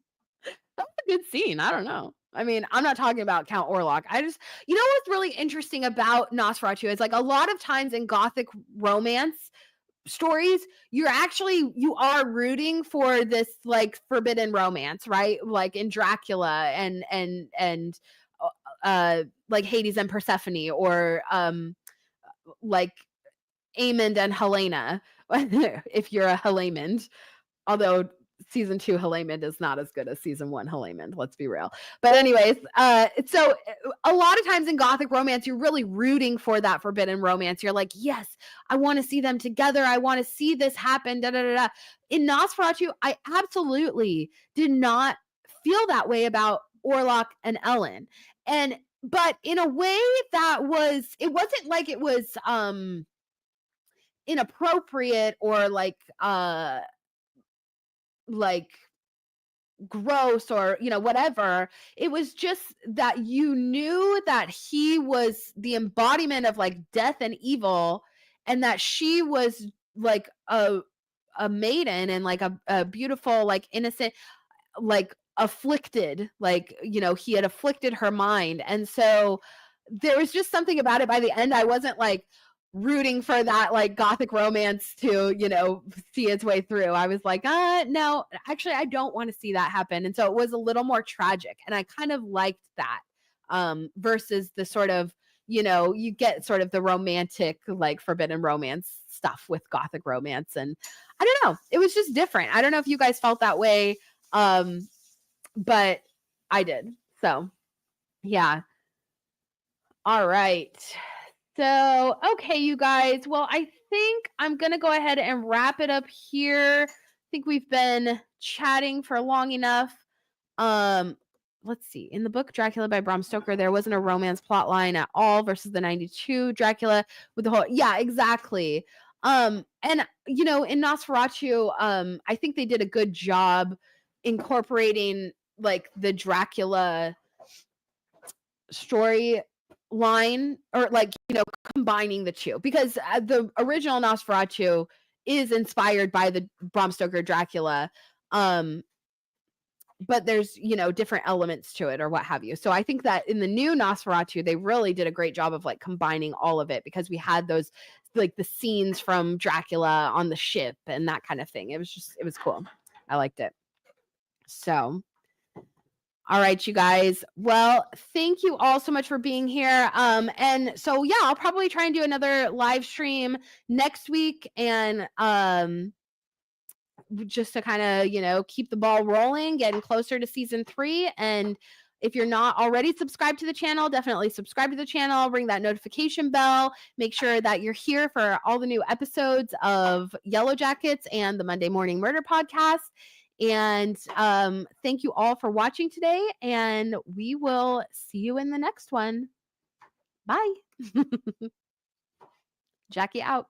That was a good scene. I don't know. I mean, I'm not talking about Count Orlok. You know what's really interesting about Nosferatu is like a lot of times in gothic romance stories, you are rooting for this like forbidden romance, right? Like in Dracula and like Hades and Persephone, or like Aemond and Helena, if you're a Helamond. Although season 2 Helamond is not as good as season 1 Helamond, let's be real. But anyways, so a lot of times in gothic romance, you're really rooting for that forbidden romance. You're like, yes, I want to see them together. I want to see this happen. Da, da, da, da. In Nosferatu, I absolutely did not feel that way about Orlok and Ellen. But in a way it wasn't like it was inappropriate or like gross or whatever. It was just that you knew that he was the embodiment of like death and evil, and that she was like a maiden and like a beautiful, like innocent, like afflicted, like he had afflicted her mind. And so there was just something about it. By the end, I wasn't like rooting for that like gothic romance to see its way through. I was like, no, actually I don't want to see that happen. And so it was a little more tragic, and I kind of liked that versus the sort of you get sort of the romantic like forbidden romance stuff with gothic romance. And I don't know, it was just different. I don't know if you guys felt that way, but I did. So yeah. All right. So, okay, you guys. Well, I think I'm going to go ahead and wrap it up here. I think we've been chatting for long enough. let's see, in the book Dracula by Bram Stoker, there wasn't a romance plot line at all versus the 92 Dracula with the whole, yeah, exactly. And in Nosferatu, I think they did a good job incorporating like the Dracula story line, or like combining the two, because the original Nosferatu is inspired by the Bram Stoker Dracula, but there's different elements to it or what have you. So I think that in the new Nosferatu they really did a great job of like combining all of it, because we had those like the scenes from Dracula on the ship and that kind of thing. It was cool. I liked it. So all right, you guys. Well, thank you all so much for being here. And so yeah, I'll probably try and do another live stream next week, and just to kind of keep the ball rolling, getting closer to season 3. And if you're not already subscribed to the channel, definitely subscribe to the channel, ring that notification bell, make sure that you're here for all the new episodes of Yellowjackets and the Monday Morning Murder podcast. And thank you all for watching today, and we will see you in the next one. Bye. Jackie out.